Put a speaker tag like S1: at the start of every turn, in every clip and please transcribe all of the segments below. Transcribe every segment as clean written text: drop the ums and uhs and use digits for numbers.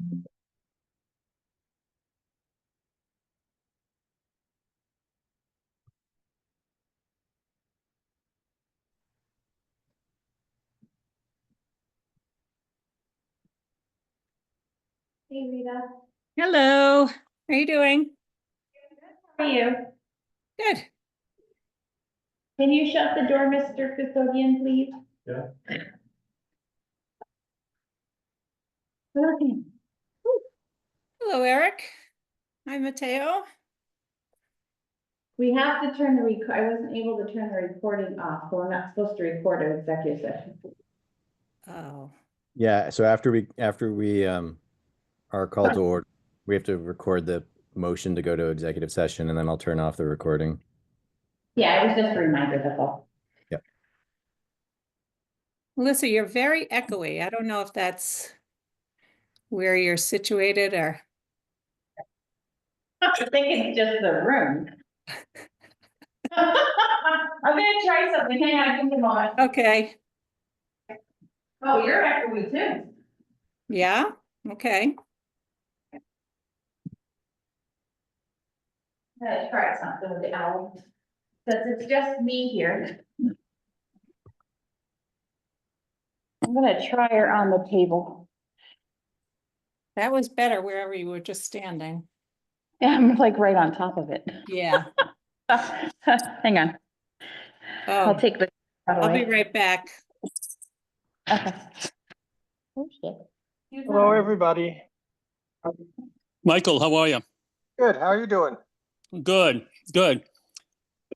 S1: Hey, Rita.
S2: Hello, how are you doing?
S1: How are you?
S2: Good.
S1: Can you shut the door, Mr. Custodian, please?
S3: Yeah.
S1: Okay.
S2: Hello, Eric. Hi, Mateo.
S1: We have to turn I wasn't able to turn the recording off, so we're not supposed to record an executive session.
S2: Oh,
S3: Yeah, so after we are called to order, we have to record the motion to go to executive session, and then I'll turn off the recording.
S1: Yeah, it was just a reminder, that's all.
S2: Melissa, you're very echoey. I don't know if that's where you're situated or.
S1: I think it's just the room. I'm gonna try something. Hang on, give me a moment.
S2: Okay.
S1: Oh, you're echoey too.
S2: Yeah, okay.
S1: I'm gonna try something with the owl. Since it's just me here. I'm gonna try her on the table.
S2: That was better wherever you were just standing.
S1: Yeah, I'm like right on top of it.
S2: Yeah.
S1: Hang on. I'll
S2: Oh,
S1: take the.
S2: I'll be right back.
S1: Okay. Oh, shit.
S4: Hello, everybody.
S5: Michael, how are you?
S4: Good. How are you doing?
S5: Good, good.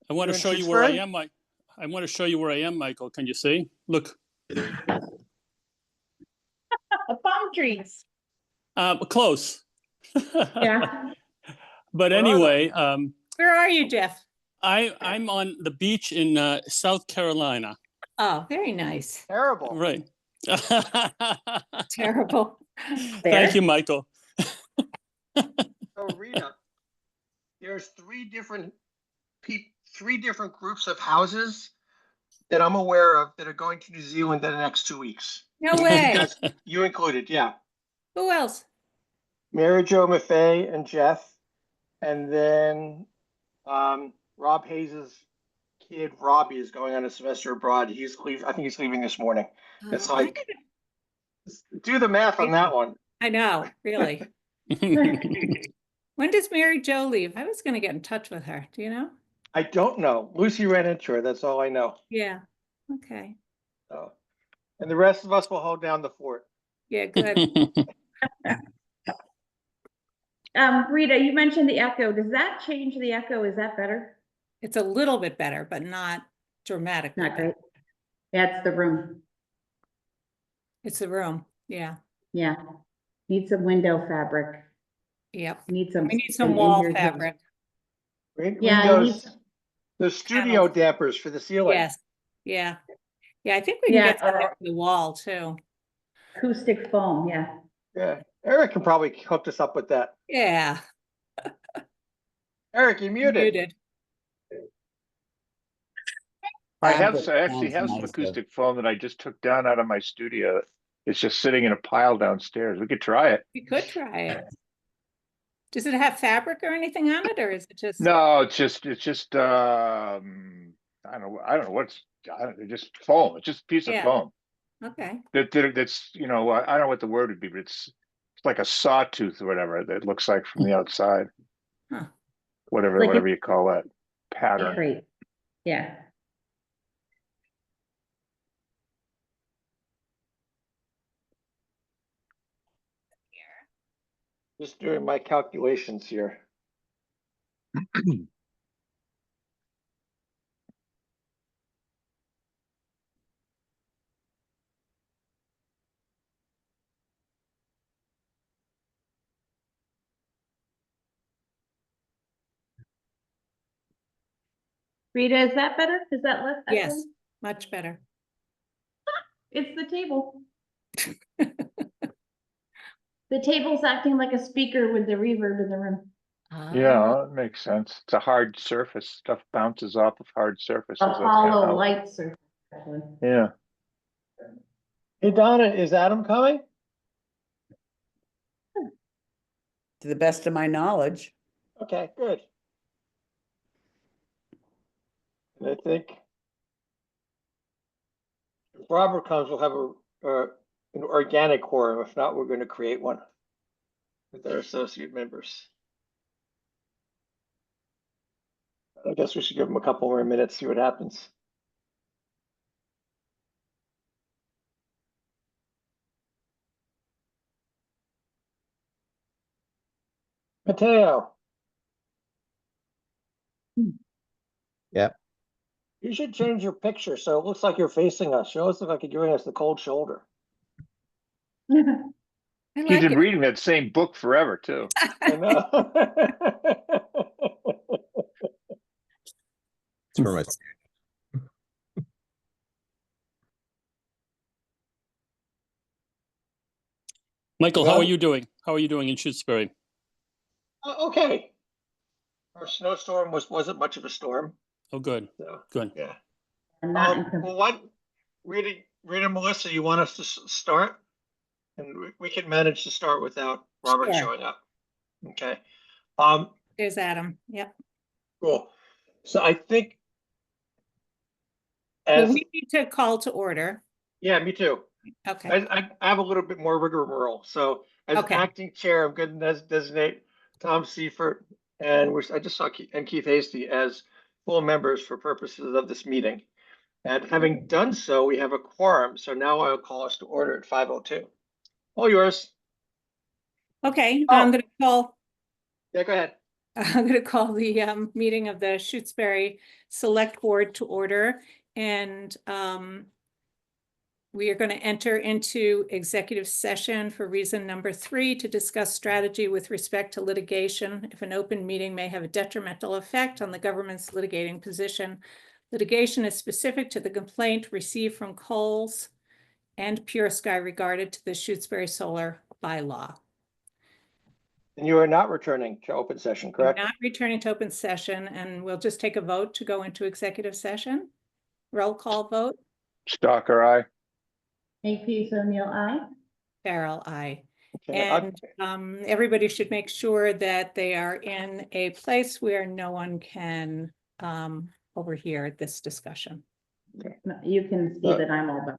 S5: I want
S4: You
S5: to
S4: in
S5: show you where I
S4: Shutesbury?
S5: am, Mike. I want to show you where I am, Michael. Can you see? Look,
S1: The palm trees.
S5: close.
S1: Yeah.
S5: But
S4: Where are
S5: anyway,
S2: Where are you, Jeff?
S5: I'm on the beach in South Carolina.
S2: Oh, very nice.
S4: Terrible.
S5: Right.
S2: Terrible.
S5: Thank you, Michael.
S4: So Rita, there's three different groups of houses that I'm aware of that are going to New Zealand in the next 2 weeks.
S2: No way.
S4: Yes, you included, yeah.
S2: Who else?
S4: Mary Jo Maffei and Jeff, and then Rob Hayes's kid Robbie is going on a semester abroad. I think he's leaving this morning. It's
S2: Oh,
S4: like, do the math on that one.
S2: I know, really. When does Mary Jo leave? I was going to get in touch with her. Do you know?
S4: I don't know. Lucy ran into her. That's all I know.
S2: Yeah. Okay.
S4: So, and the rest of us will hold down the fort.
S2: Yeah, good.
S1: Rita, you mentioned the echo. Does that change the echo? Is that better?
S2: It's a little bit better, but not dramatically.
S1: Not great. That's the room.
S2: It's the room. Yeah.
S1: Yeah. Need some window fabric.
S2: Yep.
S1: Need some.
S2: We need some wall
S1: interior doors.
S2: fabric.
S1: Yeah, I need
S4: Windows, the studio dampers for the ceiling.
S2: Yes. Yeah. Yeah, I think we can get some for the wall too.
S1: acoustic foam, yeah.
S4: Yeah, Eric can probably hook us up with that.
S2: Yeah.
S4: Eric, you're muted.
S6: I actually have some acoustic foam that I just took down out of my studio. It's just sitting in a pile downstairs. We could try it.
S2: We could try it. Does it have fabric or anything on it, or is it just?
S6: No, it's just I don't know what's just foam. It's just a piece of foam.
S2: Okay.
S6: That's I don't know what the word would be, but it's like a sawtooth or whatever that looks like from the outside.
S2: Huh.
S6: Whatever you call that pattern.
S1: Great. Yeah.
S4: Just doing my calculations here.
S1: Rita, is that better? Is that less?
S2: Yes, much better.
S1: It's the table. The table's acting like a speaker with the reverb in the room.
S6: Yeah, that makes sense. It's a hard surface. Stuff bounces off of hard surfaces.
S1: A hollow light surface, actually.
S6: Yeah.
S4: Hey Donna, is Adam coming?
S7: to the best of my knowledge.
S4: Okay, good. And I think if Robert comes, we'll have an organic quorum. If not, we're going to create one with our associate members. I guess we should give them a couple more minutes, see what happens. Mateo.
S3: Yep.
S4: You should change your picture so it looks like you're facing us. You always look like you're giving us the cold shoulder.
S2: I
S6: He's
S2: like
S6: been
S2: it.
S6: reading that same book forever, too.
S4: I know.
S3: It's for my
S5: Michael, how are
S4: Well-
S5: you doing? How are you doing in Shutesbury?
S4: Okay. Our snowstorm wasn't much of a storm.
S5: Oh, good,
S4: So
S5: good.
S4: yeah.
S1: And not in
S4: Well, what, Rita, Melissa, you want us to start? And we can manage to start without Robert
S2: Sure.
S4: showing up. Okay.
S2: There's Adam. Yep.
S4: Cool. So I think
S2: Well,
S4: as,
S2: we need to call to order.
S4: yeah, me too.
S2: Okay.
S4: I have a little bit more rigmarole. So as
S2: Okay.
S4: acting chair, I'm going to designate Tom Seifert and I just saw Keith Hasty as full members for purposes of this meeting. And having done so, we have a quorum. So now I'll call us to order at 5:02. All yours.
S2: Okay.
S4: Oh.
S2: I'm going to call.
S4: Yeah, go ahead.
S2: I'm going to call the meeting of the Shutesbury Select Board to order, and we are going to enter into executive session for reason number 3 to discuss strategy with respect to litigation. If an open meeting may have a detrimental effect on the government's litigating position, litigation is specific to the complaint received from Coles and Pure Sky regarded to the Shutesbury Solar bylaw.
S4: And you are not returning to open session,
S2: We're
S4: correct?
S2: not returning to open session, and we'll just take a vote to go into executive session. Roll call vote.
S6: Stalker eye.
S1: AP O'Neill, aye.
S2: Farrell, aye.
S4: Okay,
S2: And everybody should make sure that they are in a place where no one can overhear this discussion.
S1: No, you can see that I'm over.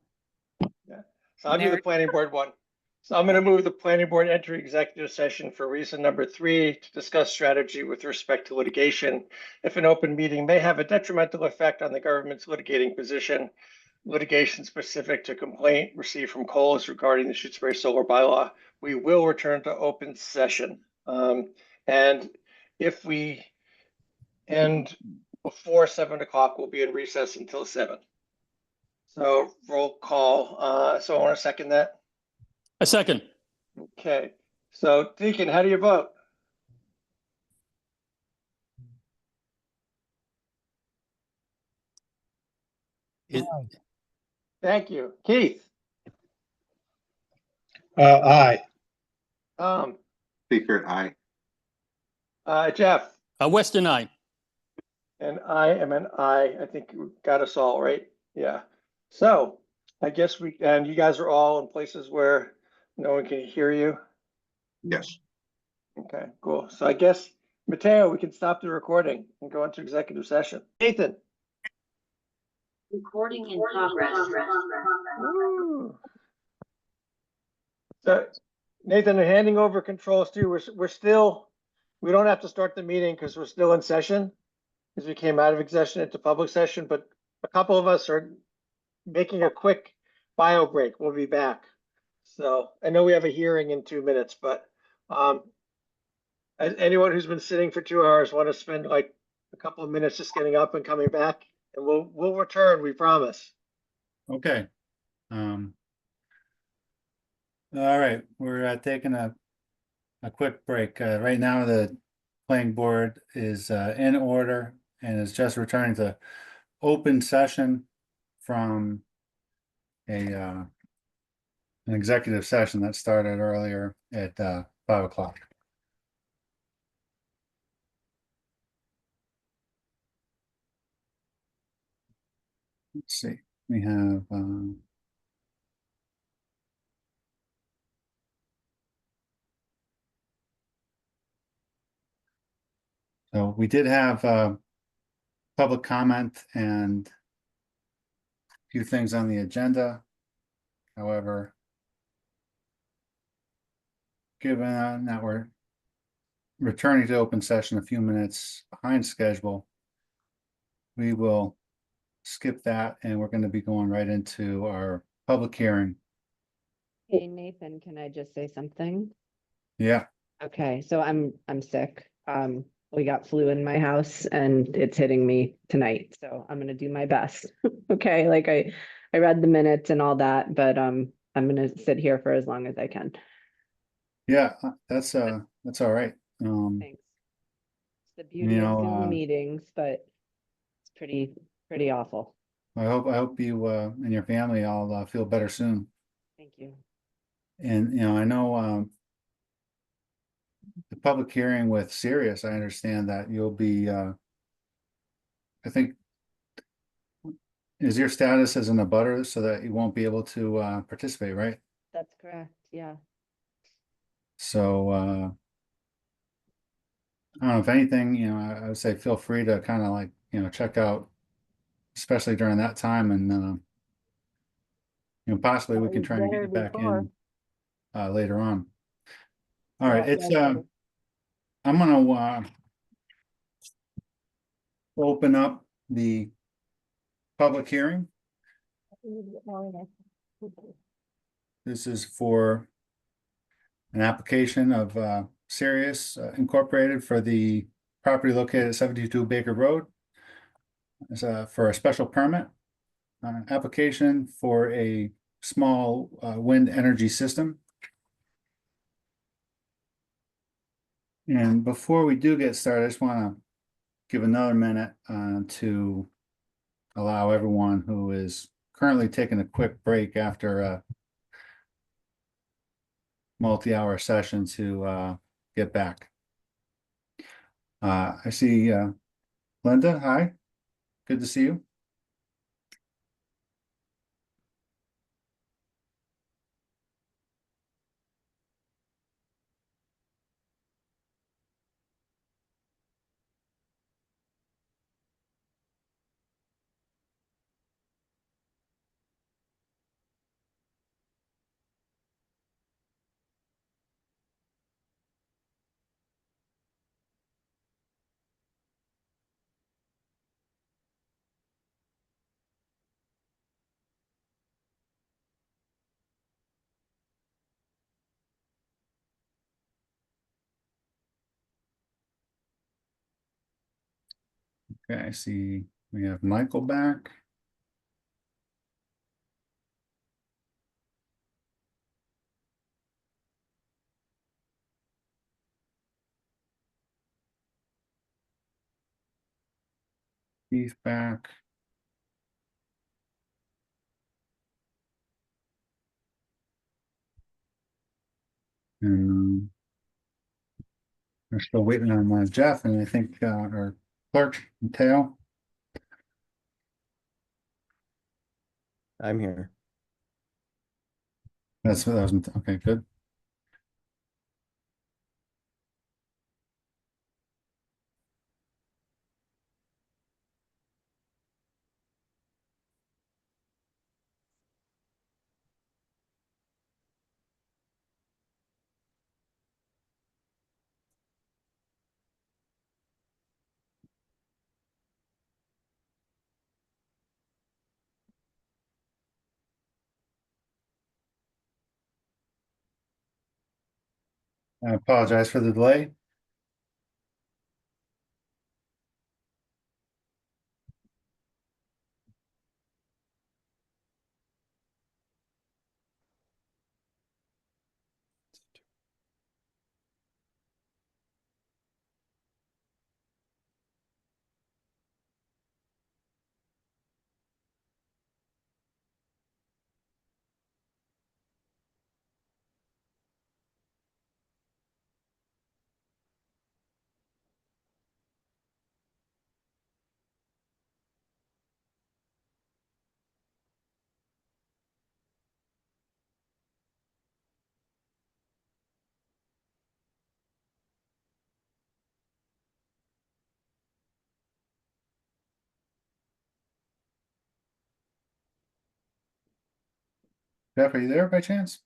S4: so I'll do the
S2: Mary-
S4: planning board one. So I'm going to move the planning board enter executive session for reason number 3 to discuss strategy with respect to litigation. If an open meeting may have a detrimental effect on the government's litigating position, litigation specific to complaint received from Coles regarding the Shutesbury Solar bylaw, we will return to open session. And if we end before 7 o'clock, we'll be in recess until 7. So roll call. So I want to second that.
S5: A second.
S4: Okay. So Deacon, how do you vote?
S3: It-
S4: Thank you. Keith?
S8: Aye.
S4: Secret, aye. Jeff?
S5: Weston, I.
S4: And I am an I. I think you got us all right. Yeah. So I guess and you guys are all in places where no one can hear you.
S8: Yes.
S4: Okay, cool. So I guess, Mateo, we can stop the recording and go into executive session. Nathan?
S9: Recording in progress.
S4: Woo. So Nathan, handing over controls to you. We don't have to start the meeting because we're still in session. Because we came out of session into public session, but a couple of us are making a quick bio break. We'll be back. So I know we have a hearing in 2 minutes, but anyone who's been sitting for 2 hours want to spend like a couple of minutes just getting up and coming back, and we'll return, we promise.
S8: Okay. All right, we're taking a quick break. Right now, the planning board is in order and is just returning to open session from an executive session that started earlier at 5 o'clock. Let's see, we have So we did have public comment and a few things on the agenda. However, given that we're returning to open session a few minutes behind schedule, we will skip that and we're going to be going right into our public hearing.
S7: Hey Nathan, can I just say something?
S8: Yeah,
S7: Okay, so I'm sick. We got flu in my house and it's hitting me tonight, so I'm gonna do my best. Okay, like I read the minutes and all that, but I'm gonna sit here for as long as I can.
S8: yeah, that's all right.
S7: Thanks. It's the beauty
S8: You
S7: of
S8: know,
S7: Zoom meetings, but it's pretty awful.
S8: I hope you and your family all feel better soon.
S7: Thank you.
S8: And I know the public hearing with Sirius, I understand that you'll be I think, is your status as an abutter so that you won't be able to participate, right?
S7: That's correct, yeah.
S8: So I don't know, if anything, I would say feel free to kind of like, check out, especially during that time, and possibly we can try and get you back in later on. All right, it's I'm gonna open up the public hearing. This is for an application of Sirius Incorporated for the property located at 72 Baker Road. It's for a special permit application for a small wind energy system. And before we do get started, I just want to give another minute to allow everyone who is currently taking a quick break after a multi-hour session to get back. I see Linda, hi, good to see you. Okay, I see we have Michael back. He's back. And we're still waiting on Jeff, and I think our clerk, Mateo.
S3: I'm here.
S8: That was okay, good. I apologize for the delay. Jeff, are you there by chance?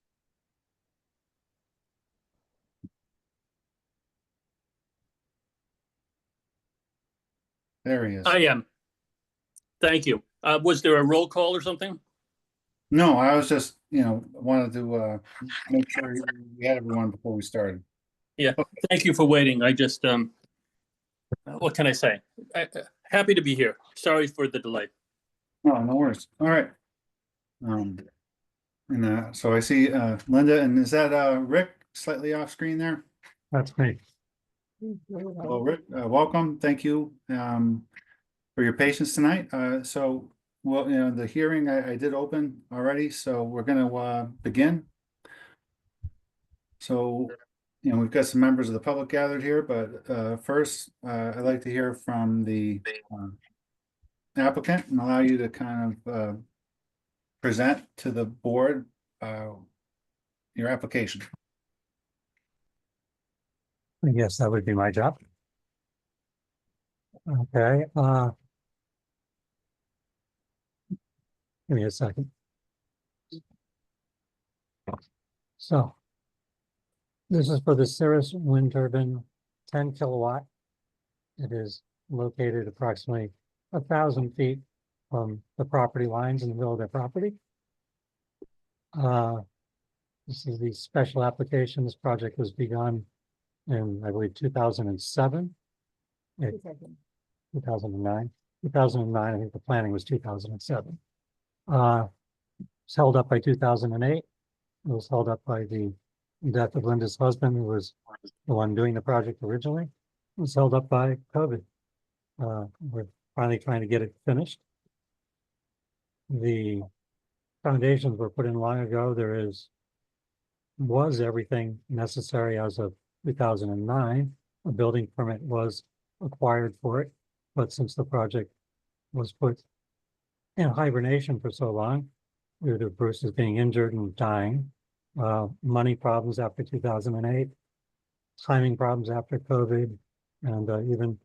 S8: There he is.
S5: I am. Thank you. Was there a roll call or something?
S8: No, I was just, wanted to make sure we had everyone before we started.
S5: Yeah, thank you for waiting. I just, what can I say? Happy to be here. Sorry for the delay.
S8: No, no worries. All right. So I see Linda, and is that Rick slightly off screen there?
S9: That's me.
S8: Well, Rick, welcome. Thank you for your patience tonight. Well, the hearing I did open already, so we're going to begin. So, we've got some members of the public gathered here, but first, I'd like to hear from the applicant and allow you to kind of present to the board your application.
S9: I guess that would be my job. Okay, give me a second. So this is for the Cirrus wind turbine, 10 kilowatt. It is located approximately 1,000 feet from the property lines in the middle of their property. This is the special application. This project was begun in, I believe, 2007. 2009. 2009, I think the planning was 2007. It's held up by 2008. It was held up by the death of Linda's husband, who was the one doing the project originally. It was held up by COVID. We're finally trying to get it finished. The foundations were put in long ago. There was everything necessary as of 2009. A building permit was acquired for it, but since the project was put in hibernation for so long, due to Bruce's being injured and dying, money problems after 2008, timing problems after COVID, and even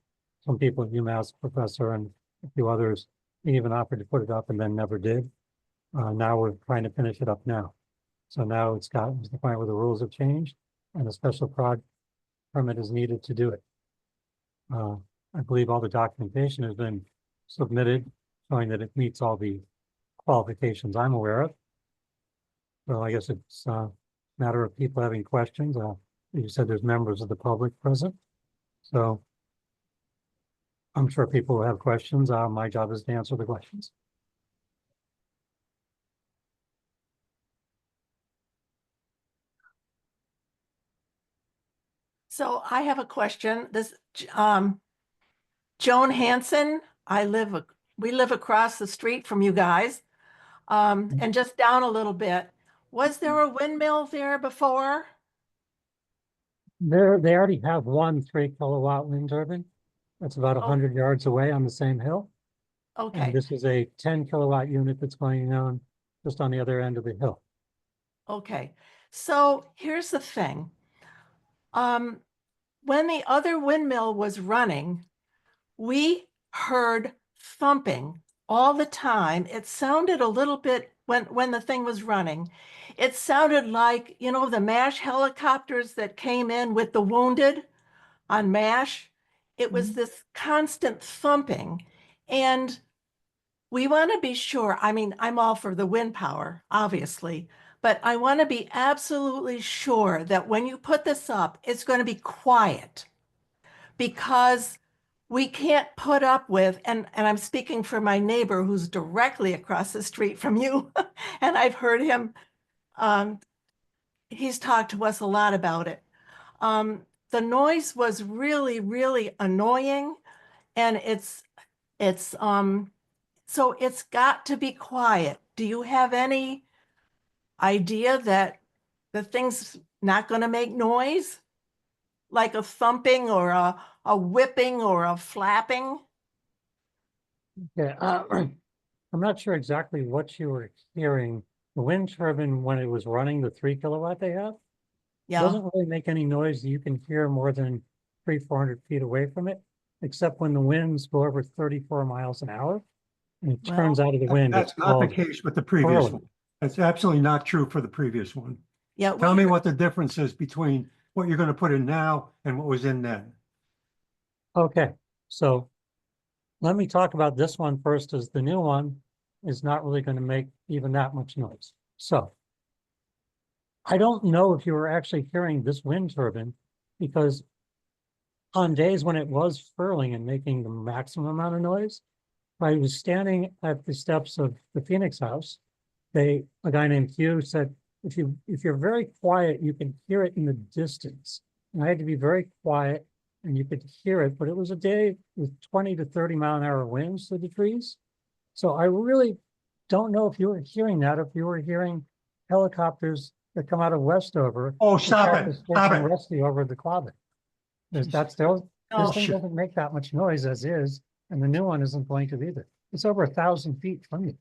S9: some people at UMass, professor and a few others, even offered to put it up and then never did. Now we're trying to finish it up now. So now it's gotten to the point where the rules have changed and a special permit is needed to do it. I believe all the documentation has been submitted, showing that it meets all the qualifications I'm aware of. So I guess it's a matter of people having questions. You said there's members of the public present. So I'm sure people will have questions. My job is to answer the questions.
S10: So I have a question. This, Joan Hanson, we live across the street from you guys. And just down a little bit. Was there a windmill there before?
S9: They already have one 3 kilowatt wind turbine. That's about 100 yards away on the same hill.
S10: Okay.
S9: And this is a 10 kilowatt unit that's going on just on the other end of the hill.
S10: Okay. So here's the thing. When the other windmill was running, we heard thumping all the time. It sounded a little bit, when the thing was running, it sounded like, the MASH helicopters that came in with the wounded on MASH. It was this constant thumping. And we want to be sure, I'm all for the wind power, obviously, but I want to be absolutely sure that when you put this up, it's going to be quiet, because we can't put up with, and I'm speaking for my neighbor who's directly across the street from you, and I've heard him, he's talked to us a lot about it. The noise was really, really annoying, and so it's got to be quiet. Do you have any idea that the thing's not going to make noise? Like a thumping or a whipping or a flapping?
S9: Yeah, I'm not sure exactly what you were hearing. The wind turbine, when it was running, the 3 kilowatt they have, doesn't really make any noise that you can hear more than 300-400 feet away from it, except when the winds go over 34 miles an hour and it turns out of the wind.
S11: That's
S9: it's
S11: not the
S9: called
S11: case with the previous
S9: whirling.
S11: one. That's absolutely not true for the previous one.
S10: Yeah.
S11: Tell
S10: we
S11: me
S10: heard-
S11: what the difference is between what you're gonna put in now and what was in then.
S9: Okay, so let me talk about this one first, as the new one is not really going to make even that much noise. So I don't know if you were actually hearing this wind turbine, because on days when it was furling and making the maximum amount of noise, I was standing at the steps of the Phoenix house. A guy named Hugh said, if you're very quiet, you can hear it in the distance. And I had to be very quiet and you could hear it, but it was a day with 20 to 30 mile an hour winds through the trees. So I really don't know if you were hearing that, if you were hearing helicopters that come out of Westover.
S11: Oh, stop
S9: attack
S11: it,
S9: the search
S11: stop
S9: and
S11: it.
S9: rescue over the Quabbin. That's this
S10: Oh,
S9: thing doesn't make that much noise as is, and the new one isn't going to either. It's over 1,000 feet from you.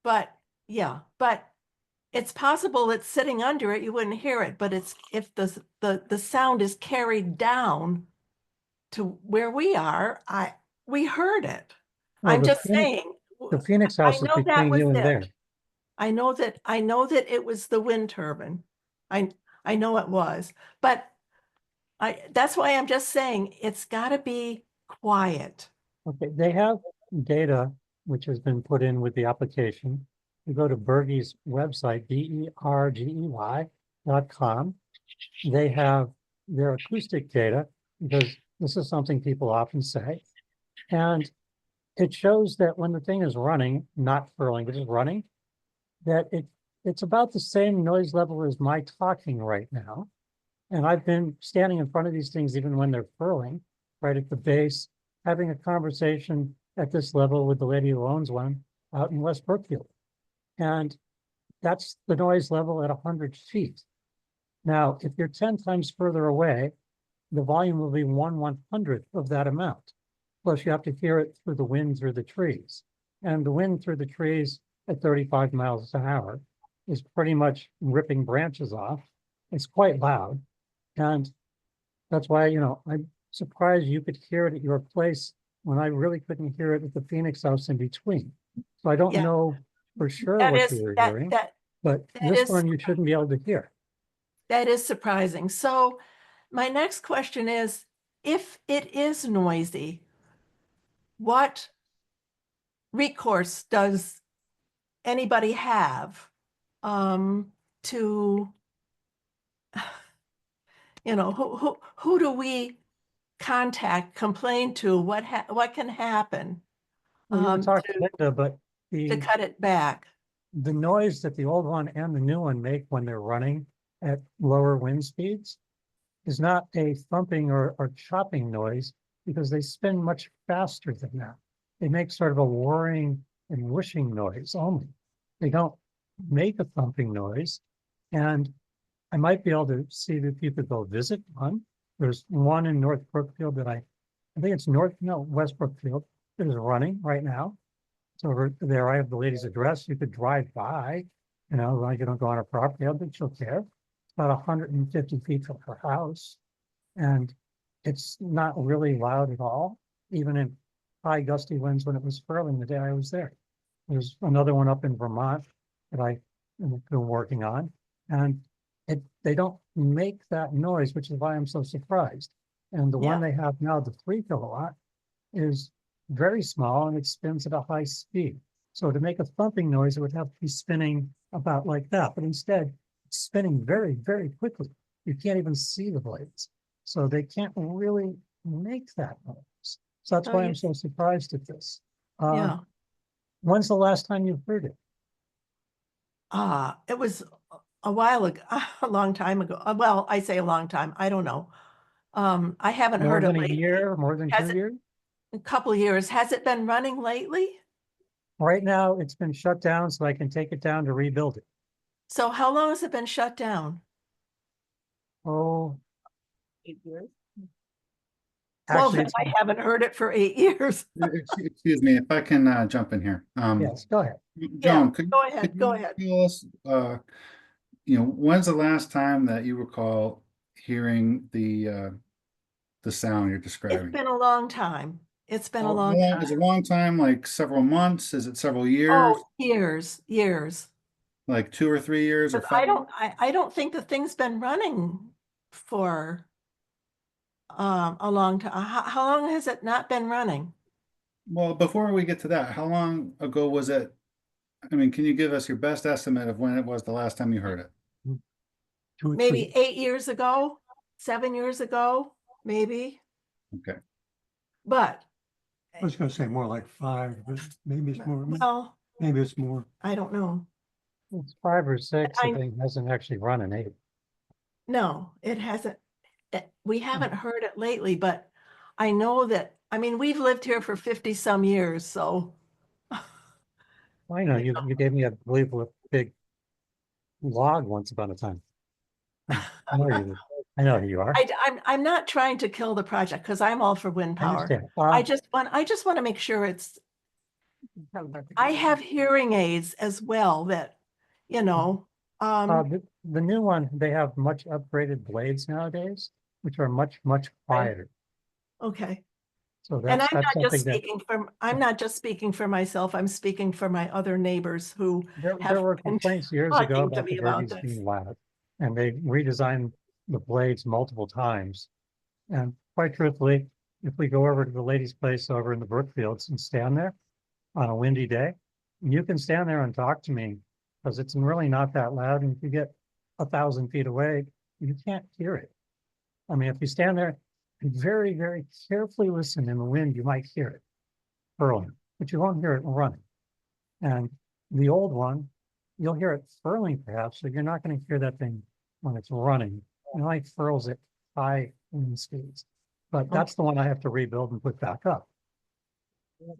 S10: But yeah, but it's possible it's sitting under it, you wouldn't hear it, but it's if the sound is carried down to where we are, we heard it.
S9: Well,
S10: I'm
S9: the
S10: just
S9: Phoenix-
S10: saying.
S9: The Phoenix
S10: I
S9: house is
S10: know that
S9: between
S10: was
S9: you and
S10: it.
S9: there.
S10: I know that it was the wind turbine. I know it was, but that's why I'm just saying it's got to be quiet.
S9: Okay, they have data which has been put in with the application. You go to Bergey's website, bergey.com. They have their acoustic data, because this is something people often say. And it shows that when the thing is running, not furling, but just running, that it's about the same noise level as my talking right now. And I've been standing in front of these things even when they're furling, right at the base, having a conversation at this level with the lady who owns one out in West Brookfield. And that's the noise level at 100 feet. Now, if you're 10 times further away, the volume will be 1/100th of that amount. Plus, you have to hear it through the wind through the trees. And the wind through the trees at 35 miles an hour is pretty much ripping branches off. It's quite loud. And that's why, I'm surprised you could hear it at your place when I really couldn't hear it at the Phoenix house in between. So I don't
S10: Yeah.
S9: know for sure
S10: That
S9: what
S10: is
S9: you were
S10: that
S9: hearing,
S10: that
S9: but
S10: that
S9: this
S10: is
S9: one you shouldn't be able to hear.
S10: that is surprising. So my next question is, if it is noisy, what recourse does anybody have to, who do we contact, complain to, what can happen
S9: Well, you can talk to
S10: to
S9: Linda, but
S10: cut it back?
S9: the noise that the old one and the new one make when they're running at lower wind speeds is not a thumping or chopping noise, because they spin much faster than that. They make sort of a whirring and whooshing noise only. They don't make a thumping noise. And I might be able to see if you could go visit one. There's one in North Brookfield that I think it's West Brookfield, that is running right now. So over there, I have the lady's address. You could drive by, like you don't go on her property, I don't think she'll care. It's about 150 feet from her house. And it's not really loud at all, even in high gusty winds when it was furling the day I was there. There's another one up in Vermont that I've been working on, and they don't make that noise, which is why I'm so surprised. And the one they have now, the 3 kilowatt, is very small and it spins at a high speed. So to make a thumping noise, it would have to be spinning about like that, but instead it's spinning very, very quickly. You can't even see the blades. So they can't really make that noise. So that's why I'm so surprised at this.
S10: Yeah.
S9: When's the last time you heard it?
S10: It was a while ago, a long time ago. Well, I say a long time, I don't know. I haven't
S9: More
S10: heard it
S9: than a
S10: lately.
S9: year, more than 2 years?
S10: A couple of years. Has it been running lately?
S9: Right now, it's been shut down so I can take it down to rebuild it.
S10: So how long has it been shut down?
S9: Oh,
S10: 8 years.
S9: actually,
S10: Well, I haven't heard it for 8 years.
S8: Excuse me, if I can jump in here.
S9: yes, go ahead.
S8: Joan,
S10: Go ahead,
S8: could
S10: go
S8: you
S10: ahead.
S8: tell us, when's the last time that you recall hearing the sound you're
S10: It's
S8: describing?
S10: been a long time. It's been a long
S8: Is it a long time, like several months? Is it several years?
S10: Oh, years.
S8: Like 2 or 3 years or
S10: But
S8: 5?
S10: I don't think the thing's been running for a long time. How long has it not been running?
S8: Well, before we get to that, how long ago was it? I mean, can you give us your best estimate of when it was the last time you heard it?
S11: 2 or 3.
S10: Maybe 8 years ago, 7 years ago, maybe.
S8: Okay.
S10: But,
S11: I was gonna say more like 5, but maybe it's more,
S10: well,
S11: maybe it's more.
S10: I don't know.
S9: It's 5 or 6, the
S10: I-
S9: thing hasn't actually run in 8.
S10: No, it hasn't. We haven't heard it lately, but I know that, I mean, we've lived here for 50 some years, so.
S9: I know, you gave me a believable big log once upon a time. I know you did. I know who you are.
S10: I'm not trying to kill the project because I'm all for wind
S9: I
S10: power.
S9: understand.
S10: I just want to make sure it's, I have hearing aids as well that, you know,
S9: The new one, they have much upgraded blades nowadays, which are much quieter.
S10: okay.
S9: So
S10: And
S9: that's
S10: I'm not just
S9: something that
S10: speaking for, I'm not just speaking for myself, I'm speaking for my other neighbors who
S9: there
S10: have
S9: were
S10: been
S9: complaints years
S10: talking
S9: ago
S10: to
S9: about
S10: me
S9: the
S10: about
S9: Verdes
S10: this.
S9: being loud. And they redesigned the blades multiple times. And quite truthfully, if we go over to the lady's place over in the Brookfields and stand there on a windy day, you can stand there and talk to me because it's really not that loud. And if you get 1,000 feet away, you can't hear it. I mean, if you stand there and very carefully listen in the wind, you might hear it furling, but you won't hear it running. And the old one, you'll hear it furling perhaps, so you're not going to hear that thing when it's running. It only furls at high wind speeds. But that's the one I have to rebuild and put back up.
S10: Well,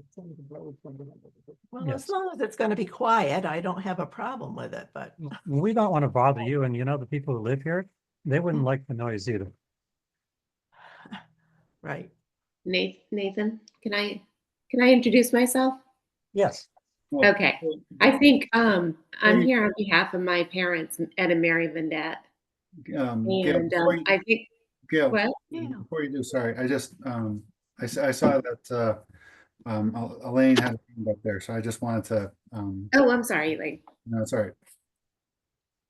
S9: Yes.
S10: as long as it's going to be quiet, I don't have a problem with it, but
S9: We don't want to bother you, and you know, the people who live here, they wouldn't like the noise either.
S10: right.
S12: Nathan, can I introduce myself?
S9: Yes.
S8: Well,
S12: Okay. I think I'm
S8: Hey.
S12: here on behalf of my parents, Ed and Mary Lindette.
S8: Gail,
S12: And
S8: before you-
S12: I think,
S8: Gail,
S12: what?
S8: before you do, sorry, I just, I saw that, Elaine had a hand up there, so I just wanted to,
S12: Oh, I'm sorry, Elaine.
S8: no, it's all right.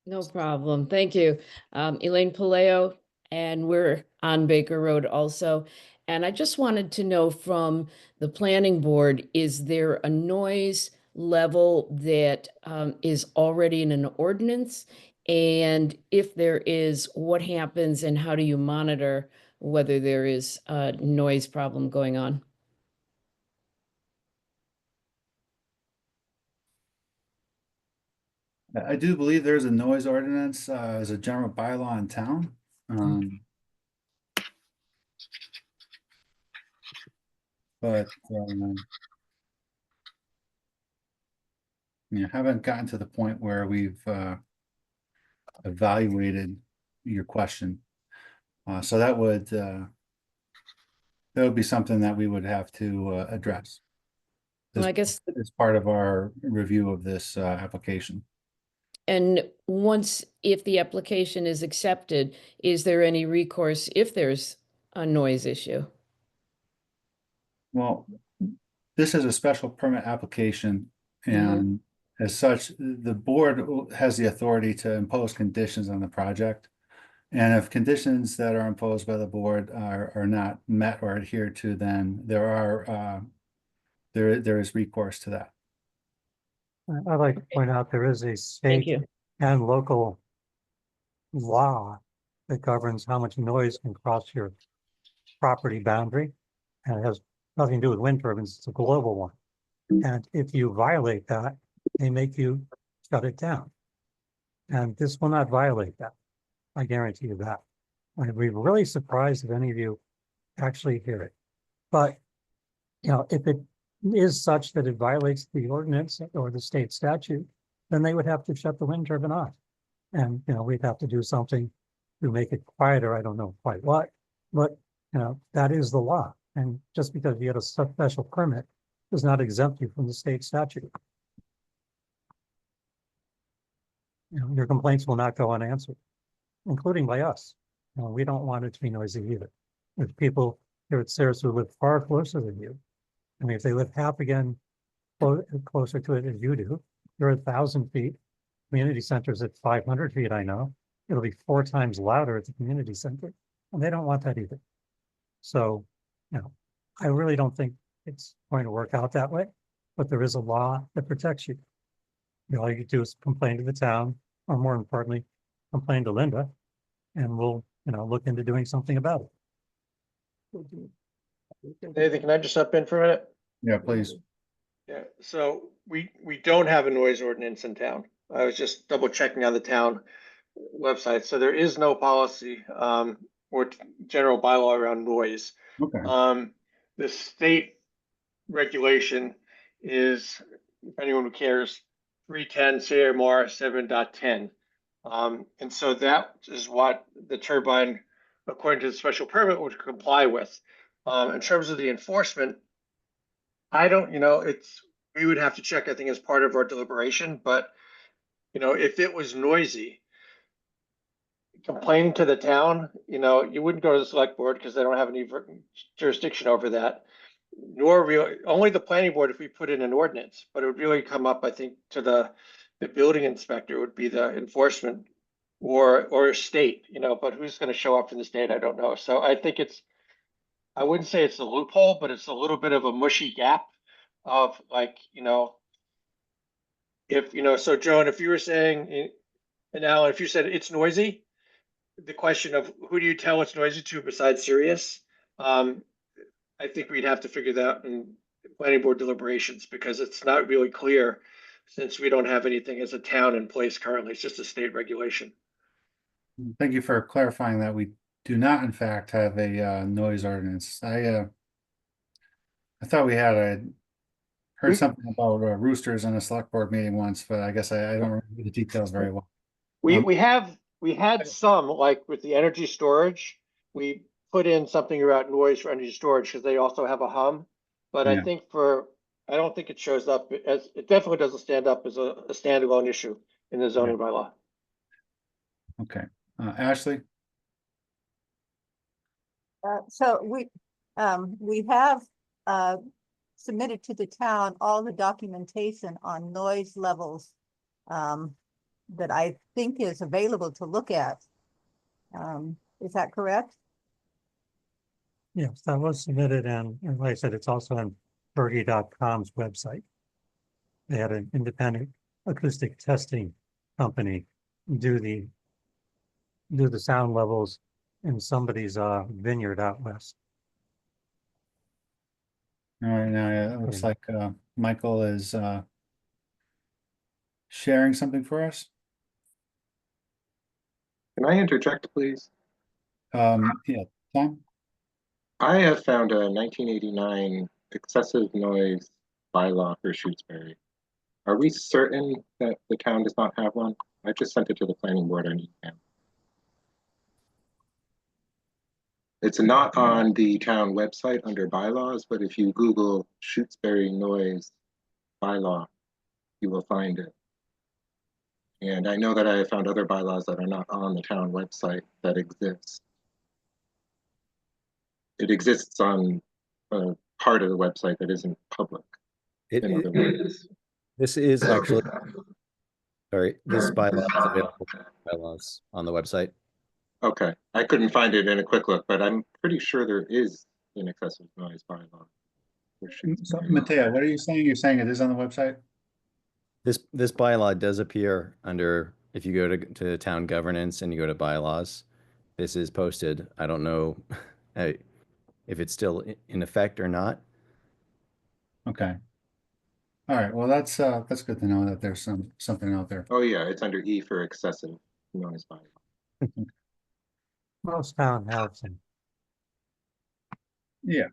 S13: No problem. Thank you. Elaine Paleo, and we're on Baker Road also. And I just wanted to know from the planning board, is there a noise level that is already in an ordinance? And if there is, what happens and how do you monitor whether there is a noise problem going on?
S8: I do believe there's a noise ordinance, as a general bylaw in town. But, haven't gotten to the point where we've, evaluated your question. So that would be something that we would have to, address.
S13: Well, I guess
S8: As part of our review of this, application.
S13: And once, if the application is accepted, is there any recourse if there's a noise issue?
S8: Well, this is a special permit application, and as such, the board has the authority to impose conditions on the project. And if conditions that are imposed by the board are not met or adhered to, then there is recourse to that.
S9: I'd like to point out there is a
S13: Thank
S9: state
S13: you.
S9: and local law that governs how much noise can cross your property boundary. And it has nothing to do with wind turbines, it's a global one. And if you violate that, they make you shut it down. And this will not violate that. I guarantee you that. I'd be really surprised if any of you actually hear it. But, you know, if it is such that it violates the ordinance or the state statute, then they would have to shut the wind turbine off. And, you know, we'd have to do something to make it quieter. I don't know quite what, but, you know, that is the law. And just because you get a special permit does not exempt you from the state statute. You know, your complaints will not go unanswered, including by us. You know, we don't want it to be noisy either. There's people here at Sarah's who live far closer than you. I mean, if they live half again closer to it as you do, you're 1,000 feet. community center's at 500 feet, I know. It'll be 4 times louder at the community center, and they don't want that either. So, you know, I really don't think it's going to work out that way, but there is a law that protects you. You know, all you do is complain to the town, or more importantly, complain to Linda, and we'll, you know, look into doing something about it.
S4: Nathan, can I just jump in for a minute?
S8: Yeah, please.
S4: Yeah, so we don't have a noise ordinance in town. I was just double checking on the town website. So there is no policy or general bylaw around noise.
S8: Okay.
S4: The state regulation is, if anyone who cares, 310 CMR 7.10. And so that is what the turbine, according to the special permit, would comply with. In terms of the enforcement, I don't, we would have to check, I think, as part of our deliberation, but, if it was noisy, complaining to the town, you wouldn't go to the select board because they don't have any jurisdiction over that. Nor really, only the planning board if we put in an ordinance, but it would really come up, I think, to the building inspector would be the enforcement or state, but who's going to show up from the state, I don't know. So I think I wouldn't say it's a loophole, but it's a little bit of a mushy gap of like, so Joan, if you were saying, and Alan, if you said it's noisy, the question of who do you tell it's noisy to besides Sirius? I think we'd have to figure that out in planning board deliberations because it's not really clear since we don't have anything as a town in place currently. It's just a state regulation.
S8: Thank you for clarifying that we do not, in fact, have a noise ordinance. I thought we had. I heard something about roosters in a select board meeting once, but I guess I don't remember the details very well.
S4: We had some, like with the energy storage, we put in something about noise for energy storage because they also have a hum. But I think I don't think it shows up as, it definitely doesn't stand up as a standalone issue in the zoning bylaw.
S8: Okay. Ashley?
S10: So we have submitted to the town all the documentation on noise levels that I think is available to look at. Is that correct?
S9: Yes, that was submitted, and like I said, it's also on Bertie.com's website. They had an independent acoustic testing company do the sound levels in somebody's vineyard out west.
S8: All right, now it looks like Michael is sharing something for us.
S14: Can I interject, please?
S8: Yeah, Tom?
S14: I have found a 1989 excessive noise bylaw for Shutesbury. Are we certain that the town does not have one? I just sent it to the planning board on email. It's not on the town website under bylaws, but if you Google Shutesbury noise bylaw, you will find it. And I know that I have found other bylaws that are not on the town website that exist. It exists on a part of the website that isn't public. In other words,
S3: This is actually, sorry, this bylaw is available bylaws on the website.
S14: Okay, I couldn't find it in a quick look, but I'm pretty sure there is an excessive noise bylaw.
S8: So, Matteo, what are you saying? You're saying it is on the website?
S3: This bylaw does appear under, if you go to town governance and you go to bylaws, this is posted. I don't know if it's still in effect or not.
S8: Okay. All right. Well, that's good to know that there's something out there.
S14: Oh yeah, it's under E for excessive noise bylaw.
S9: Most town have some.
S8: Yeah,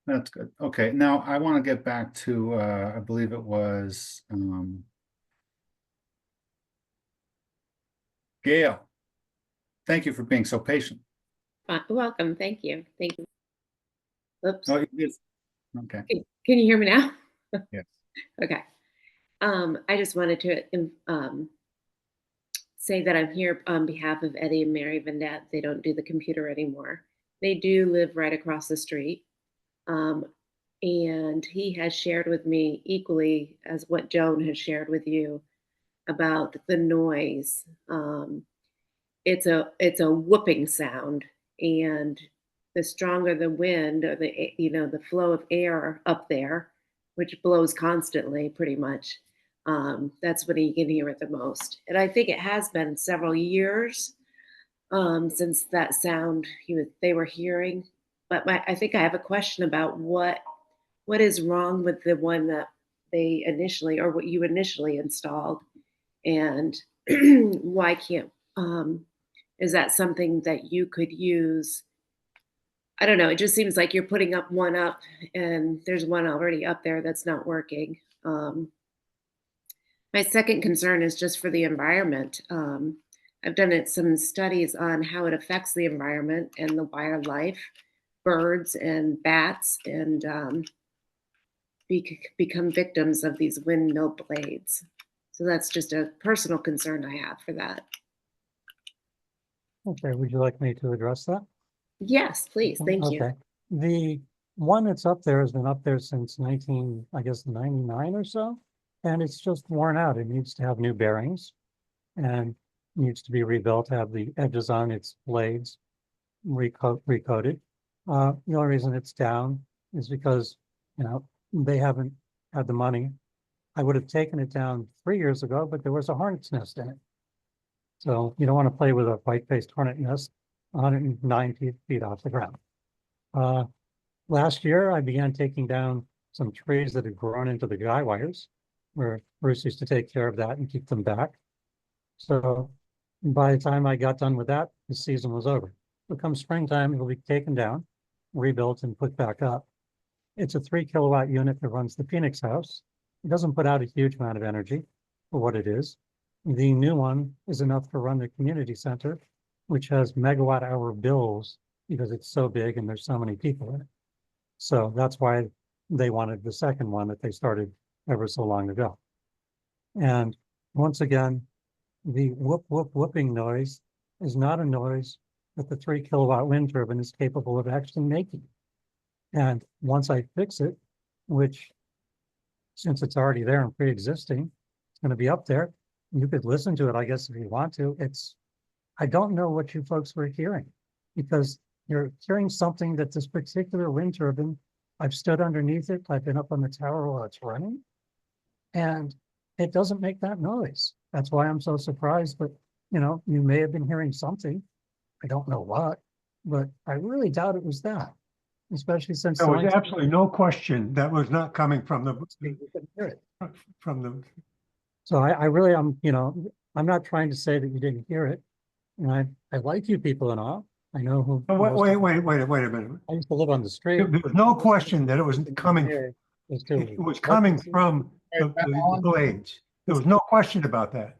S8: that's good. Okay, now I want to get back to I believe it was Gail. Thank you for being so patient.
S12: Welcome. Thank you. Thank you. Oops.
S8: Oh, okay.
S12: Can you hear me now?
S8: Yes.
S12: Okay. I just wanted to say that I'm here on behalf of Eddie and Mary Vendette. They don't do the computer anymore. They do live right across the street. And he has shared with me equally as what Joan has shared with you, about the noise. It's a whooping sound, and the stronger the wind or the flow of air up there, which blows constantly pretty much, that's when you can hear it the most. And I think it has been several years since that sound they were hearing. But I think I have a question about what is wrong with the one that they initially, or what you initially installed, and why can't is that something that you could use? I don't know. It just seems like you're putting up one up, and there's one already up there that's not working. My second concern is just for the environment. I've done some studies on how it affects the environment and the wildlife, birds and bats, and become victims of these windmill blades. So that's just a personal concern I have for that.
S9: Okay, would you like me to address that?
S12: Yes, please. Thank you.
S9: Okay, the one that's up there has been up there since 99 or so, and it's just worn out. It needs to have new bearings and needs to be rebuilt, have the edges on its blades recoated. The only reason it's down is because, they haven't had the money. I would have taken it down 3 years ago, but there was a hornet's nest in it. So you don't want to play with a white-faced hornet nest 109 feet off the ground. Last year, I began taking down some trees that had grown into the guy wires, where Bruce used to take care of that and keep them back. So by the time I got done with that, the season was over. So come springtime, it'll be taken down, rebuilt, and put back up. It's a 3 kilowatt unit that runs the Phoenix house. It doesn't put out a huge amount of energy for what it is. The new one is enough to run the community center, which has megawatt hour bills because it's so big and there's so many people in it. So that's why they wanted the second one that they started ever so long ago. And once again, the whooping noise is not a noise that the 3 kilowatt wind turbine is capable of actually making. And once I fix it, which since it's already there and pre-existing, it's going to be up there. You could listen to it, I guess, if you want to. I don't know what you folks were hearing, because you're hearing something that this particular wind turbine, I've stood underneath it, I've been up on the tower while it's running, and it doesn't make that noise. That's why I'm so surprised, but you may have been hearing something. I don't know what, but I really doubt it was that, especially since
S11: There was absolutely no question that was not coming from the.
S9: So I really, I'm not trying to say that you didn't hear it. And I like you people and all. I know who.
S11: Oh, wait a minute.
S9: I used to live on the street.
S11: There was no question that it was coming. It was coming from the blades. There was no question about that.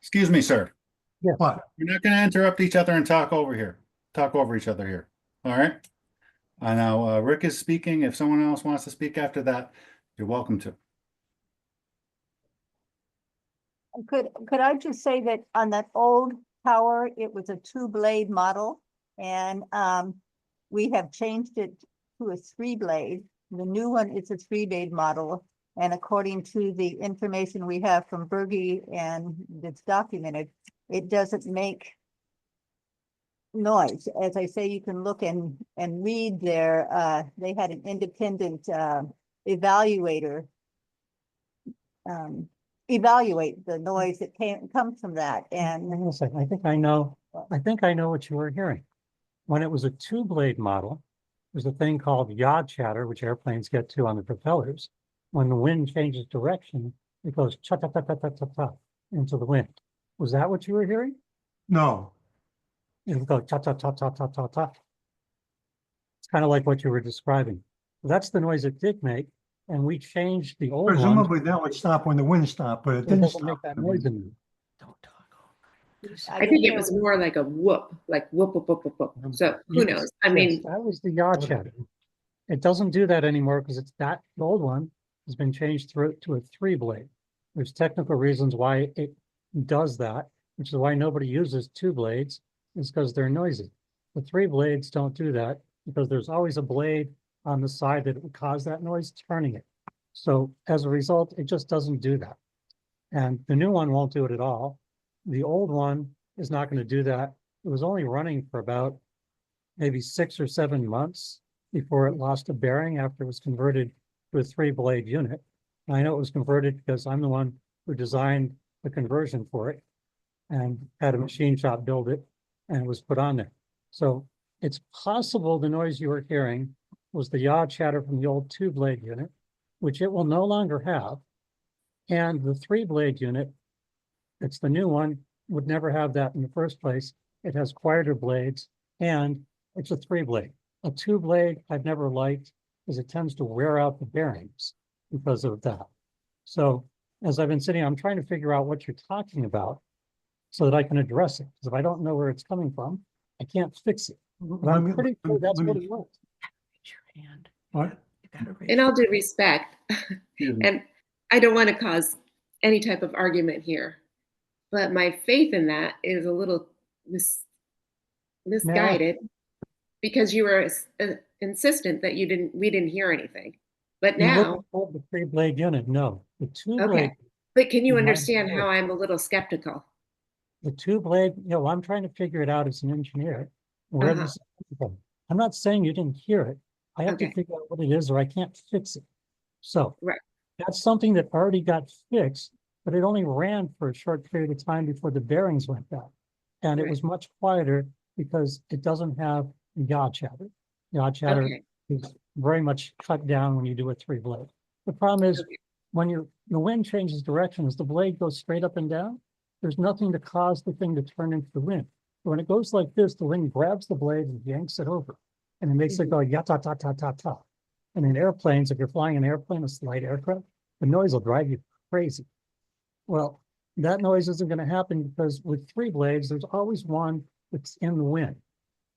S8: Excuse me, sir.
S9: Yeah.
S11: What?
S8: We're not going to interrupt each other and talk over each other here. All right. Now Rick is speaking. If someone else wants to speak after that, you're welcome to.
S15: Could I just say that on that old tower, it was a 2-blade model, and we have changed it to a 3-blade. The new one is a 3-blade model, and according to the information we have from Bergie and that's documented, it doesn't make noise. As I say, you can look and read there. They had an independent evaluator evaluate the noise that comes from that. And
S9: hang on a second. I think I know what you were hearing. When it was a 2-blade model, there's a thing called yaw chatter, which airplanes get to on the propellers. When the wind changes direction, it goes cha ta ta ta ta ta ta into the wind. Was that what you were hearing?
S11: No.
S9: It would go ta ta ta ta ta ta ta. It's kind of like what you were describing. That's the noise it did make. And we changed the old
S11: Presumably
S9: one.
S11: that would stop when the wind stopped, but it didn't
S9: doesn't
S11: stop
S9: make that noise anymore.
S12: I think it was more like a whoop, like whoop, whoop, whoop, whoop, whoop. So who knows? I mean,
S9: that was the yaw chatter. It doesn't do that anymore because the old one has been changed to a 3-blade. There's technical reasons why it does that, which is why nobody uses 2 blades, is because they're noisy. The 3 blades don't do that because there's always a blade on the side that would cause that noise, turning it. So as a result, it just doesn't do that. And the new one won't do it at all. The old one is not going to do that. It was only running for about maybe 6 or 7 months before it lost a bearing after it was converted to a 3-blade unit. And I know it was converted because I'm the one who designed the conversion for it and had a machine shop build it, and it was put on there. So it's possible the noise you were hearing was the yaw chatter from the old 2-blade unit, which it will no longer have. And the 3-blade unit, it's the new one, would never have that in the first place. It has quieter blades and it's a 3-blade. A 2-blade I've never liked because it tends to wear out the bearings because of that. So as I've been sitting, I'm trying to figure out what you're talking about so that I can address it. Because if I don't know where it's coming from, I can't fix it. But I'm pretty sure that's what it was.
S10: Raise your hand.
S11: What?
S10: You gotta raise
S12: In all due respect,
S8: Excuse me.
S12: and I don't want to cause any type of argument here, but my faith in that is a little misguided because you were insistent that we didn't hear anything. But
S9: You
S12: now,
S9: look at the 3-blade unit, no. The 2-blade,
S12: okay. But can you
S9: You might
S12: understand
S9: know.
S12: how I'm a little skeptical?
S9: the 2-blade, I'm trying to figure it out as an engineer. Where
S12: Uh-huh.
S9: this is coming from. I'm not saying you didn't hear it. I have to
S12: Okay.
S9: figure out what it is or I can't fix it. So
S12: Right.
S9: that's something that already got fixed, but it only ran for a short period of time before the bearings went bad. And it
S12: Right.
S9: was much quieter because it doesn't have yaw chatter. Yaw chatter
S12: Okay.
S9: is very much cut down when you do a 3-blade. The problem is
S12: Okay.
S9: when the wind changes direction, as the blade goes straight up and down, there's nothing to cause the thing to turn into the wind. When it goes like this, the wind grabs the blade and yanks it over, and it makes it go yata ta ta ta ta. And in airplanes, if you're flying an airplane, a light aircraft, the noise will drive you crazy. Well, that noise isn't going to happen because with 3 blades, there's always one that's in the wind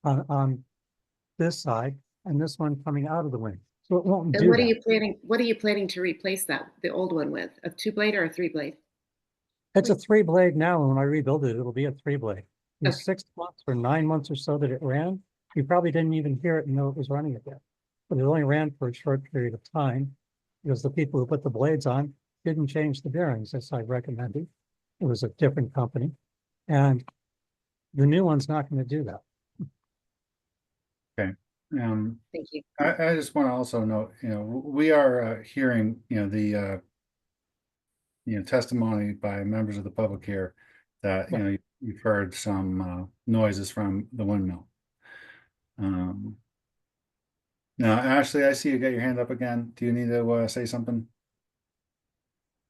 S9: on this side, and this one coming out of the wind. So it won't
S12: And
S9: do
S12: what are
S9: that.
S12: you planning? What are you planning to replace the old one with? A 2-blade or a 3-blade?
S9: It's a 3-blade now, and when I rebuild it, it'll be a 3-blade. In
S12: Okay.
S9: 6 months or 9 months or so that it ran, you probably didn't even hear it and know it was running again. But it only ran for a short period of time because the people who put the blades on didn't change the bearings as I recommended. It was a different company. And the new one's not going to do that.
S8: Okay.
S12: Thank you.
S8: I just want to also note, we are hearing, the testimony by members of the public here that, you've heard some noises from the windmill. Now, Ashley, I see you got your hand up again. Do you need to say something?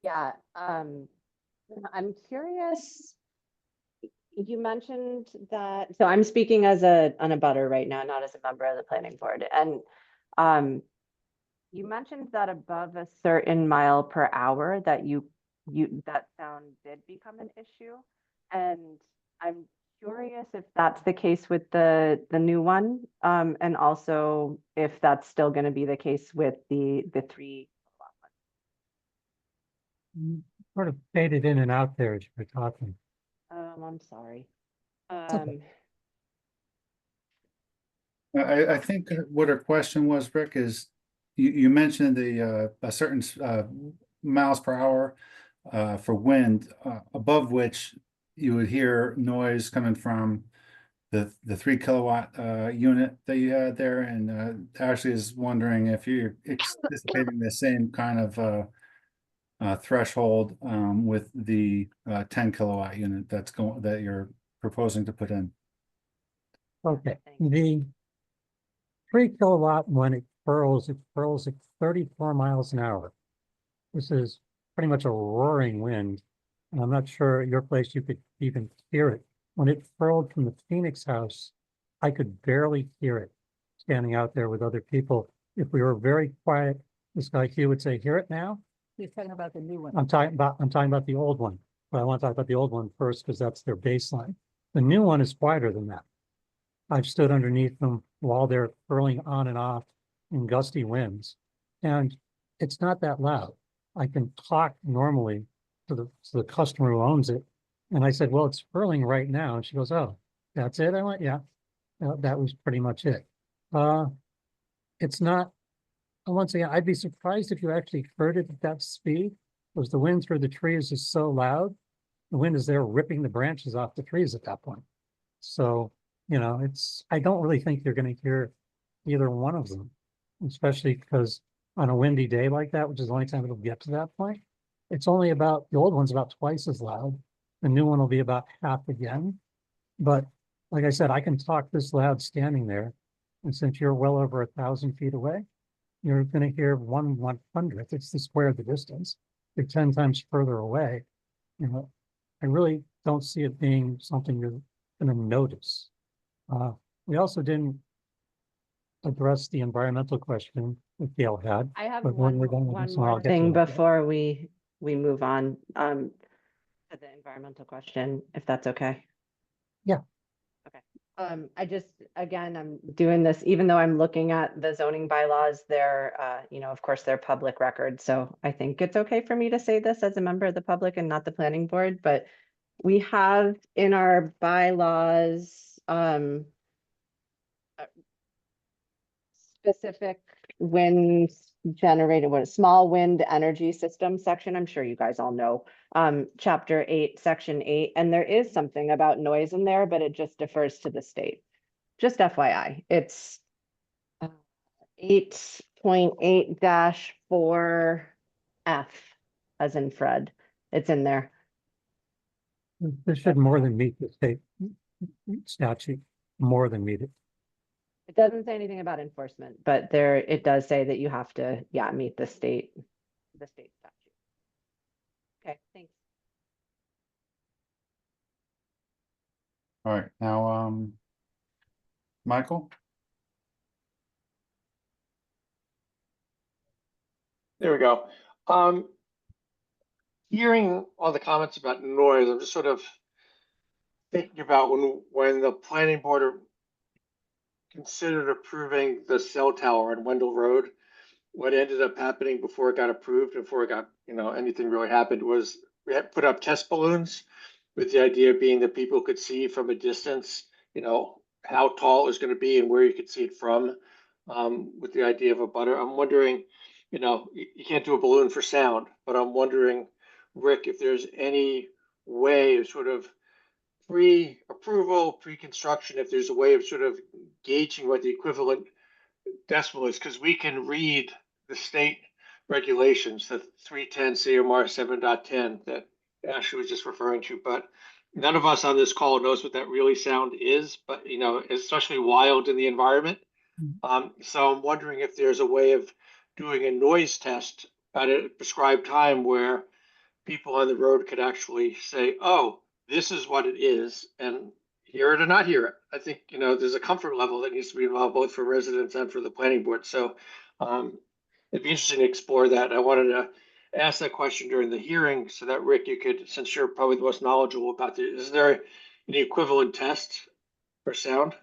S7: Yeah, I'm curious. You mentioned that, so I'm speaking as on a abutter right now, not as a member of the planning board. And you mentioned that above a certain mile per hour that that sound did become an issue. And I'm curious if that's the case with the new one, and also if that's still going to be the case with the 3
S9: Sort of faded in and out there as you were talking.
S7: I'm sorry.
S9: Okay.
S8: I think what her question was, Rick, is you mentioned the a certain miles per hour for wind above which you would hear noise coming from the 3 kilowatt unit that you had there, and Ashley is wondering if you're anticipating the same kind of threshold with the 10 kilowatt unit that you're proposing to put in.
S9: Okay, the 3 kilowatt, when it furls at 34 miles an hour. This is pretty much a roaring wind. And I'm not sure at your place you could even hear it. When it furled from the Phoenix house, I could barely hear it standing out there with other people. If we were very quiet, this guy Hugh would say, "Hear it now?"
S15: You're talking about the new one.
S9: I'm talking about the old one, but I want to talk about the old one first because that's their baseline. The new one is quieter than that. I've stood underneath them while they're furling on and off in gusty winds, and it's not that loud. I can talk normally to the customer who owns it, and I said, "Well, it's furling right now," and she goes, "Oh, that's it?" I went, "Yeah, that was pretty much it." It's not. Once again, I'd be surprised if you actually heard it at that speed. because the wind through the trees is so loud. The wind is there ripping the branches off the trees at that point. So, you know, I don't really think you're going to hear either one of them, especially because on a windy day like that, which is the only time it'll get to that point, it's only about, the old one's about twice as loud. The new one will be about half again. But like I said, I can talk this loud standing there. And since you're well over 1,000 feet away, you're going to hear 1/100th. It's the square of the distance. You're 10 times further away. You know, I really don't see it being something you're going to notice. We also didn't address the environmental question that Gail had.
S7: I have
S9: but when
S7: one,
S9: we're done with
S7: one
S9: this one, I'll
S7: more
S9: get to
S7: thing
S9: that.
S7: before we move on, to the environmental question, if that's okay.
S9: Yeah.
S7: Okay. I just, again, I'm doing this, even though I'm looking at the zoning bylaws, they're, you know, of course, they're public record. So I think it's okay for me to say this as a member of the public and not the planning board, but we have in our bylaws, specific wind generated, what, small wind energy system section. I'm sure you guys all know, chapter 8, section 8, and there is something about noise in there, but it just defers to the state. Just FYI, it's 8.8-4F as in Fred. It's in there.
S9: This should more than meet the state statute, more than meet it.
S7: It doesn't say anything about enforcement, but there, it does say that you have to, yeah, meet the state statute. Okay, thanks.
S8: All right, now, Michael?
S4: There we go. Hearing all the comments about noise, I'm just sort of thinking about when the planning board considered approving the cell tower on Wendell Road. What ended up happening before it got approved, before it got, you know, anything really happened, was we had put up test balloons with the idea being that people could see from a distance, you know, how tall it was going to be and where you could see it from, with the idea of a butter. I'm wondering, you know, you can't do a balloon for sound, but I'm wondering, Rick, if there's any way of sort of pre-approval, pre-construction, if there's a way of sort of gauging what the equivalent decimal is, because we can read the state regulations, the 310 CMR 7.10 that Ashley was just referring to, but none of us on this call knows what that really sound is, but you know, especially wild in the environment. So I'm wondering if there's a way of doing a noise test at a prescribed time where people on the road could actually say, oh, this is what it is, and hear it or not hear it. I think, you know, there's a comfort level that needs to be involved both for residents and for the planning board. So it'd be interesting to explore that. I wanted to ask that question during the hearing so that Rick, you could, since you're probably the most knowledgeable about it, is there any equivalent test for sound?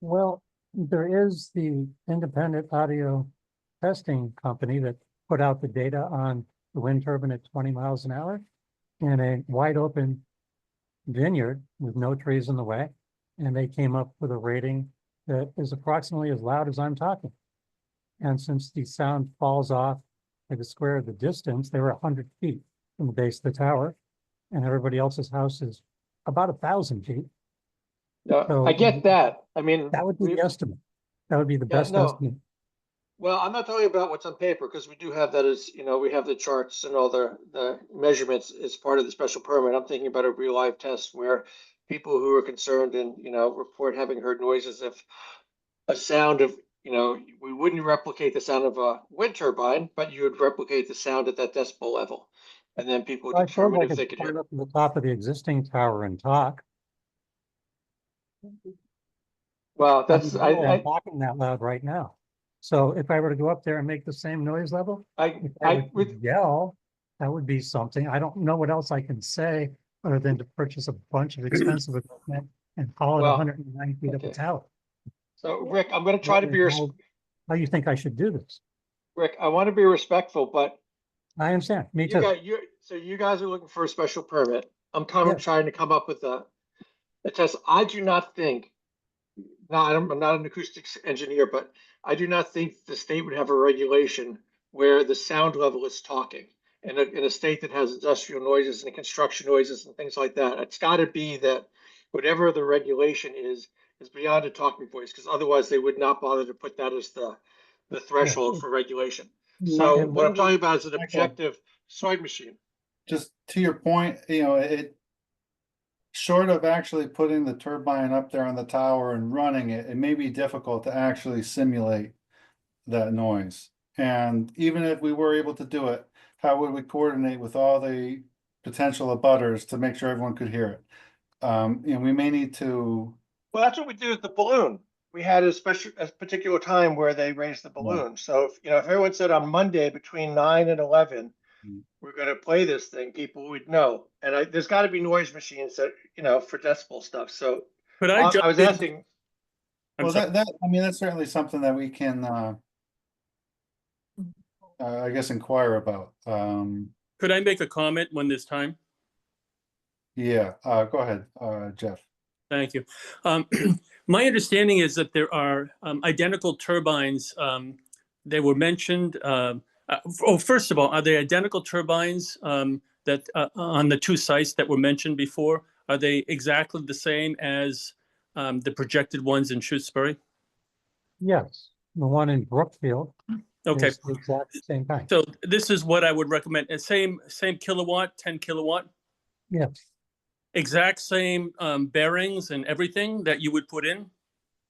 S9: Well, there is the independent audio testing company that put out the data on the wind turbine at 20 miles an hour in a wide open vineyard with no trees in the way. And they came up with a rating that is approximately as loud as I'm talking. And since the sound falls off like the square of the distance, they were 100 feet from the base of the tower, and everybody else's house is about 1,000 feet. So
S4: I get that. I mean,
S9: that would be the estimate. That would be the best
S4: no.
S9: estimate.
S4: Well, I'm not talking about what's on paper, because we do have that as, you know, we have the charts and all the measurements as part of the special permit. I'm thinking about a real live test where people who are concerned and, you know, report having heard noises of a sound of, you know, we wouldn't replicate the sound of a wind turbine, but you would replicate the sound at that decibel level. And then people would
S9: I suppose
S4: determine
S9: I
S4: if they
S9: could
S4: could hear.
S9: climb up to the top of the existing tower and talk.
S4: Well, that's,
S9: I'm talking that loud right now. So if I were to go up there and make the same noise level, if I would yell, that would be something. I don't know what else I can say other than to purchase a bunch of expensive equipment and haul it 109 feet up the tower.
S4: So Rick, I'm going to try to be,
S9: how do you think I should do this?
S4: Rick, I want to be respectful, but
S9: I understand. Me too.
S4: So you guys are looking for a special permit. I'm trying to come up with a test. I do not think, I'm not an acoustics engineer, but I do not think the state would have a regulation where the sound level is talking. in a state that has industrial noises and construction noises and things like that. It's got to be that whatever the regulation is beyond a talking voice, because otherwise they would not bother to put that as the threshold for regulation. So
S8: And
S4: what I'm talking about is an
S8: Michael,
S4: objective sewing machine.
S8: just to your point, it short of actually putting the turbine up there on the tower and running it, it may be difficult to actually simulate that noise. And even if we were able to do it, how would we coordinate with all the potential abutters to make sure everyone could hear it? We may need to.
S4: Well, that's what we do with the balloon. We had a particular time where they raised the balloon. So if everyone said on Monday between 9 and 11, we're going to play this thing, people would know. And there's got to be noise machines that, for decibel stuff. So
S5: Could
S4: I was asking.
S8: Well, that's certainly something that we can, I guess, inquire about.
S5: Could I make a comment when there's time?
S8: Yeah, go ahead, Jeff.
S5: Thank you. My understanding is that there are identical turbines. They were mentioned. First of all, are they identical turbines that on the two sites that were mentioned before? Are they exactly the same as the projected ones in Shutesbury?
S9: Yes, the one in Brookfield.
S5: Okay.
S9: Is the exact same kind.
S5: So this is what I would recommend. Same kilowatt, 10 kilowatt.
S9: Yes.
S5: Exact same bearings and everything that you would put in?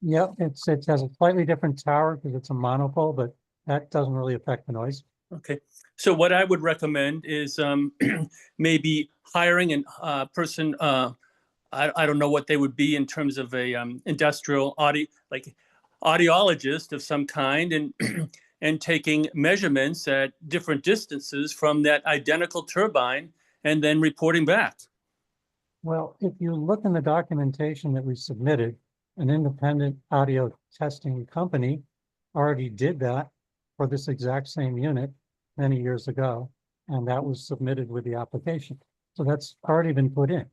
S9: Yep, it has a slightly different tower because it's a monopole, but that doesn't really affect the noise.
S5: Okay, so what I would recommend is maybe hiring a person, I don't know what they would be in terms of a industrial audiologist of some kind, and and taking measurements at different distances from that identical turbine and then reporting back.
S9: Well, if you look in the documentation that we submitted, an independent audio testing company already did that for this exact same unit many years ago, and that was submitted with the application. So that's already been put in.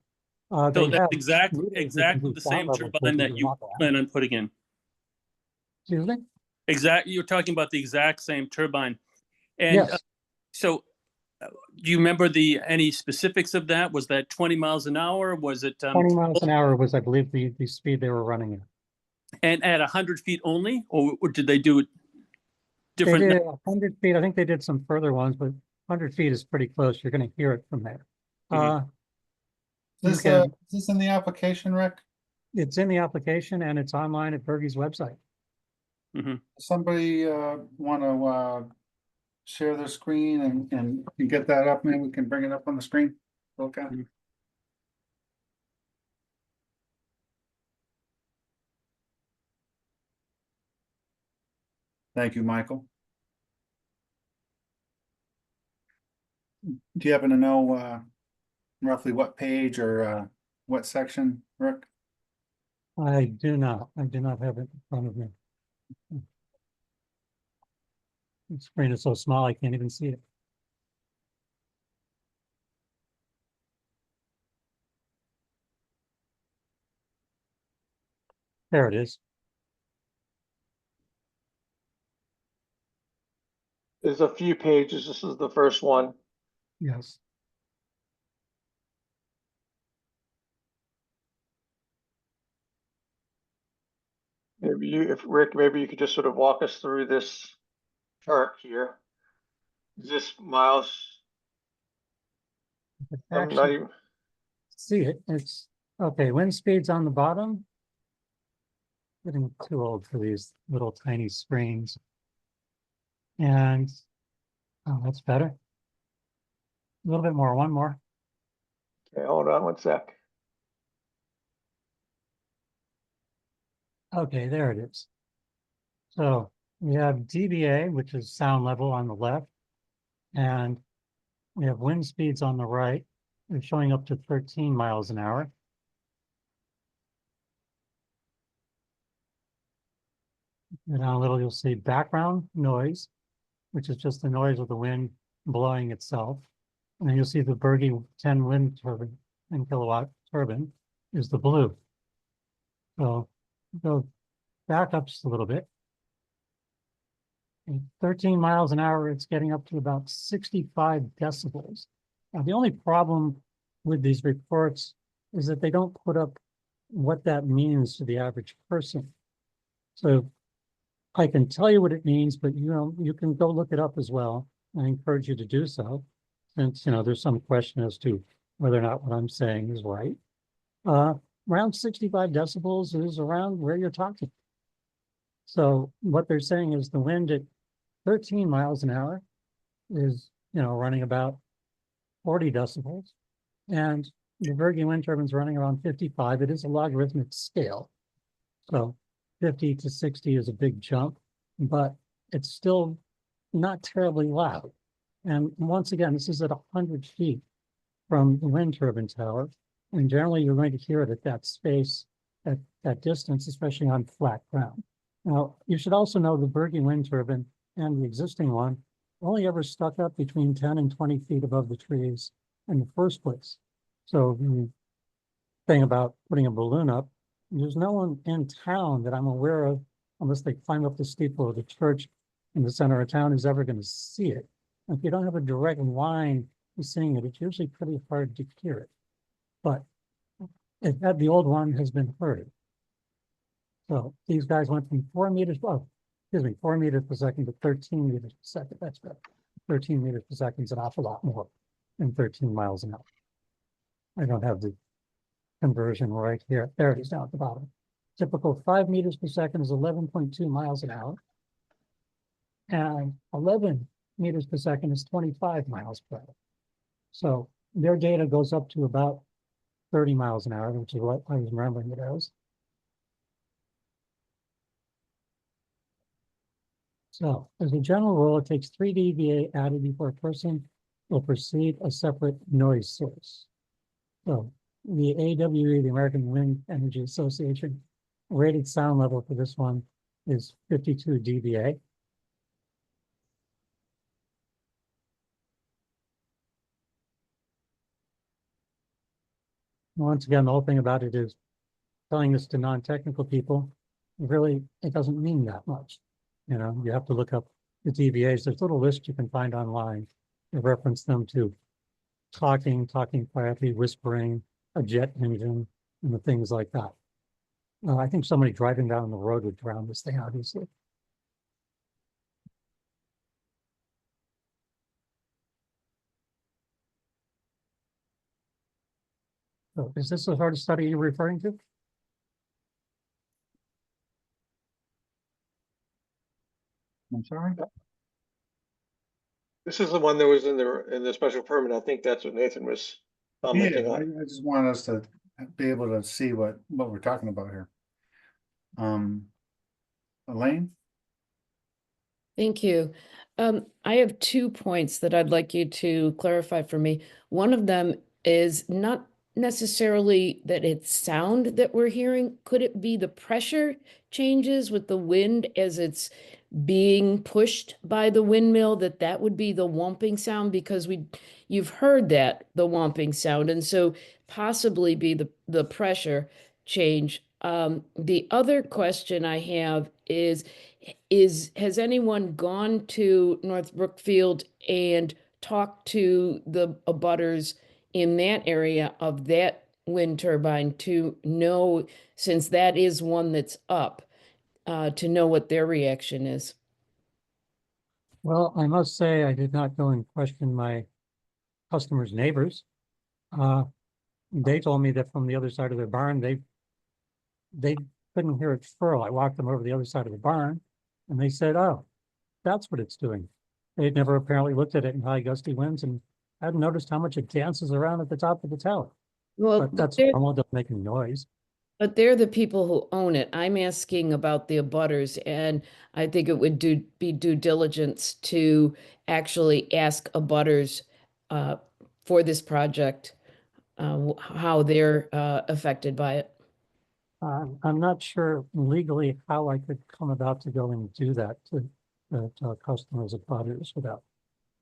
S5: So that's exactly
S9: the
S5: the same turbine that you plan on putting in.
S9: Excuse me?
S5: You're talking about the exact same turbine. And
S9: Yes.
S5: So do you remember any specifics of that? Was that 20 miles an hour? Was it
S9: 20 miles an hour was, I believe, the speed they were running at.
S5: And at 100 feet only, or did they do it different?
S9: They did 100 feet. I think they did some further ones, but 100 feet is pretty close. You're going to hear it from there.
S8: Is this in the application, Rick?
S9: It's in the application and it's online at Bergie's website.
S8: Somebody want to share their screen and get that up? Maybe we can bring it up on the screen. Okay. Thank you, Michael. Do you happen to know roughly what page or what section, Rick?
S9: I do not have it in front of me. The screen is so small, I can't even see it. There it is.
S4: There's a few pages. This is the first one.
S9: Yes.
S4: Rick, maybe you could just sort of walk us through this chart here. Is this miles? I'm not even.
S9: See it. It's okay. Wind speed's on the bottom. Getting too old for these little tiny screens. And oh, that's better. A little bit more. One more.
S4: Okay, hold on one sec.
S9: Okay, there it is. So we have dBA, which is sound level on the left, and we have wind speeds on the right. They're showing up to 13 miles an hour. And down a little, you'll see background noise, which is just the noise of the wind blowing itself. And then you'll see the Bergie 10 wind turbine, 10 kilowatt turbine is the blue. So go back up just a little bit. At 13 miles an hour, it's getting up to about 65 decibels. Now, the only problem with these reports is that they don't put up what that means to the average person. So I can tell you what it means, but you can go look it up as well. I encourage you to do so, since there's some question as to whether or not what I'm saying is right. Around 65 decibels is around where you're talking. So what they're saying is the wind at 13 miles an hour is, running about 40 decibels. And the Bergen wind turbine is running around 55. It is a logarithmic scale. So 50 to 60 is a big jump, but it's still not terribly loud. And once again, this is at 100 feet from the wind turbine tower. And generally, you're going to hear it at that space, at that distance, especially on flat ground. Now, you should also know the Bergen wind turbine and the existing one only ever stuck up between 10 and 20 feet above the trees in the first place. So the thing about putting a balloon up, there's no one in town that I'm aware of, unless they climb up the steeple of the church in the center of town, who's ever going to see it. If you don't have a direct line to seeing it, it's usually pretty hard to hear it. But the old one has been heard. So these guys went from 4 meters, 4 meters per second to 13 meters per second. That's good. 13 meters per second is an awful lot more than 13 miles an hour. I don't have the conversion right here. There it is down at the bottom. Typical 5 meters per second is 11.2 miles an hour. And 11 meters per second is 25 miles per hour. So their data goes up to about 30 miles an hour, which is what I was remembering it as. So as a general rule, it takes 3 dBA added before a person will perceive a separate noise source. So the AWE, the American Wind Energy Association, rated sound level for this one is 52 dBA. Once again, the whole thing about it is telling this to non-technical people, really, it doesn't mean that much. You have to look up the dBAs. There's a little list you can find online to reference them to talking quietly, whispering, a jet engine, and the things like that. I think somebody driving down the road would drown this thing out easily. So is this the sort of study you're referring to?
S8: I'm sorry?
S4: This is the one that was in the special permit. I think that's what Nathan was commenting
S8: Yeah,
S4: on.
S8: I just want us to be able to see what we're talking about here. Elaine?
S13: Thank you. I have 2 points that I'd like you to clarify for me. One of them is not necessarily that it's sound that we're hearing. Could it be the pressure changes with the wind as it's being pushed by the windmill, that would be the whomping sound? Because you've heard that, the whomping sound, and so possibly be the pressure change. The other question I have is has anyone gone to North Brookfield and talked to the abutters in that area of that wind turbine to know, since that is one that's up, to know what their reaction is?
S9: Well, I must say I did not go and question my customers' neighbors. They told me that from the other side of their barn, they couldn't hear it furl. I walked them over the other side of the barn, and they said, "Oh, that's what it's doing." They'd never apparently looked at it in high gusty winds and hadn't noticed how much it dances around at the top of the tower.
S13: Well,
S9: but that's normal, doesn't make any noise.
S13: But they're the people who own it. I'm asking about the abutters, and I think it would be due diligence to actually ask abutters for this project how they're affected by it.
S9: I'm not sure legally how I could come about to go and do that to customers of abutters without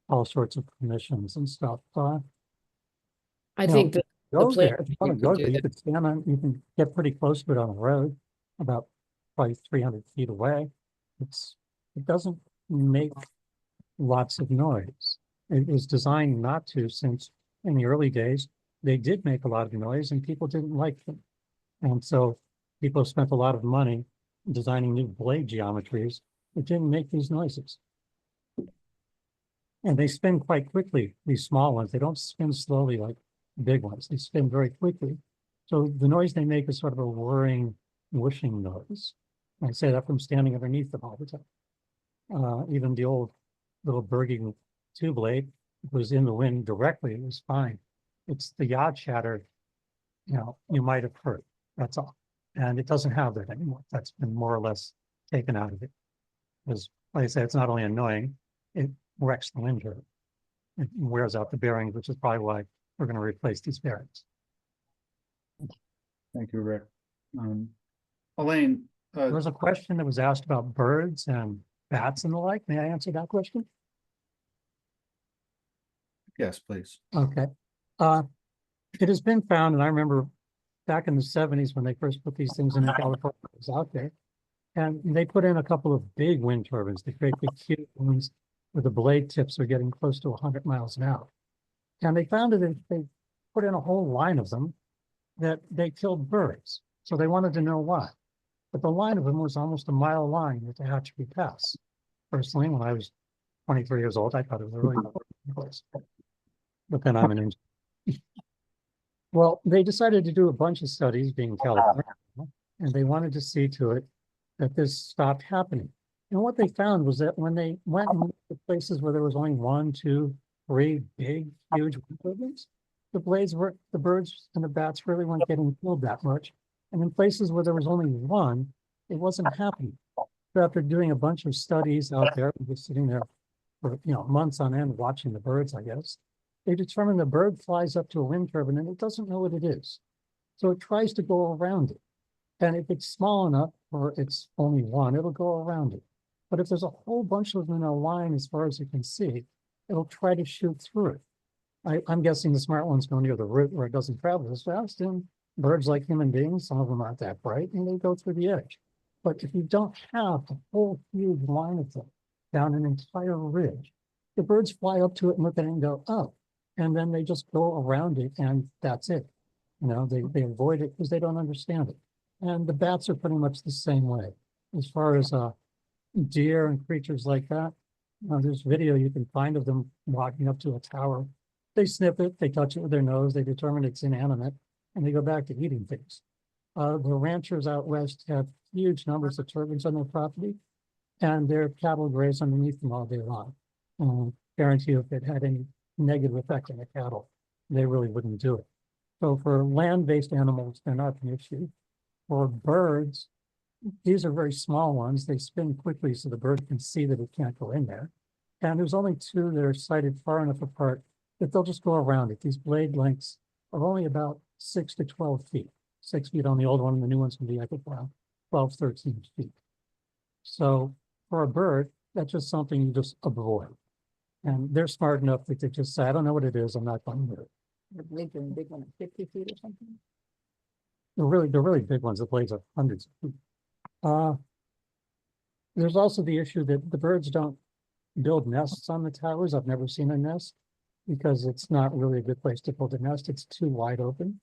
S9: all sorts of permissions and stuff.
S13: I think that
S9: go there. If you want to go there, you could stand on, you can get pretty close to it on the road, about probably 300 feet away. It doesn't make lots of noise. It was designed not to, since in the early days, they did make a lot of noise and people didn't like them. And so people spent a lot of money designing new blade geometries that didn't make these noises. And they spin quite quickly, these small ones. They don't spin slowly like big ones. They spin very quickly. So the noise they make is sort of a whirring, whooshing noise. I say that from standing underneath them all the time. Even the old little Berging two blade was in the wind directly, it was fine. It's the yacht chatter, you might have heard, that's all. And it doesn't have that anymore. That's been more or less taken out of it. Because, like I said, it's not only annoying, it wrecks the wind turbine. It wears out the bearings, which is probably why we're going to replace these bearings.
S8: Thank you, Rick. Elaine.
S9: There was a question that was asked about birds and bats and the like. May I answer that question?
S8: Yes, please.
S9: Okay. It has been found, and I remember back in the 70s when they first put these things in California, it was out there, and they put in a couple of big wind turbines, the great big cute ones where the blade tips are getting close to 100 miles an hour. And they found that if they put in a whole line of them, that they killed birds. So they wanted to know why. But the line of them was almost a mile line that they had to be passed. Personally, when I was 23 years old, I thought it was a really important place. But then I'm an engineer. Well, they decided to do a bunch of studies being California, and they wanted to see to it that this stopped happening. And what they found was that when they went to places where there was only 1, 2, 3 big, huge wind turbines, the birds and the bats really weren't getting killed that much. And in places where there was only one, it wasn't happening. So after doing a bunch of studies out there, just sitting there for months on end watching the birds, I guess, they determined the bird flies up to a wind turbine and it doesn't know what it is. So it tries to go around it. And if it's small enough, or it's only one, it'll go around it. But if there's a whole bunch of them in a line as far as you can see, it'll try to shoot through it. I'm guessing the smart ones go near the root where it doesn't travel as fast, and birds, like human beings, some of them aren't that bright, and they go through the edge. But if you don't have a whole huge line of them down an entire ridge, the birds fly up to it and look at it and go, oh, and then they just go around it, and that's it. They avoid it because they don't understand it. And the bats are pretty much the same way. As far as deer and creatures like that, there's video you can find of them walking up to a tower. They sniff it, they touch it with their nose, they determine it's inanimate, and they go back to eating things. The ranchers out west have huge numbers of turbines on their property, and their cattle graze underneath them all day long. Guarantee you, if it had any negative effect on the cattle, they really wouldn't do it. So for land-based animals, they're not an issue. For birds, these are very small ones. They spin quickly so the bird can see that it can't go in there. And there's only 2 that are sighted far enough apart that they'll just go around it. These blade lengths are only about 6 to 12 feet. 6 feet on the old one, and the new ones can be, I think, around 12, 13 feet. So for a bird, that's just something you just avoid. And they're smart enough that they just say, I don't know what it is, I'm not going to do it. The blades are big one at 50 feet or something. They're really big ones. The blades are hundreds of feet. There's also the issue that the birds don't build nests on the towers. I've never seen a nest because it's not really a good place to build a nest. It's too wide open.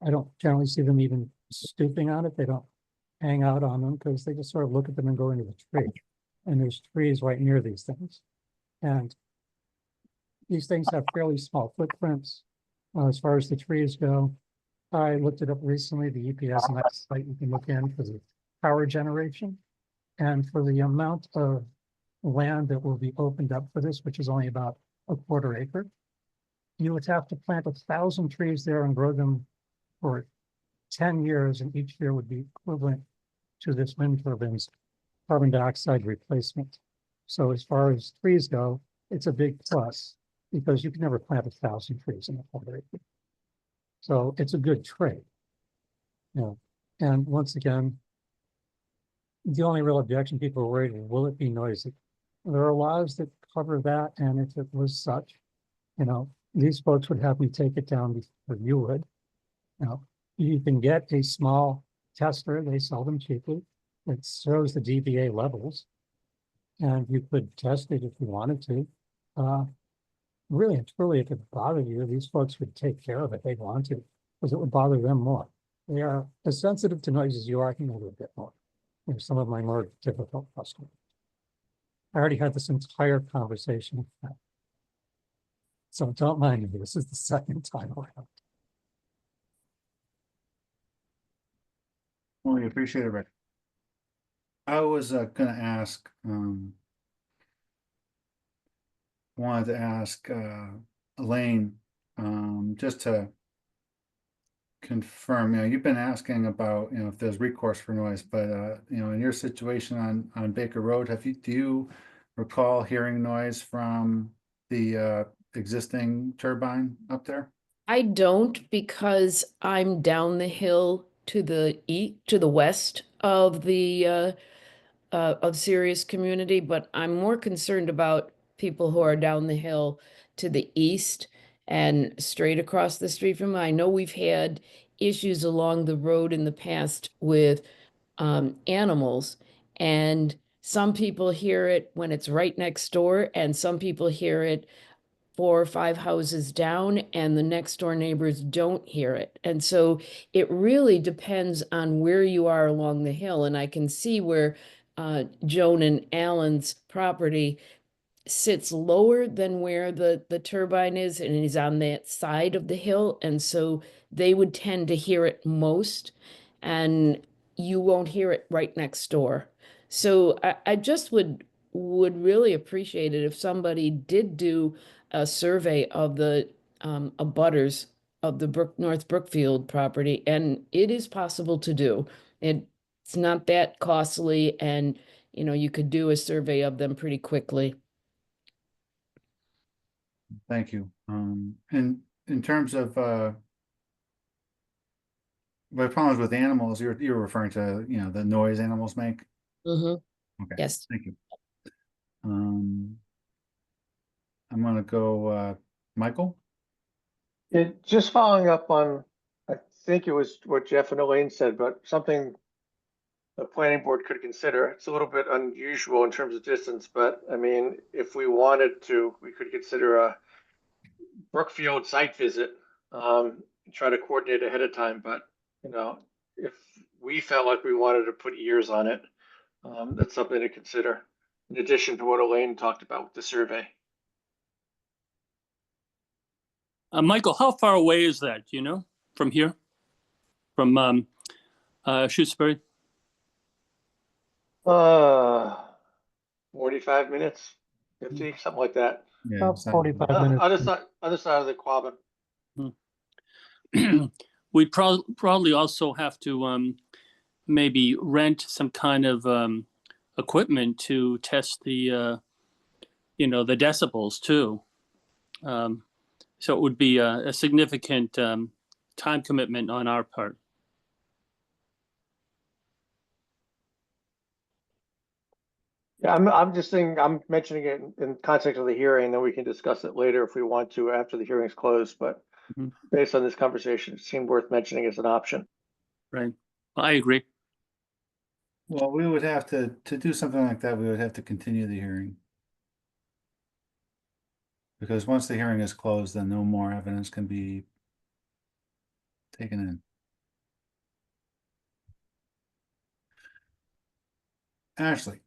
S9: I don't generally see them even stooping on it. They don't hang out on them because they just sort of look at them and go into the tree. And there's trees right near these things. And these things have fairly small footprints as far as the trees go. I looked it up recently, the EPS and that site you can look in for the power generation. And for the amount of land that will be opened up for this, which is only about a 1/4 acre, you would have to plant 1,000 trees there and grow them for 10 years, and each year would be equivalent to this wind turbine's carbon dioxide replacement. So as far as trees go, it's a big plus because you can never plant 1,000 trees in a 1/4 acre. So it's a good trade. And once again, the only real objection people are worried is, will it be noisy? There are laws that cover that, and if it was such, these folks would have me take it down before you would. You can get a small tester, they sell them cheaply, that shows the dBA levels. And you could test it if you wanted to. Really and truly, if it bothered you, these folks would take care of it. They'd want to, because it would bother them more. They are as sensitive to noise as you are, maybe a bit more. You know, some of my more difficult customers. I already had this entire conversation with them. So don't mind me, this is the second time around.
S8: Well, we appreciate it, Rick. I was gonna ask, wanted to ask Elaine, just to confirm, you've been asking about, if there's recourse for noise, but in your situation on Baker Road, do you recall hearing noise from the existing turbine up there?
S13: I don't, because I'm down the hill to the west of the of Sirius Community, but I'm more concerned about people who are down the hill to the east and straight across the street from me. I know we've had issues along the road in the past with animals, and some people hear it when it's right next door, and some people hear it 4 or 5 houses down, and the next door neighbors don't hear it. And so it really depends on where you are along the hill. And I can see where Joan and Alan's property sits lower than where the turbine is, and is on that side of the hill. And so they would tend to hear it most, and you won't hear it right next door. So I just would really appreciate it if somebody did do a survey of the abutters of the North Brookfield property, and it is possible to do. It's not that costly, and you could do a survey of them pretty quickly.
S8: Thank you. And in terms of the problems with animals, you're referring to, the noise animals make?
S13: Mm-hmm.
S8: Okay.
S13: Yes.
S8: Thank you. I'm gonna go, Michael?
S4: Yeah, just following up on, I think it was what Jeff and Elaine said, but something the planning board could consider. It's a little bit unusual in terms of distance, but I mean, if we wanted to, we could consider a Brookfield site visit, try to coordinate ahead of time. But, if we felt like we wanted to put ears on it, that's something to consider, in addition to what Elaine talked about with the survey.
S5: Michael, how far away is that, from here? From Shutesbury?
S4: 45 minutes, 50, something like that.
S8: Yeah,
S9: About 45 minutes.
S4: Other side of the Quabbin.
S5: We'd probably also have to maybe rent some kind of equipment to test the the decibels too. So it would be a significant time commitment on our part.
S4: Yeah, I'm just saying, I'm mentioning it in context of the hearing, then we can discuss it later if we want to after the hearing's closed. But based on this conversation, it seemed worth mentioning as an option.
S5: Right. I agree.
S8: Well, we would have to do something like that, we would have to continue the hearing. Because once the hearing is closed, then no more evidence can be taken in. Ashley.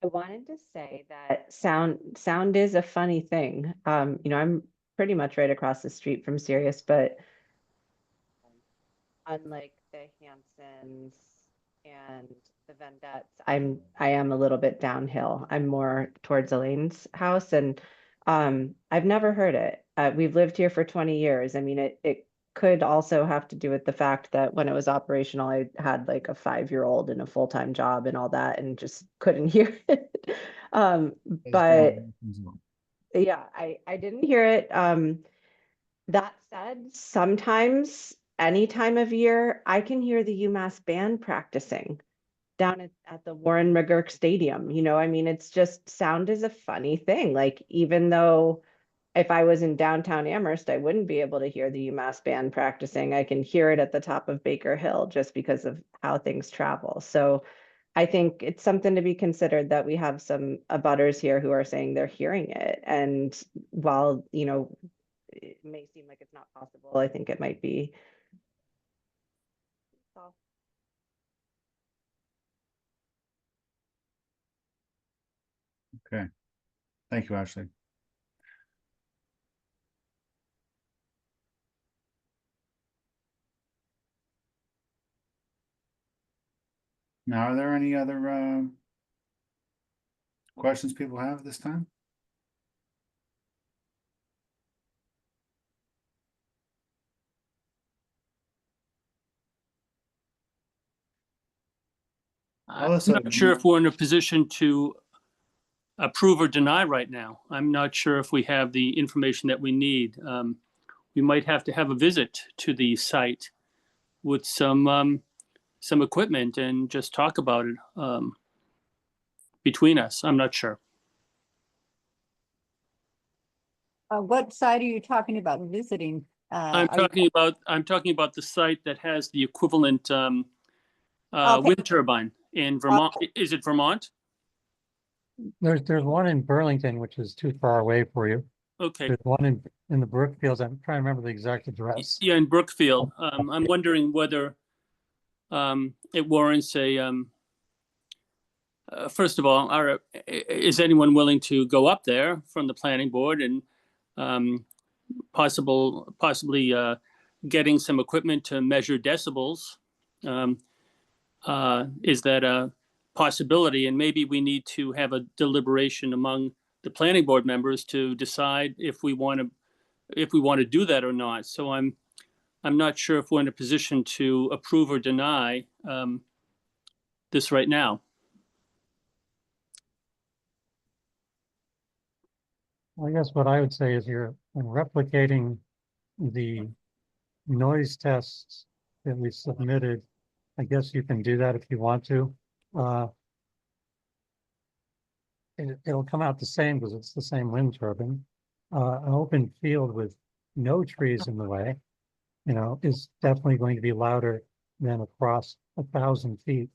S7: I wanted to say that sound is a funny thing. I'm pretty much right across the street from Sirius, but unlike the Hansons and the Vendettes, I am a little bit downhill. I'm more towards Elaine's house, and I've never heard it. We've lived here for 20 years. I mean, it could also have to do with the fact that when it was operational, I had like a 5-year-old and a full-time job and all that, and just couldn't hear it. But yeah, I didn't hear it. That said, sometimes any time of year, I can hear the UMass band practicing down at the Warren McGurk Stadium. I mean, it's just, sound is a funny thing. Like, even though if I was in downtown Amherst, I wouldn't be able to hear the UMass band practicing. I can hear it at the top of Baker Hill just because of how things travel. So I think it's something to be considered that we have some abutters here who are saying they're hearing it. And while, it may seem like it's not possible, I think it might be.
S8: Okay. Thank you, Ashley. Now, are there any other questions people have this time?
S5: I'm not sure if we're in a position to approve or deny right now. I'm not sure if we have the information that we need. We might have to have a visit to the site with some equipment and just talk about it between us. I'm not sure.
S15: What site are you talking about visiting?
S5: I'm talking about the site that has the equivalent
S15: Okay.
S5: wind turbine in Vermont. Is it Vermont?
S9: There's one in Burlington, which is too far away for you.
S5: Okay.
S9: There's one in the Brookfields. I'm trying to remember the exact address.
S5: Yeah, in Brookfield. I'm wondering whether it warrants a. First of all, is anyone willing to go up there from the planning board and possibly getting some equipment to measure decibels? Is that a possibility? And maybe we need to have a deliberation among the planning board members to decide if we want to do that or not. So I'm not sure if we're in a position to approve or deny this right now.
S9: I guess what I would say is you're replicating the noise tests that we submitted. I guess you can do that if you want to. It'll come out the same because it's the same wind turbine. An open field with no trees in the way, is definitely going to be louder than across 1,000 feet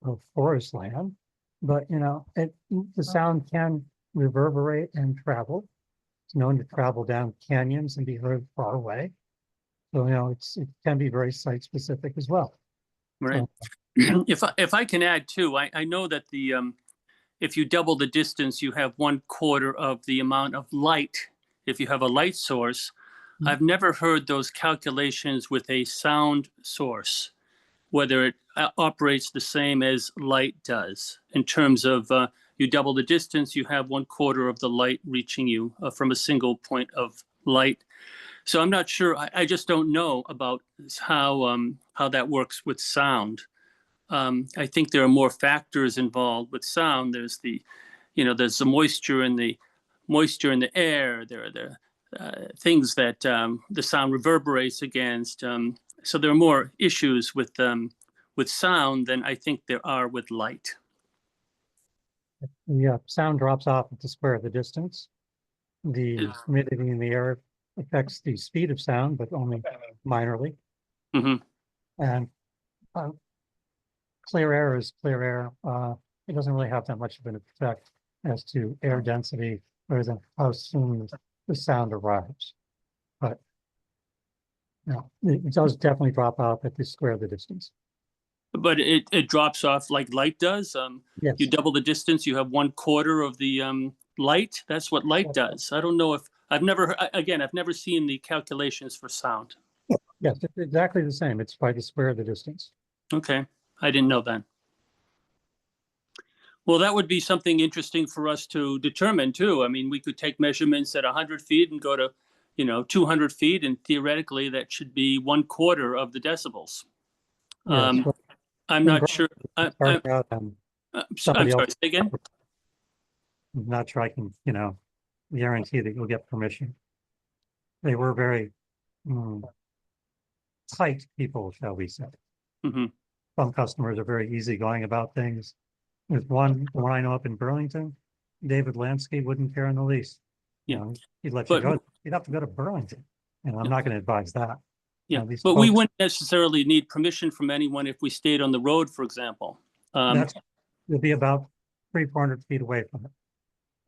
S9: of forest land. But, the sound can reverberate and travel. It's known to travel down canyons and be heard far away. So, it can be very site specific as well.
S5: Right. If I can add too, I know that if you double the distance, you have 1/4 of the amount of light. If you have a light source, I've never heard those calculations with a sound source, whether it operates the same as light does. In terms of you double the distance, you have 1/4 of the light reaching you from a single point of light. So I'm not sure. I just don't know about how that works with sound. I think there are more factors involved with sound. There's the moisture in the air. There are the things that the sound reverberates against. So there are more issues with sound than I think there are with light.
S9: Yeah, sound drops off at the square of the distance. The humidity in the air affects the speed of sound, but only minorly.
S5: Mm-hmm.
S9: And clear air is clear air. It doesn't really have that much of an effect as to air density or than how soon the sound arrives. But it does definitely drop off at the square of the distance.
S5: But it drops off like light does.
S9: Yes.
S5: You double the distance, you have 1/4 of the light. That's what light does. I don't know if I've never seen the calculations for sound.
S9: Yes, it's exactly the same. It's by the square of the distance.
S5: Okay, I didn't know that. Well, that would be something interesting for us to determine too. I mean, we could take measurements at 100 feet and go to, 200 feet, and theoretically that should be 1/4 of the decibels.
S9: Yes,
S5: I'm not sure. I'm sorry, say again?
S9: I'm not sure I can, guarantee that you'll get permission. They were very tight people, shall we say.
S5: Mm-hmm.
S9: Some customers are very easygoing about things. There's the one I know up in Burlington, David Lansky wouldn't care in the least. You
S5: Yeah.
S9: know, he'd let you
S5: But
S9: go, you'd have to go to Burlington, and I'm not gonna advise that. You
S5: yeah,
S9: know, these
S5: but we
S9: folks-
S5: wouldn't necessarily need permission from anyone if we stayed on the road, for example.
S9: That's, you'll be about 300-400 feet away from it.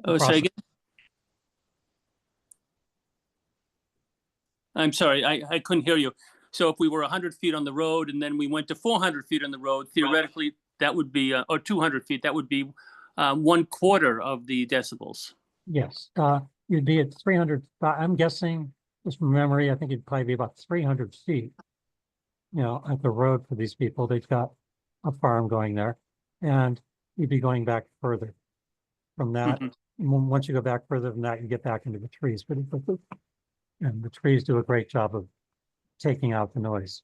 S5: Oh,
S9: across
S5: say
S9: the-
S5: again? I'm sorry, I couldn't hear you. So if we were 100 feet on the road and then we went to 400 feet on the road, theoretically, that would be, or 200 feet, that would be 1/4 of the decibels.
S9: Yes, you'd be at 300, I'm guessing, just from memory, I think it'd probably be about 300 feet. You know, at the road for these people, they've got a farm going there, and you'd be going back further from that. Once you go back further than that, you get back into the trees pretty quickly. And the trees do a great job of taking out the noise.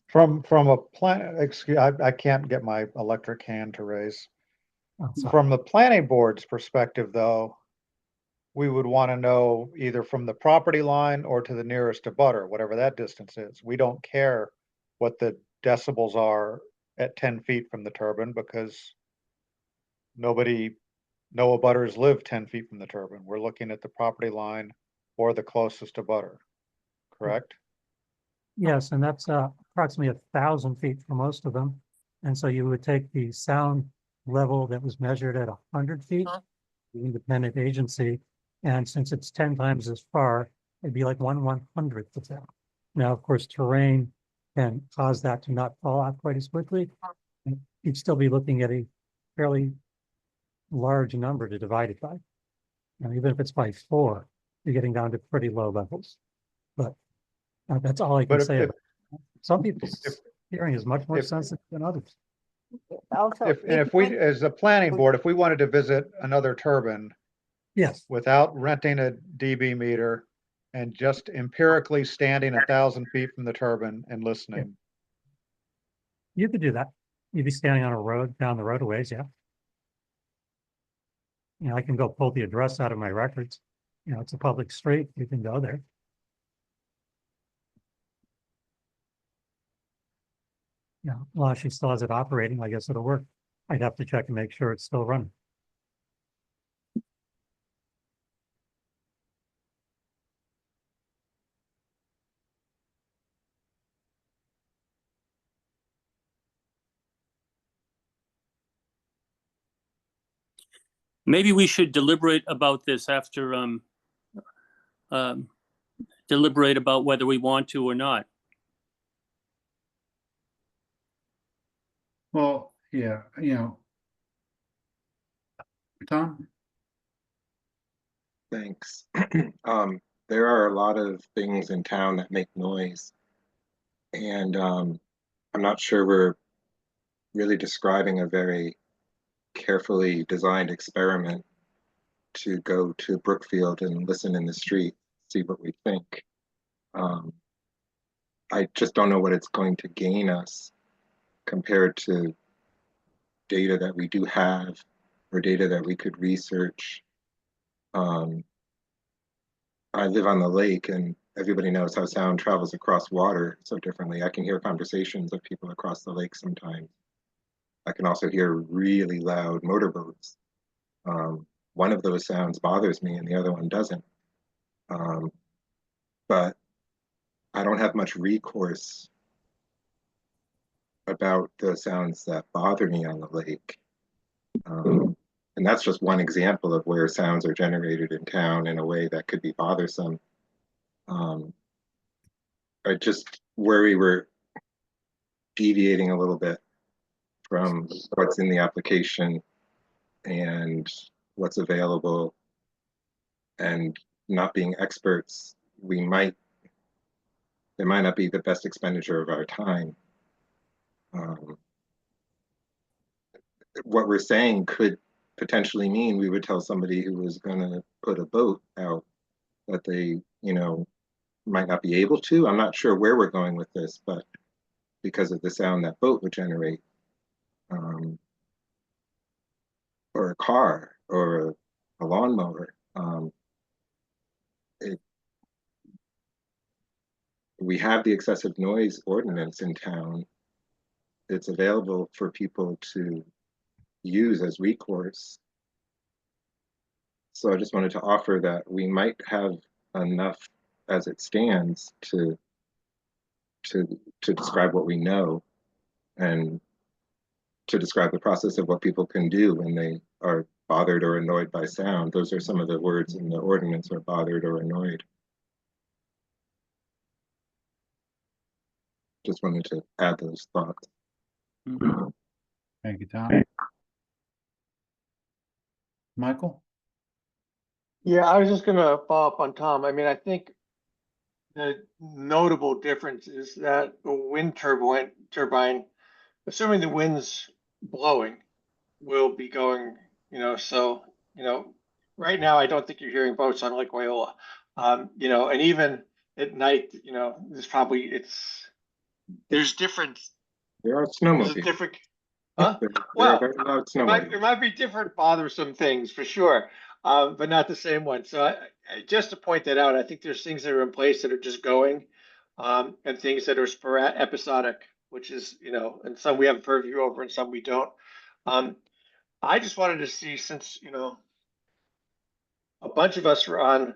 S16: From a plan, excuse, I can't get my electric hand to raise.
S9: Oh, sorry.
S16: From the planning board's perspective, though, we would want to know either from the property line or to the nearest abutter, whatever that distance is. We don't care what the decibels are at 10 feet from the turbine because no abutters live 10 feet from the turbine. We're looking at the property line or the closest abutter, correct?
S9: Yes, and that's approximately 1,000 feet for most of them. And so you would take the sound level that was measured at 100 feet, the independent agency, and since it's 10 times as far, it'd be like 1/100th of that. Now, of course, terrain can cause that to not fall off quite as quickly. And you'd still be looking at a fairly large number to divide it by. Now, even if it's by 4, you're getting down to pretty low levels. But that's all I can
S16: But
S9: say about it. Some people's hearing is much more
S16: if-
S9: sensitive than others.
S15: Also,
S16: If we, as a planning board, if we wanted to visit another turbine
S9: Yes,
S16: without renting a DB meter and just empirically standing 1,000 feet from the turbine and listening,
S9: you could do that. You'd be standing on a road, down the road a ways, yeah. You know, I can go pull the address out of my records. You know, it's a public street, you can go there. Yeah, well, if she still has it operating, I guess it'll work. I'd have to check and make sure it's still running.
S5: Maybe we should deliberate about this after, deliberate about whether we want to or not.
S8: Well, yeah, Tom?
S14: Thanks. There are a lot of things in town that make noise. And I'm not sure we're really describing a very carefully designed experiment to go to Brookfield and listen in the street, see what we think. I just don't know what it's going to gain us compared to data that we do have or data that we could research. I live on the lake and everybody knows how sound travels across water so differently. I can hear conversations of people across the lake sometimes. I can also hear really loud motorboats. One of those sounds bothers me and the other one doesn't. But I don't have much recourse about the sounds that bother me on the lake. And that's just one example of where sounds are generated in town in a way that could be bothersome. I just worry we're deviating a little bit from what's in the application and what's available, and not being experts, it might not be the best expenditure of our time. What we're saying could potentially mean we would tell somebody who was going to put a boat out that they, might not be able to. I'm not sure where we're going with this, but because of the sound that boat would generate, or a car or a lawnmower, we have the excessive noise ordinance in town. It's available for people to use as recourse. So I just wanted to offer that we might have enough as it stands to describe what we know and to describe the process of what people can do when they are bothered or annoyed by sound. Those are some of the words in the ordinance, are bothered or annoyed. Just wanted to add those thoughts.
S8: Thank you, Tom. Michael?
S4: Yeah, I was just gonna follow up on Tom. I mean, I think the notable difference is that a wind turbine, assuming the wind's blowing, will be going, so, right now, I don't think you're hearing boats on Lake Wyola. And even at night, there's different,
S14: There are
S4: there's a
S14: snowmobiles.
S4: different, huh?
S14: There
S4: Well,
S14: are very loud
S4: There
S14: snowmobiles.
S4: might be different bothersome things for sure, but not the same one. So just to point that out, I think there's things that are in place that are just going, and things that are episodic, which is, and some we have a purview over and some we don't. I just wanted to see, since, a bunch of us were on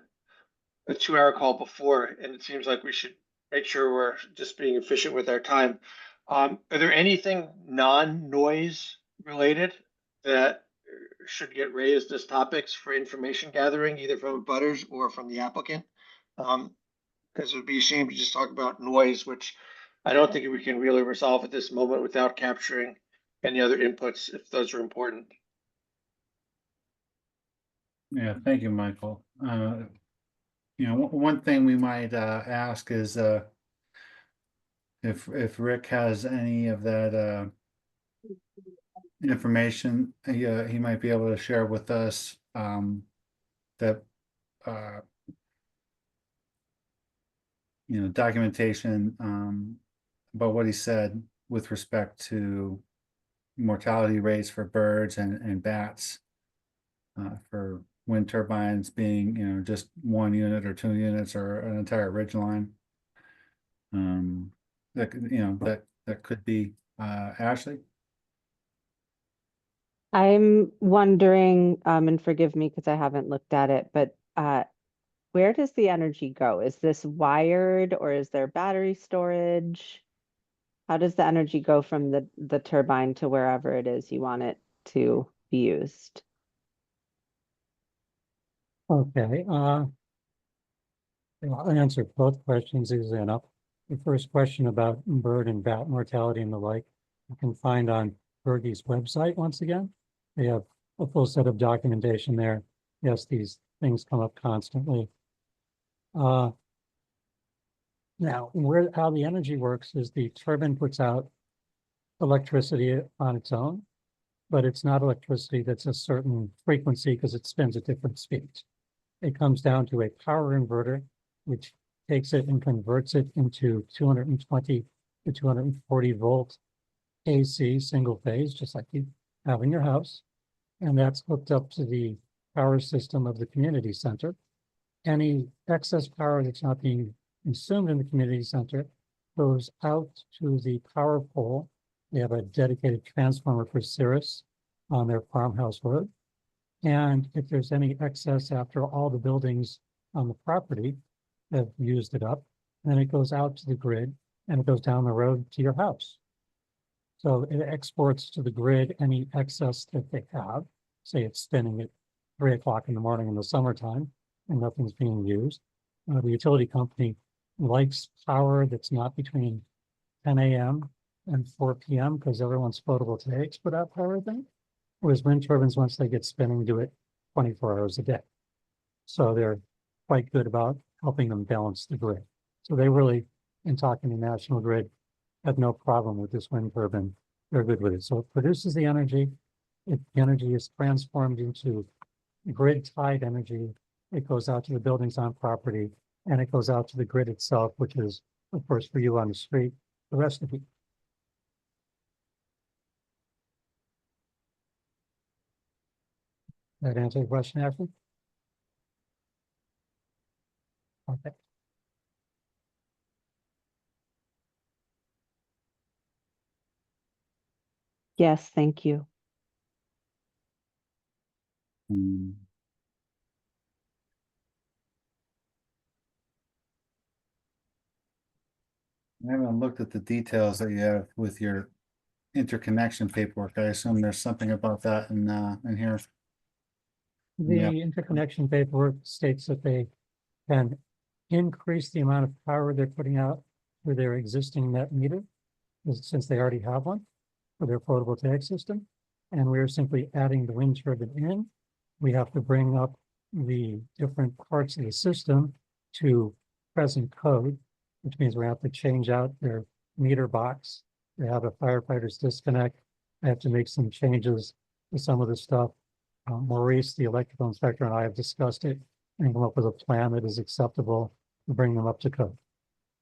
S4: a 2-hour call before, and it seems like we should make sure we're just being efficient with our time. Are there anything non-noise related that should get raised as topics for information gathering, either from butters or from the applicant? Because it would be a shame to just talk about noise, which I don't think we can really resolve at this moment without capturing any other inputs, if those are important.
S8: Yeah, thank you, Michael. One thing we might ask is if Rick has any of that information, he might be able to share with us that documentation about what he said with respect to mortality rates for birds and bats for wind turbines being, just 1 unit or 2 units or an entire ridge line. That could be Ashley.
S7: I'm wondering, and forgive me because I haven't looked at it, but where does the energy go? Is this wired or is there battery storage? How does the energy go from the turbine to wherever it is you want it to be used?
S9: Okay, I'll answer both questions easily enough. The first question about bird and bat mortality and the like, you can find on Bergie's website once again. They have a full set of documentation there. Yes, these things come up constantly. Now, how the energy works is the turbine puts out electricity on its own, but it's not electricity that's a certain frequency because it spins at different speeds. It comes down to a power inverter, which takes it and converts it into 220 to 240 volt AC single phase, just like you have in your house. And that's hooked up to the power system of the community center. Any excess power that's not being consumed in the community center goes out to the power pole. They have a dedicated transformer for Cirrus on their farmhouse road. And if there's any excess after all the buildings on the property have used it up, then it goes out to the grid and it goes down the road to your house. So it exports to the grid any excess that they have. Say it's spinning at 3 o'clock in the morning in the summertime and nothing's being used. The utility company likes power that's not between 10 a.m. and 4 p.m. because everyone's photovoltaics put out power thing. Whereas wind turbines, once they get spinning, do it 24 hours a day. So they're quite good about helping them balance the grid. So they really, in talking to National Grid, have no problem with this wind turbine. They're good with it. So it produces the energy. The energy is transformed into grid-tied energy. It goes out to the buildings on property, and it goes out to the grid itself, which is, of course, for you on the street, the rest of you. That answer your question, Ashley? Okay.
S7: Yes, thank you.
S8: I haven't looked at the details that you have with your interconnection paperwork. I assume there's something about that in here.
S9: The
S8: Yeah.
S9: interconnection paperwork states that they can increase the amount of power they're putting out for their existing net meter, since they already have one for their photovoltaic system. And we're simply adding the wind turbine in. We have to bring up the different parts of the system to present code, which means we have to change out their meter box. They have a firefighter's disconnect. I have to make some changes to some of the stuff. Maurice, the electrical inspector, and I have discussed it and come up with a plan that is acceptable to bring them up to code.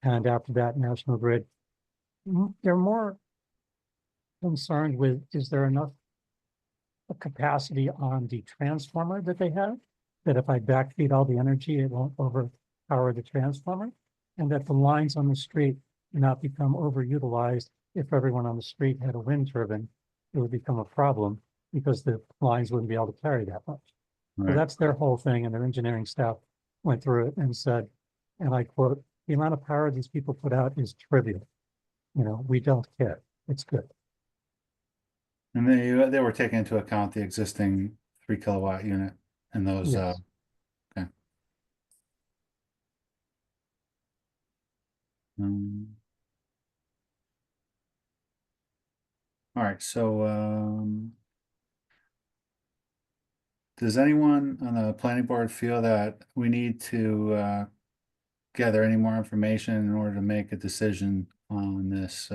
S9: And after that, National Grid, they're more concerned with, is there enough capacity on the transformer that they have, that if I backfeed all the energy, it won't overpower the transformer, and that the lines on the street do not become overutilized. If everyone on the street had a wind turbine, it would become a problem because the lines wouldn't be able to carry that much. So
S8: Right.
S9: that's their whole thing, and their engineering staff went through it and said, and I quote, "The amount of power these people put out is trivial. You know, we don't care. It's good."
S8: And they were taking into account the existing 3 kilowatt unit and those,
S9: Yes.
S8: okay. All right, so, does anyone on the planning board feel that we need to, gather any more information in order to make a decision on this,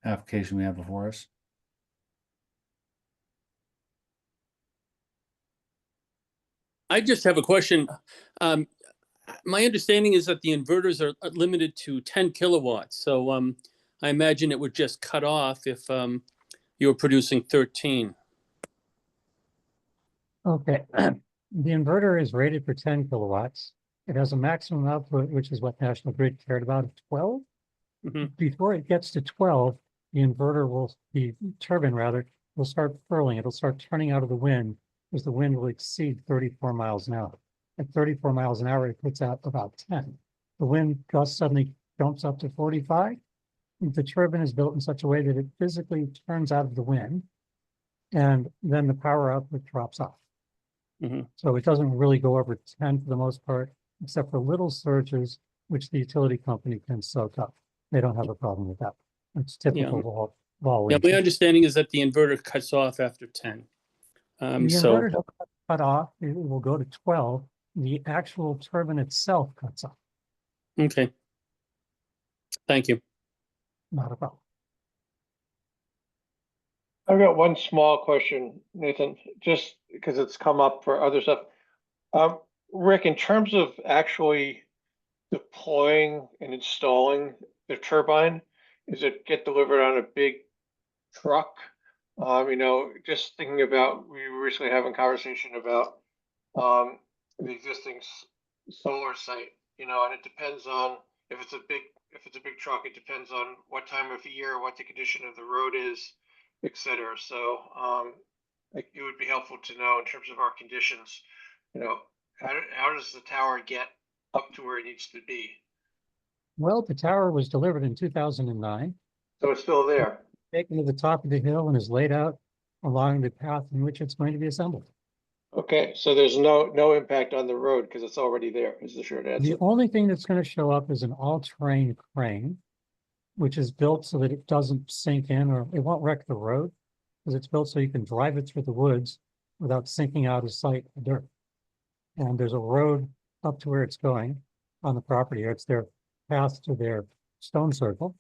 S8: application we have before us?
S5: I just have a question. My understanding is that the inverters are limited to 10 kilowatts. So I imagine it would just cut off if you were producing 13.
S9: Okay, the inverter is rated for 10 kilowatts. It has a maximum output, which is what National Grid cared about, of 12. Before it gets to 12, the turbine rather, will start furling. It'll start turning out of the wind because the wind will exceed 34 miles an hour. At 34 miles an hour, it puts out about 10. The wind gust suddenly jumps up to 45. The turbine is built in such a way that it physically turns out of the wind, and then the power output drops off. So it doesn't really go over 10 for the most part, except for little surges, which the utility company can soak up. They don't have a problem with that. It's typical wall
S5: Yeah,
S9: wind.
S5: my understanding is that the inverter cuts off after 10.
S9: The inverter doesn't cut off, it will go to 12. The actual turbine itself cuts off.
S5: Okay. Thank you.
S9: Not a problem.
S4: I've got one small question, Nathan, just because it's come up for other stuff. Rick, in terms of actually deploying and installing the turbine, is it get delivered on a big truck? Just thinking about, we were recently having a conversation about the existing solar site, and it depends on if it's a big truck, it depends on what time of year, what the condition of the road is, et cetera. So it would be helpful to know in terms of our conditions, how does the tower get up to where it needs to be?
S9: Well, the tower was delivered in 2009.
S4: So it's still there.
S9: Taken to the top of the hill and is laid out along the path in which it's going to be assembled.
S4: Okay, so there's no impact on the road because it's already there, is the short answer.
S9: The only thing that's going to show up is an all-terrain crane, which is built so that it doesn't sink in or it won't wreck the road, because it's built so you can drive it through the woods without sinking out of sight of dirt. And there's a road up to where it's going on the property. It's their path to their stone circle.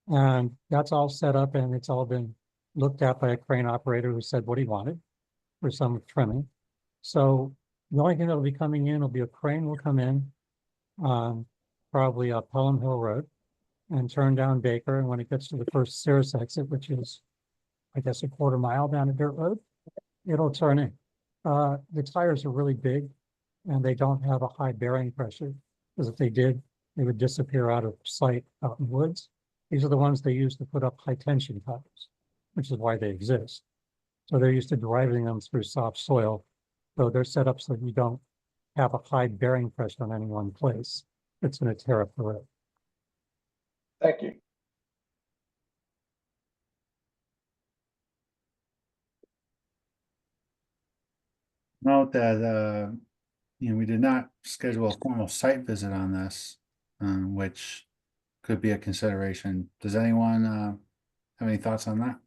S9: And that's all set up and it's all been looked at by a crane operator who said what he wanted for some trimming. So the only thing that'll be coming in will be a crane will come in on probably up Pelham Hill Road and turn down Baker. And when it gets to the first Cirrus exit, which is, I guess, a quarter mile down a dirt road, it'll turn in. The tires are really big and they don't have a high bearing pressure, because if they did, they would disappear out of sight out in the woods. These are the ones they use to put up high tension tires, which is why they exist. So they're used to driving them through soft soil. So they're set up so that you don't have a high bearing pressure on any one place. It's going to tear up the road.
S4: Thank you.
S8: Note that, we did not schedule a formal site visit on this, which could be a consideration. Does anyone, have any thoughts on that?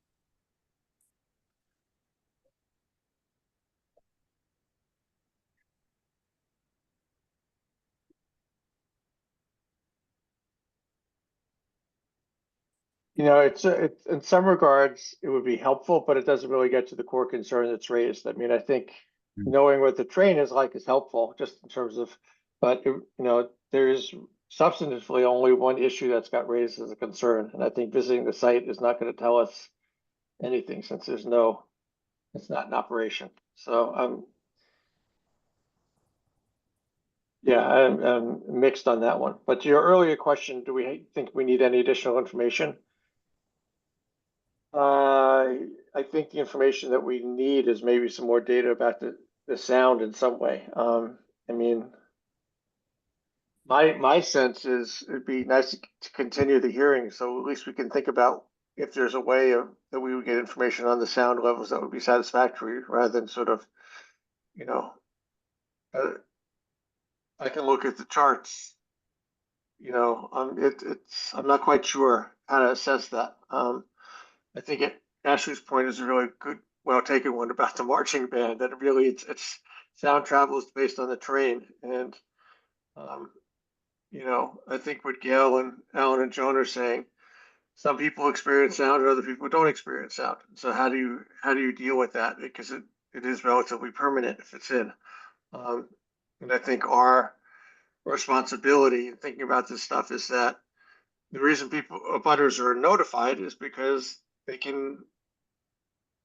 S4: It's in some regards, it would be helpful, but it doesn't really get to the core concern that's raised. I mean, I think knowing what the train is like is helpful just in terms of, but there's substantively only one issue that's got raised as a concern. And I think visiting the site is not going to tell us anything since it's not in operation. So, yeah, I'm mixed on that one. But to your earlier question, do we think we need any additional information? I think the information that we need is maybe some more data about the sound in some way. I mean, my sense is it'd be nice to continue the hearing, so at least we can think about if there's a way that we would get information on the sound levels that would be satisfactory, rather than sort of, I can look at the charts. I'm not quite sure how to assess that. I think Ashley's point is a really good, well taken one about the marching band. That really it's sound travels based on the terrain, and I think what Gail and Alan and Joan are saying, some people experience sound and other people don't experience sound. So how do you deal with that? Because it is relatively permanent if it's in. And I think our responsibility in thinking about this stuff is that the reason abutters are notified is because they can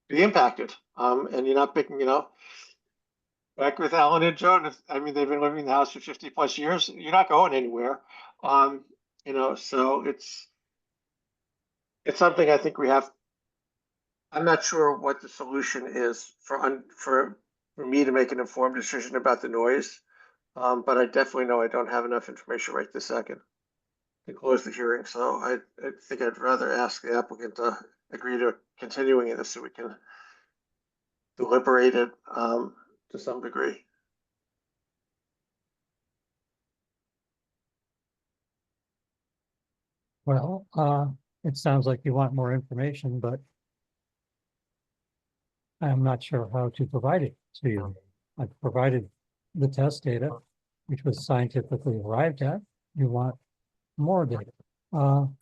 S4: be impacted. And you're not picking, like with Alan and Joan, I mean, they've been living in the house for 50 plus years. You're not going anywhere. So it's something I think we have. I'm not sure what the solution is for me to make an informed decision about the noise. But I definitely know I don't have enough information right this second to close the hearing. So I think I'd rather ask the applicant to agree to continuing it so we can deliberate it to some degree.
S9: Well, it sounds like you want more information, but I'm not sure how to provide it to you. I've provided the test data, which was scientifically arrived at. You want more data.
S4: I'm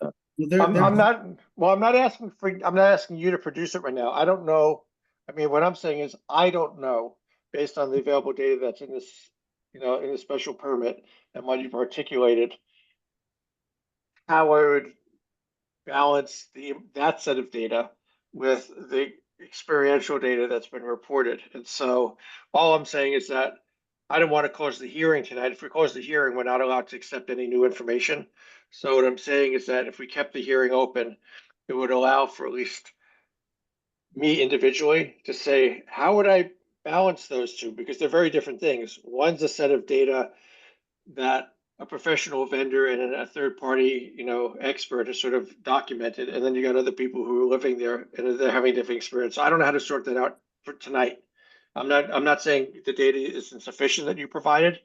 S4: not asking you to produce it right now. I don't know. I mean, what I'm saying is I don't know, based on the available data that's in this, in the special permit and what you've articulated, how I would balance that set of data with the experiential data that's been reported. And so all I'm saying is that I don't want to close the hearing tonight. If we close the hearing, we're not allowed to accept any new information. So what I'm saying is that if we kept the hearing open, it would allow for at least me individually to say, how would I balance those two? Because they're very different things. One's a set of data that a professional vendor and a third party, expert has sort of documented. And then you got other people who are living there and they're having different experience. So I don't know how to sort that out for tonight. I'm not saying the data isn't sufficient that you provided.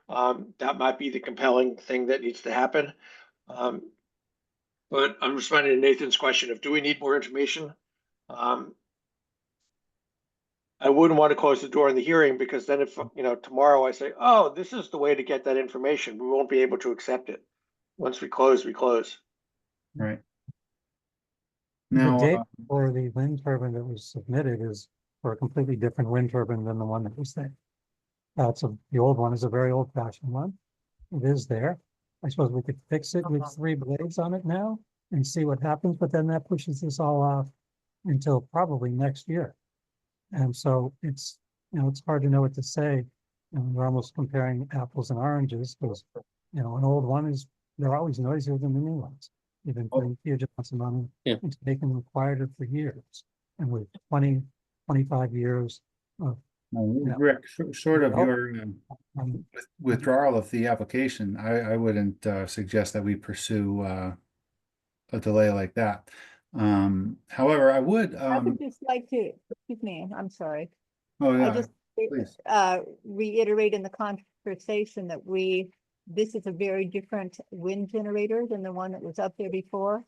S4: That might be the compelling thing that needs to happen. But I'm responding to Nathan's question of, do we need more information? I wouldn't want to close the door in the hearing, because then if, tomorrow I say, oh, this is the way to get that information, we won't be able to accept it. Once we close, we close.
S8: Right.
S9: The
S8: Now,
S9: date for the wind turbine that was submitted is for a completely different wind turbine than the one that was there. The old one is a very old fashioned one. It is there. I suppose we could fix it with 3 blades on it now and see what happens, but then that pushes this all off until probably next year. And so it's hard to know what to say. And we're almost comparing apples and oranges, because, an old one they're always noisier than the new ones. You've been putting huge amounts of money into making them quieter for years. And with 25 years of
S8: Rick, short of your withdrawal of the application, I wouldn't suggest that we pursue a delay like that. However, I would,
S15: I would just like to, excuse me, I'm sorry.
S8: oh
S15: I
S8: yeah,
S15: just
S8: please.
S15: reiterate in the conversation that this is a very different wind generator than the one that was up there before.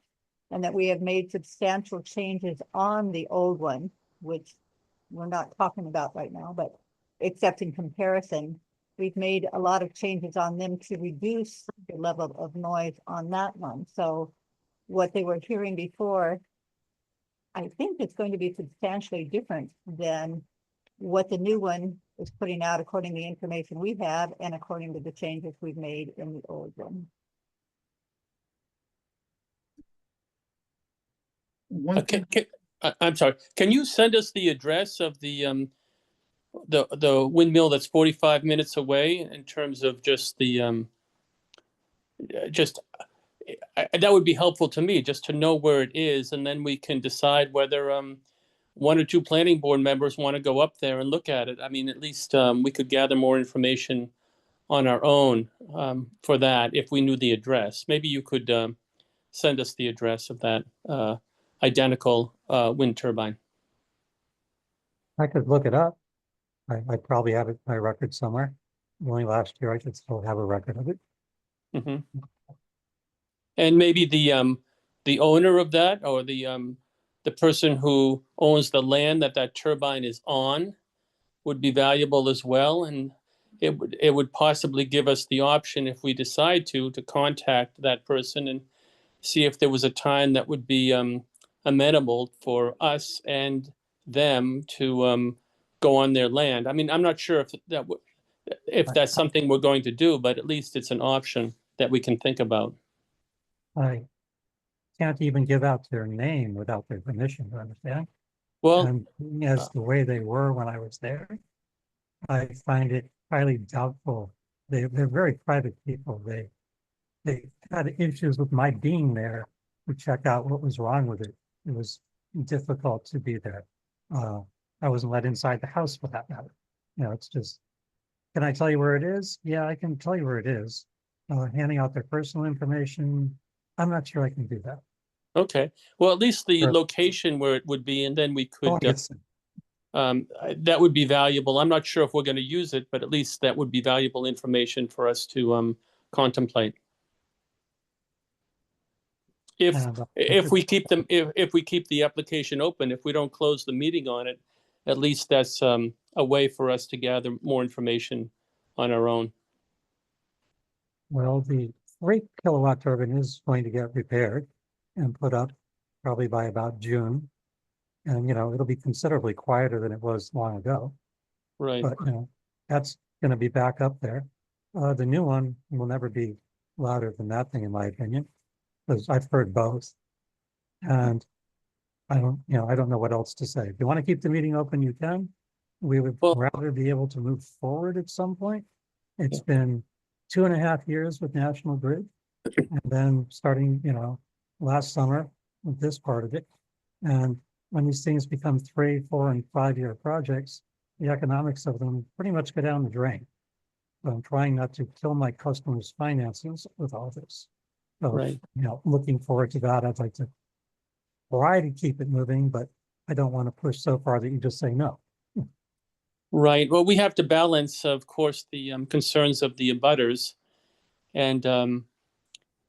S15: And that we have made substantial changes on the old one, which we're not talking about right now, but except in comparison, we've made a lot of changes on them to reduce the level of noise on that one. So what they were hearing before, I think it's going to be substantially different than what the new one is putting out according to the information we have and according to the changes we've made in the old one.
S5: I'm sorry. Can you send us the address of the windmill that's 45 minutes away in terms of just the that would be helpful to me just to know where it is, and then we can decide whether one or two planning board members want to go up there and look at it. I mean, at least we could gather more information on our own for that if we knew the address. Maybe you could send us the address of that identical wind turbine.
S9: I could look it up. I probably have it by record somewhere. Only last year I could still have a record of it.
S5: Mm-hmm. And maybe the owner of that, or the person who owns the land that turbine is on, would be valuable as well. And it would possibly give us the option, if we decide to contact that person and see if there was a time that would be amenable for us and them to go on their land. I mean, I'm not sure if that's something we're going to do, but at least it's an option that we can think about.
S9: I can't even give out their name without their permission, you understand?
S5: Well,
S9: and as the way they were when I was there, I find it highly doubtful. They're very private people. They had issues with my being there to check out what was wrong with it. It was difficult to be there. I wasn't let inside the house for that matter. You know, it's just, can I tell you where it is? Yeah, I can tell you where it is. Handing out their personal information, I'm not sure I can do that.
S5: Okay. Well, at least the location where it would be, and then we could, that would be valuable. I'm not sure if we're going to use it, but at least that would be valuable information for us to contemplate. If we keep them, if we keep the application open, if we don't close the meeting on it, at least that's a way for us to gather more information on our own.
S9: Well, the 3 kilowatt turbine is going to get repaired and put up probably by about June. And, you know, it'll be considerably quieter than it was long ago.
S5: Right.
S9: But, you know, that's going to be back up there. The new one will never be louder than that thing, in my opinion, because I've heard both. And I don't know what else to say. If you want to keep the meeting open, you can. We would rather be able to move forward at some point. It's been 2.5 years with National Grid, and then starting, you know, last summer with this part of it. And when these things become 3, 4, and 5-year projects, the economics of them pretty much go down the drain. So I'm trying not to kill my customers' finances with all this. So,
S5: right.
S9: You know, looking forward to that. I'd like to try to keep it moving, but I don't want to push so far that you just say no.
S5: Right. Well, we have to balance, of course, the concerns of the abutters, and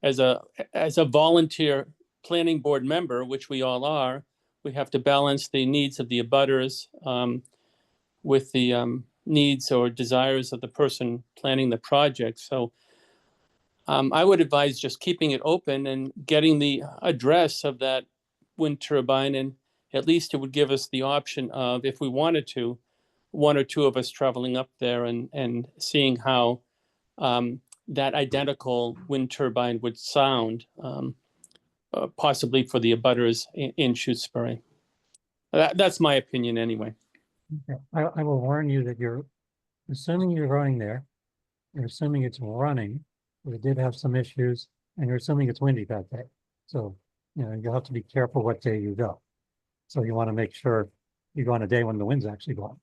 S5: as a volunteer planning board member, which we all are, we have to balance the needs of the abutters with the needs or desires of the person planning the project. So I would advise just keeping it open and getting the address of that wind turbine, and at least it would give us the option of, if we wanted to, 1 or 2 of us traveling up there and seeing how that identical wind turbine would sound, possibly for the abutters in Shutesbury. That's my opinion anyway.
S9: Okay. I will warn you that you're assuming you're going there, you're assuming it's running. We did have some issues, and you're assuming it's windy that day. So, you know, you'll have to be careful what day you go. So you want to make sure you go on a day when the wind's actually blowing,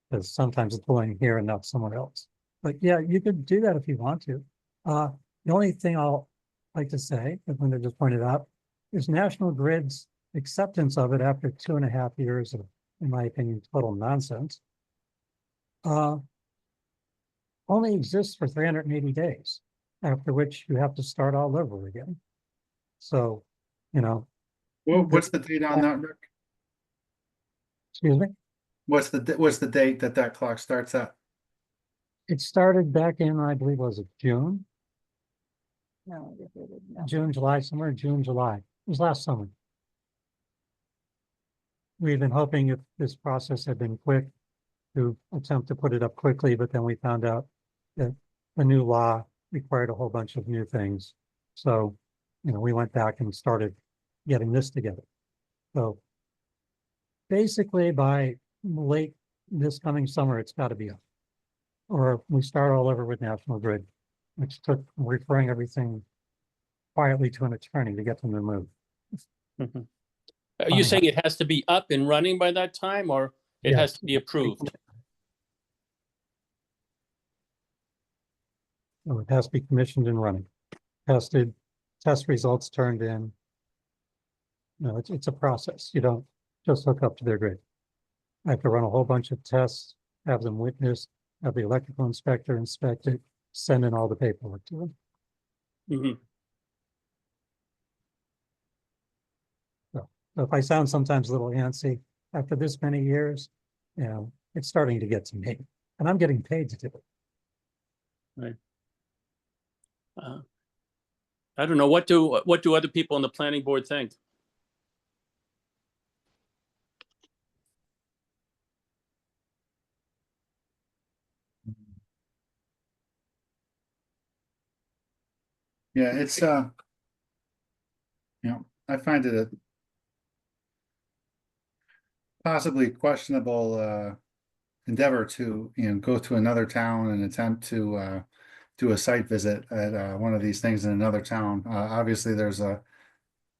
S9: because sometimes it's blowing here and not somewhere else. But yeah, you could do that if you want to. The only thing I'll like to say, as Linda just pointed out, is National Grid's acceptance of it after 2.5 years of, in my opinion, total nonsense. Only exists for 380 days, after which you have to start all over again. So, you know.
S8: What's the date on that, Rick?
S9: Excuse me?
S8: What's the date that clock starts at?
S9: It started back in, I believe, was it June?
S15: No,
S9: June, July, somewhere in June, July. It was last summer. We've been hoping if this process had been quick to attempt to put it up quickly, but then we found out that the new law required a whole bunch of new things. So, you know, we went back and started getting this together. So basically by late this coming summer, it's got to be up. Or we start all over with National Grid, which took referring everything quietly to an attorney to get them to move.
S5: Mhm. Are you saying it has to be up and running by that time, or it has to be approved?
S9: So it has to be commissioned and running, tested, test results turned in. No, it's a process. You don't just hook up to their grid. I have to run a whole bunch of tests, have them witnessed, have the electrical inspector inspect it, send in all the paperwork to them.
S5: Mm-hmm.
S9: So if I sound sometimes a little antsy after this many years, you know, it's starting to get to me, and I'm getting paid to do it.
S5: Right. I don't know. What do other people on the planning board think?
S8: Yeah, it's you know, I find it a possibly questionable endeavor to, you know, go to another town and attempt to do a site visit at one of these things in another town. Obviously, there's a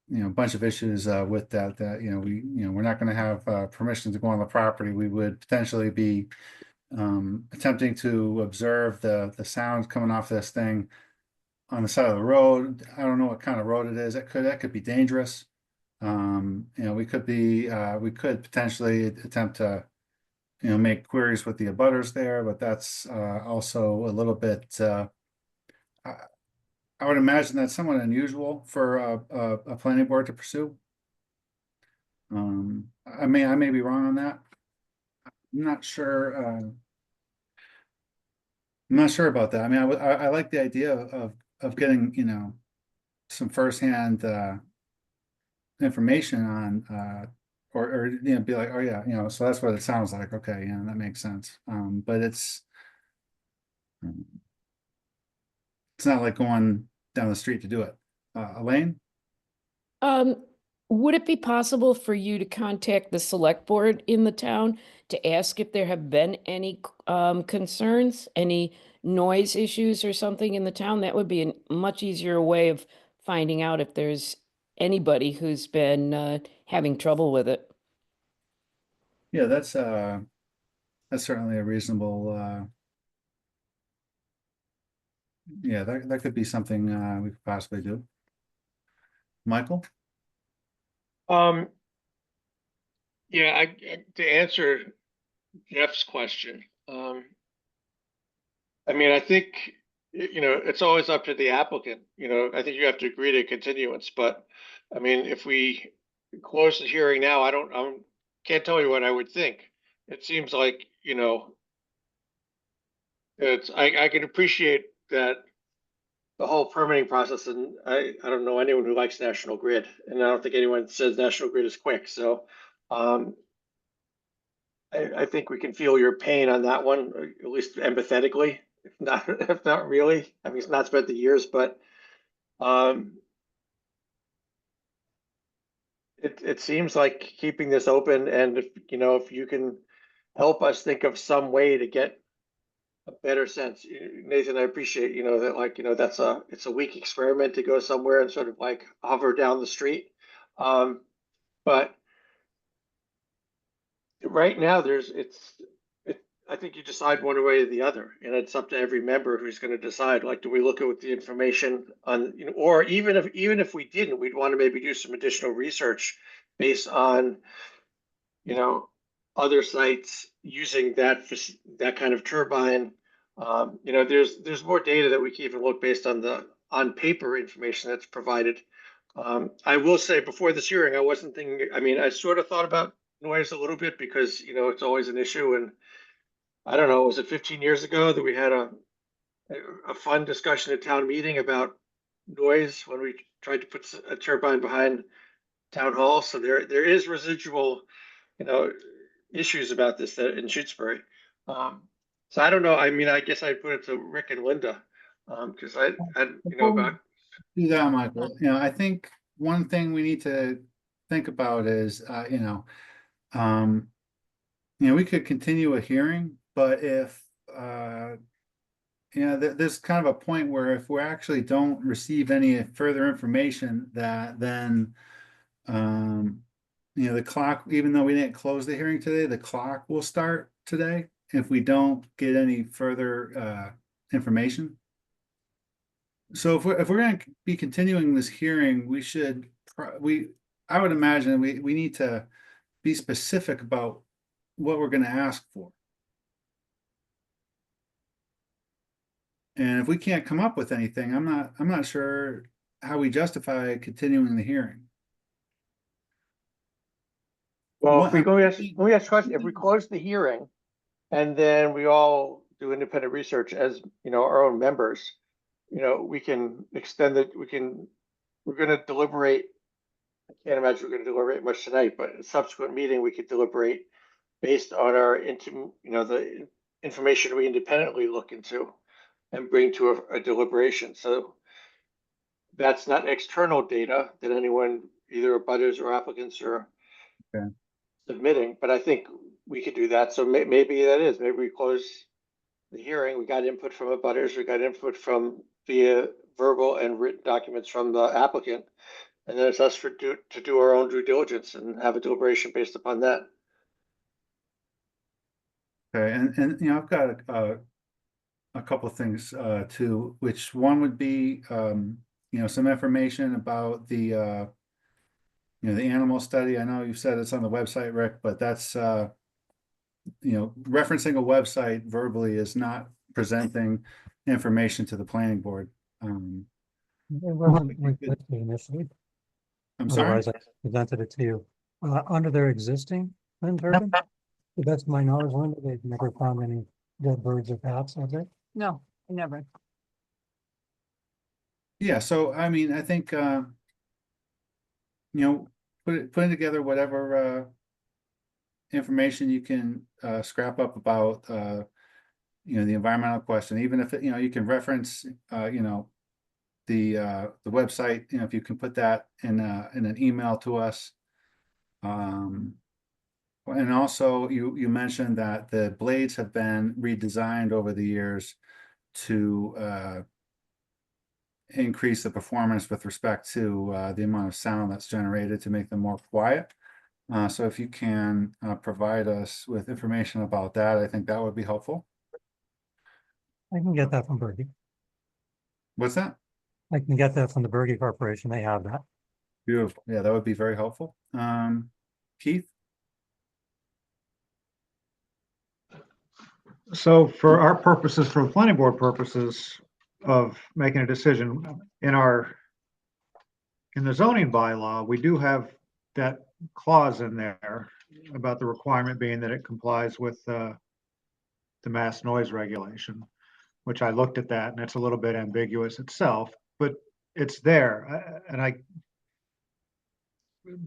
S8: bunch of issues with that we're not going to have permission to go on the property. We would potentially be attempting to observe the sounds coming off this thing on the side of the road. I don't know what kind of road it is. That could be dangerous. We could potentially attempt to make queries with the abutters there, but that's also a little bit I would imagine that's somewhat unusual for a planning board to pursue. I may be wrong on that. I'm not sure. I'm not sure about that. I mean, I like the idea of getting some firsthand information on or be like, oh yeah, so that's what it sounds like. Okay, yeah, that makes sense. But it's not like going down the street to do it. Elaine?
S13: Would it be possible for you to contact the select board in the town to ask if there have been any concerns, any noise issues or something in the town? That would be a much easier way of finding out if there's anybody who's been having trouble with it.
S8: Yeah, that's certainly a reasonable yeah, that could be something we could possibly do. Michael?
S4: Yeah, to answer Jeff's question, I mean, I think, it's always up to the applicant, I think you have to agree to continuance, but I mean, if we close the hearing now, I can't tell you what I would think. It seems like, I can appreciate that the whole permitting process, and I don't know anyone who likes National Grid, and I don't think anyone says National Grid is quick, so, I think we can feel your pain on that one, or at least empathetically, if not really. I mean, it's not spent the years, but it seems like keeping this open, and if you can help us think of some way to get a better sense. Nathan, I appreciate, that it's a weak experiment to go somewhere and sort of like hover down the street. But right now I think you decide one way or the other, and it's up to every member who's going to decide. Like, do we look at the information on, or even if we didn't, we'd want to maybe do some additional research based on, other sites using that kind of turbine. There's more data that we can even look based on the on paper information that's provided. I will say before this hearing, I wasn't thinking. I mean, I sort of thought about noise a little bit because it's always an issue, and I don't know, was it 15 years ago that we had a fun discussion at town meeting about noise when we tried to put a turbine behind town hall? So there is residual, issues about this that in Shutesbury. So I don't know. I mean, I guess I'd put it to Rick and Linda, because I about.
S8: Do that, Michael. I think one thing we need to think about is, we could continue a hearing, but if, there's kind of a point where if we actually don't receive any further information that then, the clock, even though we didn't close the hearing today, the clock will start today if we don't get any further information. So if we're going to be continuing this hearing, we should I would imagine we need to be specific about what we're going to ask for. And if we can't come up with anything, I'm not sure how we justify continuing the hearing.
S4: Well, if we close the hearing and then we all do independent research as, our own members, we can extend it. We're going to deliberate. I can't imagine we're going to deliberate much tonight, but in a subsequent meeting, we could deliberate based on the information we independently look into and bring to a deliberation. So that's not external data that anyone, either abutters or applicants, are submitting, but I think we could do that. So maybe we close the hearing. We got input from abutters, we got input from via verbal and written documents from the applicant, and then it's us to do our own due diligence and have a deliberation based upon that.
S8: Okay, and I've got a couple of things too, which one would be some information about the the animal study. I know you said it's on the website, Rick, but that's referencing a website verbally is not presenting information to the planning board.
S9: It wasn't requested initially.
S8: I'm sorry?
S9: Otherwise, I presented it to you. Under their existing wind turbine, to the best of my knowledge, Linda, they've never found any dead birds or bats, have they?
S15: No, never.
S8: Yeah, so I mean, I think putting together whatever information you can scrap up about the environmental question, even if you can reference the website, if you can put that in an email to us. And also you mentioned that the blades have been redesigned over the years to increase the performance with respect to the amount of sound that's generated to make them more quiet. So if you can provide us with information about that, I think that would be helpful.
S9: I can get that from Bergie.
S8: What's that?
S9: I can get that from the Bergie Corporation. They have that.
S8: Beautiful. Yeah, that would be very helpful. Keith?
S16: So for our purposes, for the planning board purposes of making a decision in the zoning bylaw, we do have that clause in there about the requirement being that it complies with the mass noise regulation, which I looked at that and it's a little bit ambiguous itself, but it's there.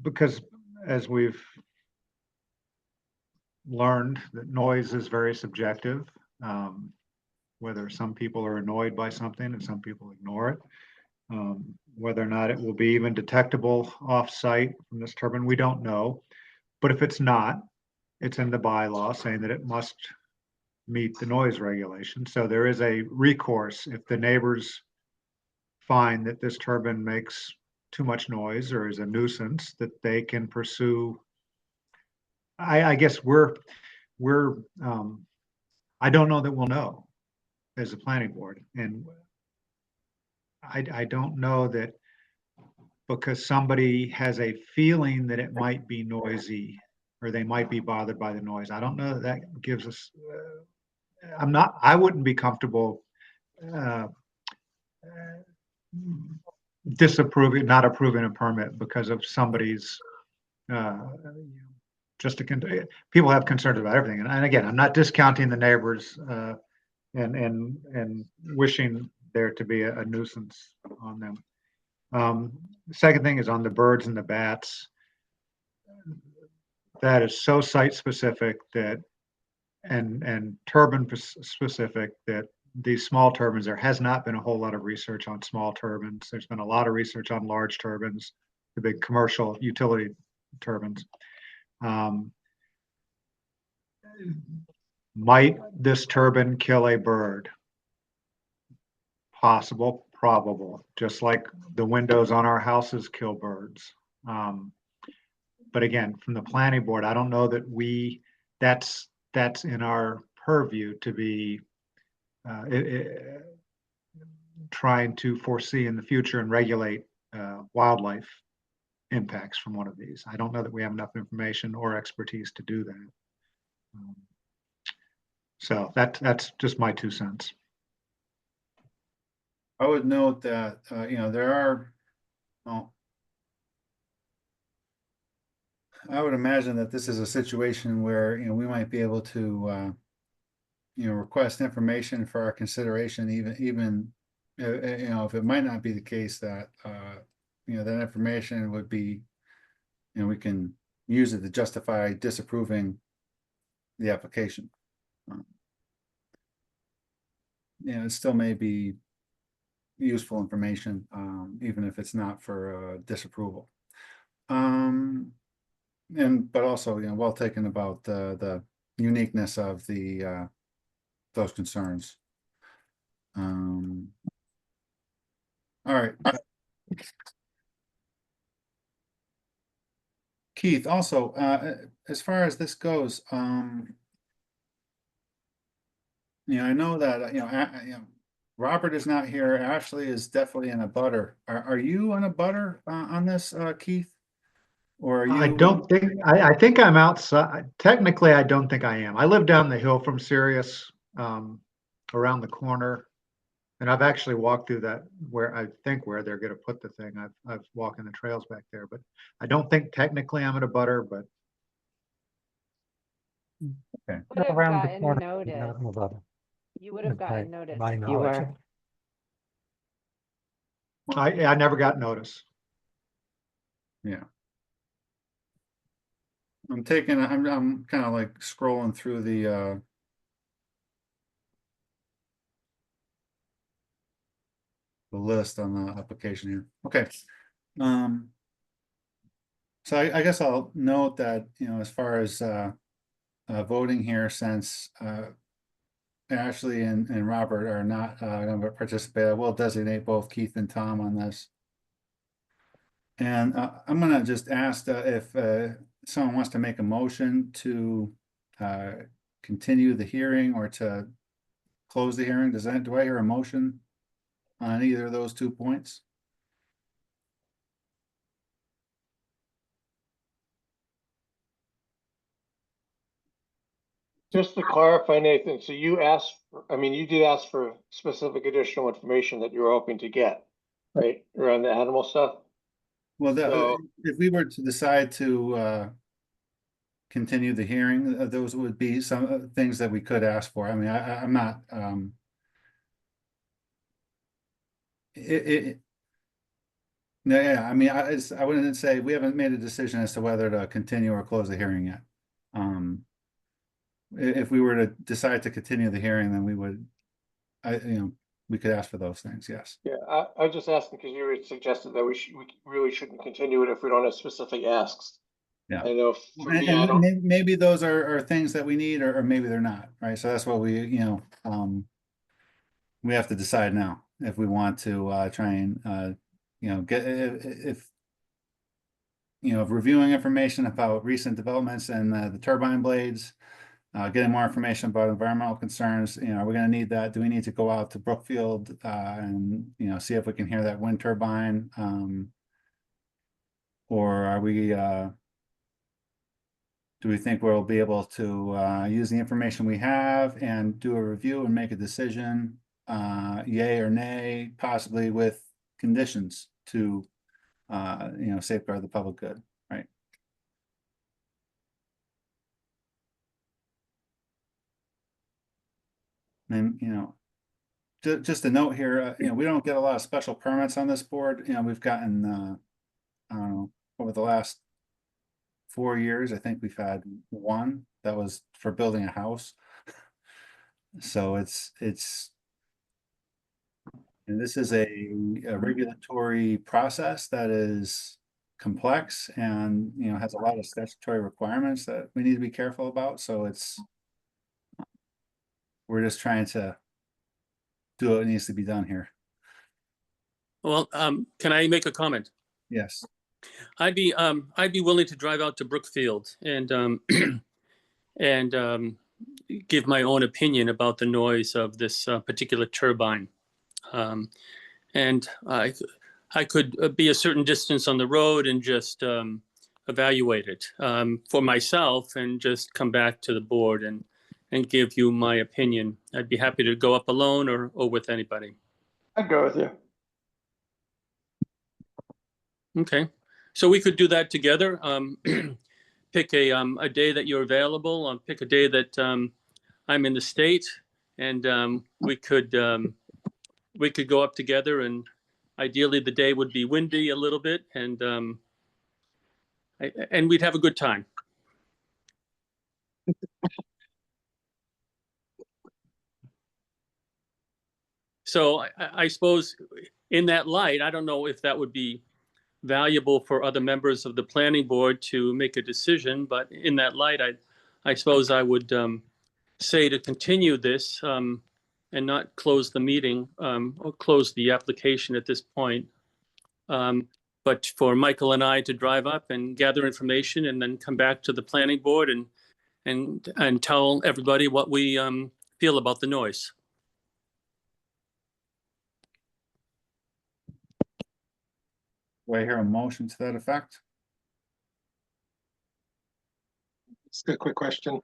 S16: Because as we've learned, that noise is very subjective. Whether some people are annoyed by something and some people ignore it. Whether or not it will be even detectable off-site from this turbine, we don't know. But if it's not, it's in the bylaw saying that it must meet the noise regulation. So there is a recourse if the neighbors find that this turbine makes too much noise or is a nuisance, that they can pursue. I guess we're I don't know that we'll know as a planning board. And I don't know that because somebody has a feeling that it might be noisy or they might be bothered by the noise. I don't know that that gives us, I wouldn't be comfortable disapproving, not approving a permit because of somebody's, people have concerns about everything. And again, I'm not discounting the neighbors and wishing there to be a nuisance on them. The second thing is on the birds and the bats. That is so site specific that, and turbine specific, that these small turbines, there has not been a whole lot of research on small turbines. There's been a lot of research on large turbines, the big commercial utility turbines. Might this turbine kill a bird? Possible, probable, just like the windows on our houses kill birds. But again, from the planning board, I don't know that that's in our purview to be trying to foresee in the future and regulate wildlife impacts from one of these. I don't know that we have enough information or expertise to do that. So that's just my 2 cents.
S8: I would note that, there are, well, I would imagine that this is a situation where, we might be able to, request information for our consideration, even, if it might not be the case that, that information would be, we can use it to justify disapproving the application. It still may be useful information, even if it's not for disapproval. But also, well taken about the uniqueness of the those concerns. All right. Keith, also, as far as this goes, I know that, Robert is not here. Ashley is definitely in a butter. Are you on a butter on this, Keith? Or are you?
S16: I don't think, I think I'm outside. Technically, I don't think I am. I live down the hill from Sirius, around the corner. And I've actually walked through that where they're going to put the thing. I've walked in the trails back there, but I don't think technically I'm at a butter, but.
S8: Okay.
S7: Would have
S9: Around the
S7: gotten
S9: corner,
S7: notice.
S9: not in the butter.
S7: You would have
S9: Okay,
S7: gotten notice
S9: my
S7: if you
S9: knowledge.
S7: were.
S16: I never got notice.
S8: Yeah. I'm kind of like scrolling through the list on the application here. Okay. So I guess I'll note that, as far as voting here, since Ashley and Robert are not going to participate, I will designate both Keith and Tom on this. And I'm going to just ask if someone wants to make a motion to continue the hearing or to close the hearing. Do I hear a motion on either of those 2 points?
S4: Just to clarify, Nathan, so you did ask for specific additional information that you were hoping to get, right, around the animal stuff?
S8: Well, if we were to decide to continue the hearing, those would be some things that we could ask for. I mean, I'm not, yeah, I mean, I wouldn't say, we haven't made a decision as to whether to continue or close the hearing yet. If we were to decide to continue the hearing, then we would, we could ask for those things, yes.
S4: Yeah, I was just asking because you had suggested that we really shouldn't continue it if we don't have specific asks.
S8: Yeah.
S4: I know for me, I don't.
S8: Maybe those are things that we need, or maybe they're not, right? So that's what we have to decide now if we want to try and get, if reviewing information about recent developments and the turbine blades, getting more information about environmental concerns. You know, are we going to need that? Do we need to go out to Brookfield and, you know, see if we can hear that wind turbine? Or are we, do we think we'll be able to use the information we have and do a review and make a decision, yay or nay, possibly with conditions to, you know, safeguard the public good, right? And, you know, just a note here, you know, we don't get a lot of special permits on this board. You know, we've gotten, I don't know, over the last 4 years, I think we've had one that was for building a house. So it's, and this is a regulatory process that is complex and, you know, has a lot of statutory requirements that we need to be careful about. So we're just trying to do what needs to be done here.
S5: Well, can I make a comment?
S8: Yes.
S5: I'd be willing to drive out to Brookfield and and give my own opinion about the noise of this particular turbine. And I could be a certain distance on the road and just evaluate it for myself and just come back to the board and give you my opinion. I'd be happy to go up alone or with anybody.
S4: I'd go with you.
S5: Okay, so we could do that together. Pick a day that you're available. Pick a day that I'm in the state, and we could go up together. And ideally, the day would be windy a little bit, and we'd have a good time. So I suppose in that light, I don't know if that would be valuable for other members of the planning board to make a decision, but in that light, I suppose I would say to continue this and not close the meeting or close the application at this point. But for Michael and I to drive up and gather information and then come back to the planning board and tell everybody what we feel about the noise.
S8: Do I hear a motion to that effect?
S14: Just a quick question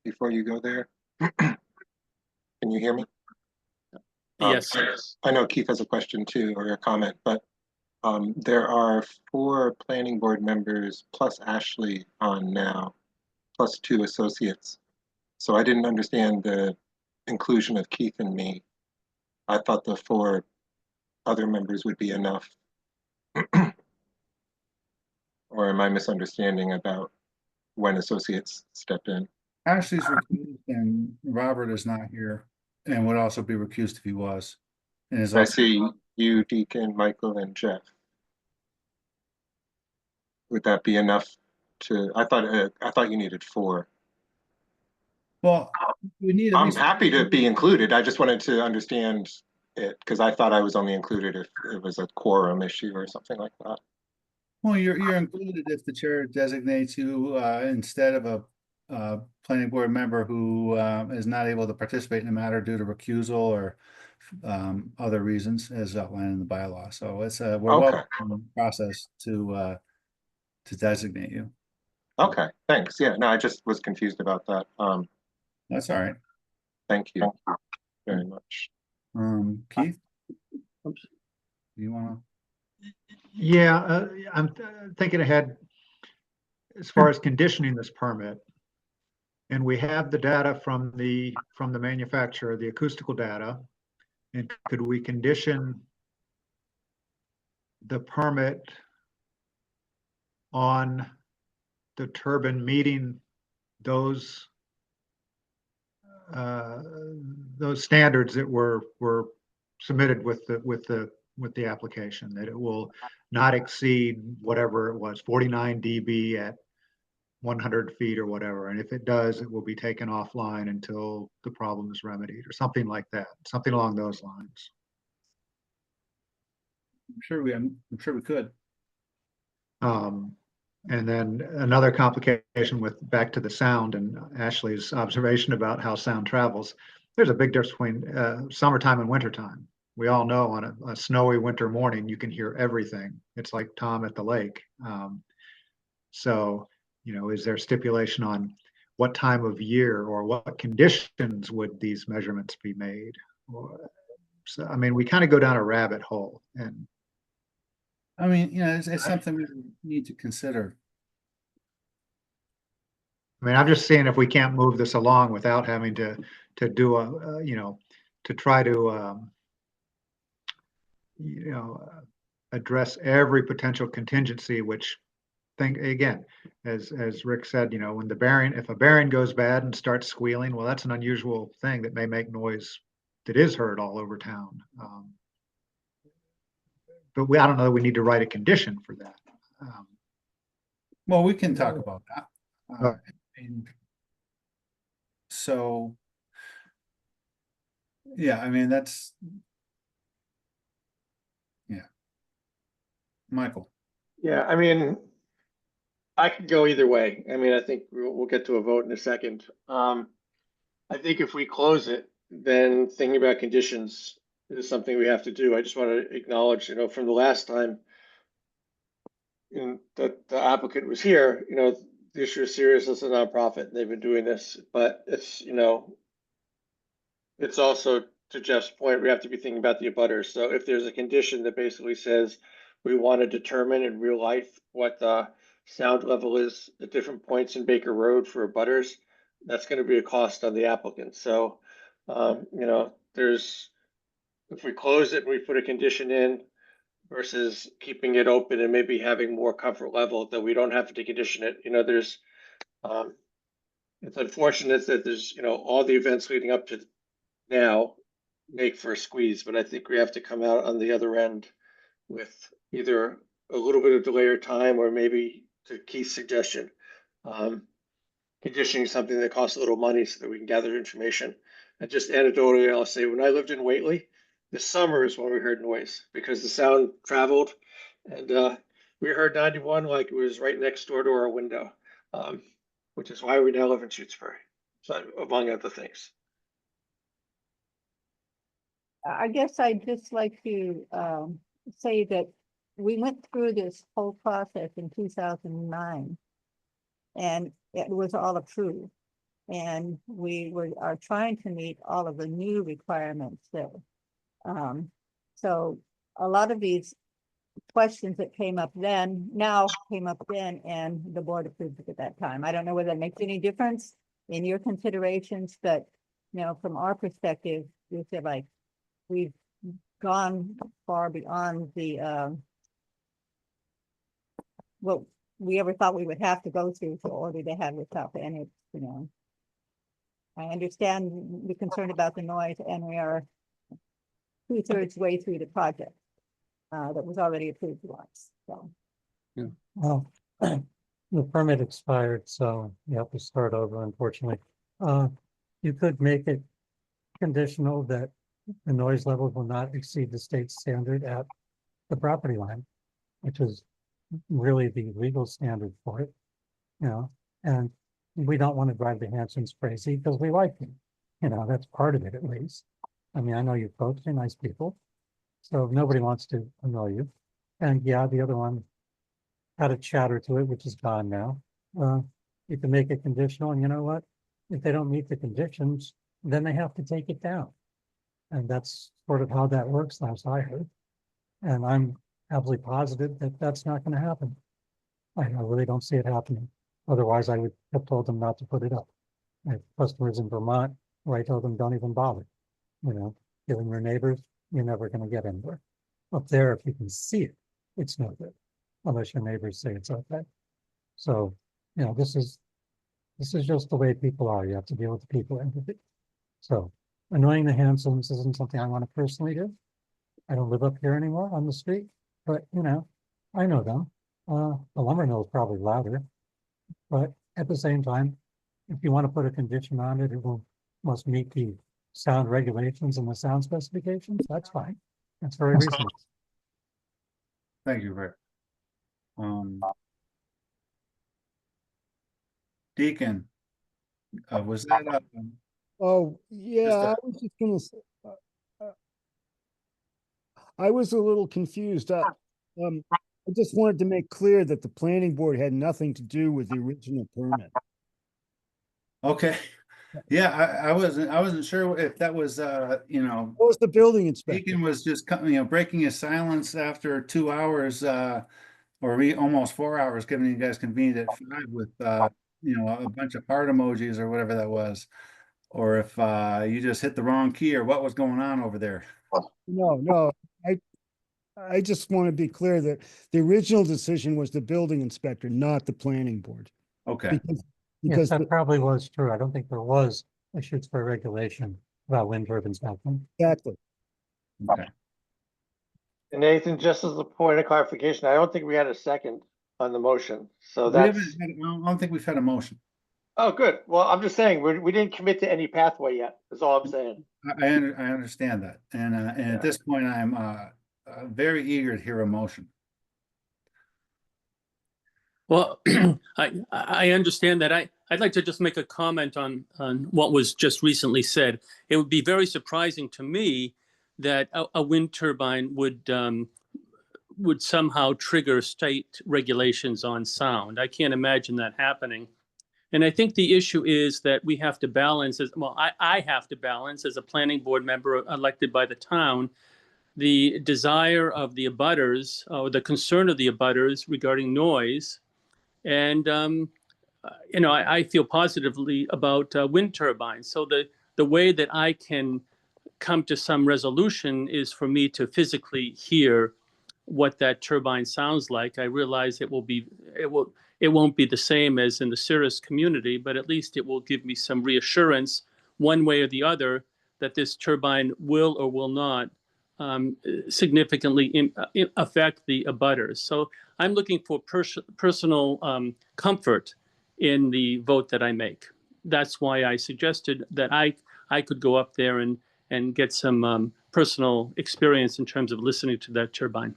S14: before you go there. Can you hear me?
S5: Yes.
S14: I know Keith has a question too, or a comment, but there are 4 planning board members plus Ashley on now, plus 2 associates. So I didn't understand the inclusion of Keith and me. I thought the 4 other members would be enough. Or am I misunderstanding about when associates step in?
S8: Ashley's recused and Robert is not here and would also be recused if he was. And is
S14: I
S8: also,
S14: see you, Deacon, Michael, and Jeff. Would that be enough to? I thought you needed 4.
S8: well, we need.
S14: I'm happy to be included. I just wanted to understand it because I thought I was only included if it was a quorum issue or something like that.
S8: Well, you're included if the chair designates you instead of a planning board member who is not able to participate in the matter due to recusal or other reasons as outlined in the bylaw. So it's we're well in the process to designate you.
S14: Okay, thanks. Yeah, no, I just was confused about that.
S8: That's all right.
S14: Thank you very much.
S8: Keith, do you want to?
S11: Yeah, I'm thinking ahead as far as conditioning this permit. And we have the data from the manufacturer, the acoustical data. And could we condition the permit on the turbine meeting those standards that were submitted with the application, that it will not exceed whatever it was, 49 dB at 100 feet or whatever. And if it does, it will be taken offline until the problem is remedied or something like that, something along those lines.
S8: I'm sure we could.
S11: And then another complication with back to the sound and Ashley's observation about how sound travels. There's a big difference between summertime and wintertime. We all know on a snowy winter morning, you can hear everything. It's like Tom at the lake. So, is there stipulation on what time of year or what conditions would these measurements be made? So, I mean, we kind of go down a rabbit hole. And
S8: I mean, it's something we need to consider.
S11: I mean, I'm just seeing if we can't move this along without having to do a, to try to, address every potential contingency, which again, as Rick said, when if a bearing goes bad and starts squealing, well, that's an unusual thing that may make noise that is heard all over town. But I don't know that we need to write a condition for that.
S8: Well, we can talk about that.
S11: Oh.
S8: So, yeah, I mean, that's, yeah. Michael.
S4: Yeah, I mean, I could go either way. I mean, I think we'll get to a vote in a second. I think if we close it, then thinking about conditions is something we have to do. I just want to acknowledge, from the last time that the applicant was here, the issue is serious as a nonprofit, and they've been doing this, but it's also, to Jeff's point, we have to be thinking about the abutters. So if there's a condition that basically says we want to determine in real life what the sound level is at different points in Baker Road for abutters, that's going to be a cost on the applicant. So, if we close it and we put a condition in versus keeping it open and maybe having more comfort level that we don't have to condition it, it's unfortunate that there's, all the events leading up to now make for a squeeze, but I think we have to come out on the other end with either a little bit of delay or time, or maybe, to Keith's suggestion, conditioning something that costs a little money so that we can gather information. And just anecdotally, I'll say, when I lived in Whately, the summer is when we heard noise because the sound traveled, and we heard 91 like it was right next door to our window, which is why we now live in Shutesbury, so among other things.
S15: I guess I'd just like to say that we went through this whole process in 2009, and it was all approved. And we are trying to meet all of the new requirements there. So a lot of these questions that came up then, now came up then, and the board approved it at that time. I don't know whether that makes any difference in your considerations, but from our perspective, we feel like we've gone far beyond the what we ever thought we would have to go through in order to have this up. And it's, I understand the concern about the noise, and we are 2/3 way through the project that was already approved once. So,
S9: yeah. Well, the permit expired, so you have to start over, unfortunately. You could make it conditional that the noise level will not exceed the state standard at the property line, which is really the legal standard for it, and we don't want to drive the Hansons crazy because we like them. That's part of it, at least. I mean, I know you folks are nice people, so nobody wants to annoy you. And yeah, the other one had a chatter to it, which is gone now. You can make it conditional, and you know what? If they don't meet the conditions, then they have to take it down. And that's sort of how that works, last I heard. And I'm absolutely positive that that's not going to happen. I really don't see it happening. Otherwise, I would have told them not to put it up. I have customers in Vermont where I told them don't even bother. Giving your neighbors, you're never going to get anywhere. Up there, if you can see it, it's no good, unless your neighbors say it's okay. So, this is just the way people are. You have to deal with the people empathy. So, annoying the Hansons isn't something I want to personally do. I don't live up here anymore on the street, but I know them. The lumber mill is probably louder, but at the same time, if you want to put a condition on it, must meet the sound regulations and the sound specifications. That's fine. That's very reasonable.
S8: Thank you, Rick. Deacon, was that,
S17: Oh,
S8: just
S17: yeah,
S8: a-
S17: I was just gonna say, I was a little confused. I just wanted to make clear that the planning board had nothing to do with the original permit.
S8: okay, yeah, I wasn't sure if that was,
S17: What was the building inspector?
S8: Deacon was just, breaking his silence after 2 hours, or almost 4 hours, giving you guys convened at 5 with, a bunch of heart emojis or whatever that was. Or if, you just hit the wrong key or what was going on over there.
S17: No, I just want to be clear that the original decision was the building inspector, not the planning board.
S8: Okay,
S17: Because,
S9: Yes,
S17: because,
S9: that probably was true. I don't think there was a Shutesbury regulation about wind turbines back then.
S17: exactly.
S8: okay.
S4: And Nathan, just as a point of clarification, I don't think we had a second on the motion, so
S8: We haven't,
S4: that's,
S8: I don't think we've had a motion.
S4: oh, good. Well, I'm just saying, we didn't commit to any pathway yet, is all I'm saying.
S8: I understand that. And
S4: Yeah.
S8: at this point, I'm, very eager to hear a motion.
S5: Well, I understand that. I'd like to just make a comment on what was just recently said. It would be very surprising to me that a wind turbine would somehow trigger state regulations on sound. I can't imagine that happening. And I think the issue is that we have to balance, I have to balance as a planning board member elected by the town, the desire of the abutters, or the concern of the abutters regarding noise. And, I feel positively about wind turbines. So the way that I can come to some resolution is for me to physically hear what that turbine sounds like. I realize it won't be the same as in the Cirrus community, but at least it will give me some reassurance one way or the other that this turbine will or will not significantly affect the abutters. So I'm looking for personal comfort in the vote that I make. That's why I suggested that I could go up there and get some personal experience in terms of listening to that turbine.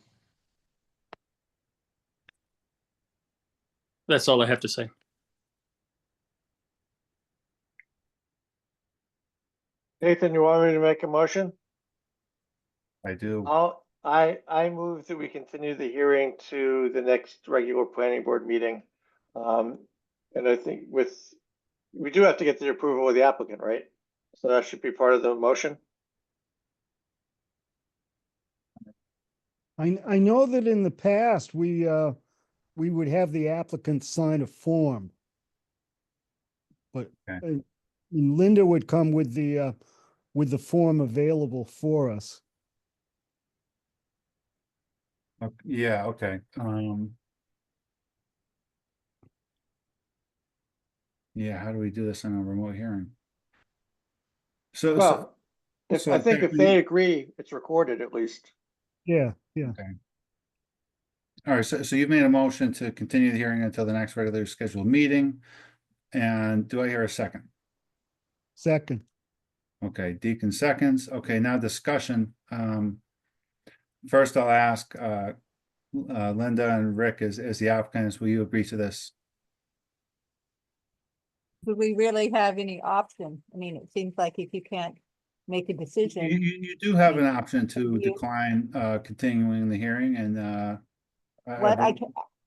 S5: That's all I have to say.
S4: Nathan, you want me to make a motion?
S8: I do.
S4: I move that we continue the hearing to the next regular planning board meeting. And I think we do have to get the approval of the applicant, right? So that should be part of the motion.
S17: I know that in the past, we would have the applicant sign a form. But
S8: Okay.
S17: Linda would come with the form available for us.
S8: Yeah, okay. Yeah, how do we do this in a remote hearing? So,
S4: Well, I think if they
S8: technically-
S4: agree, it's recorded at least.
S17: Yeah.
S8: Okay. All right, so you've made a motion to continue the hearing until the next regularly scheduled meeting. And do I hear a second?
S17: Second.
S8: Okay, Deacon seconds. Okay, now discussion. First I'll ask Linda and Rick as the applicants, will you agree to this?
S15: Do we really have any option? I mean, it seems like if you can't make a decision.
S8: You do have an option to
S15: You-
S8: decline continuing the hearing and
S15: What,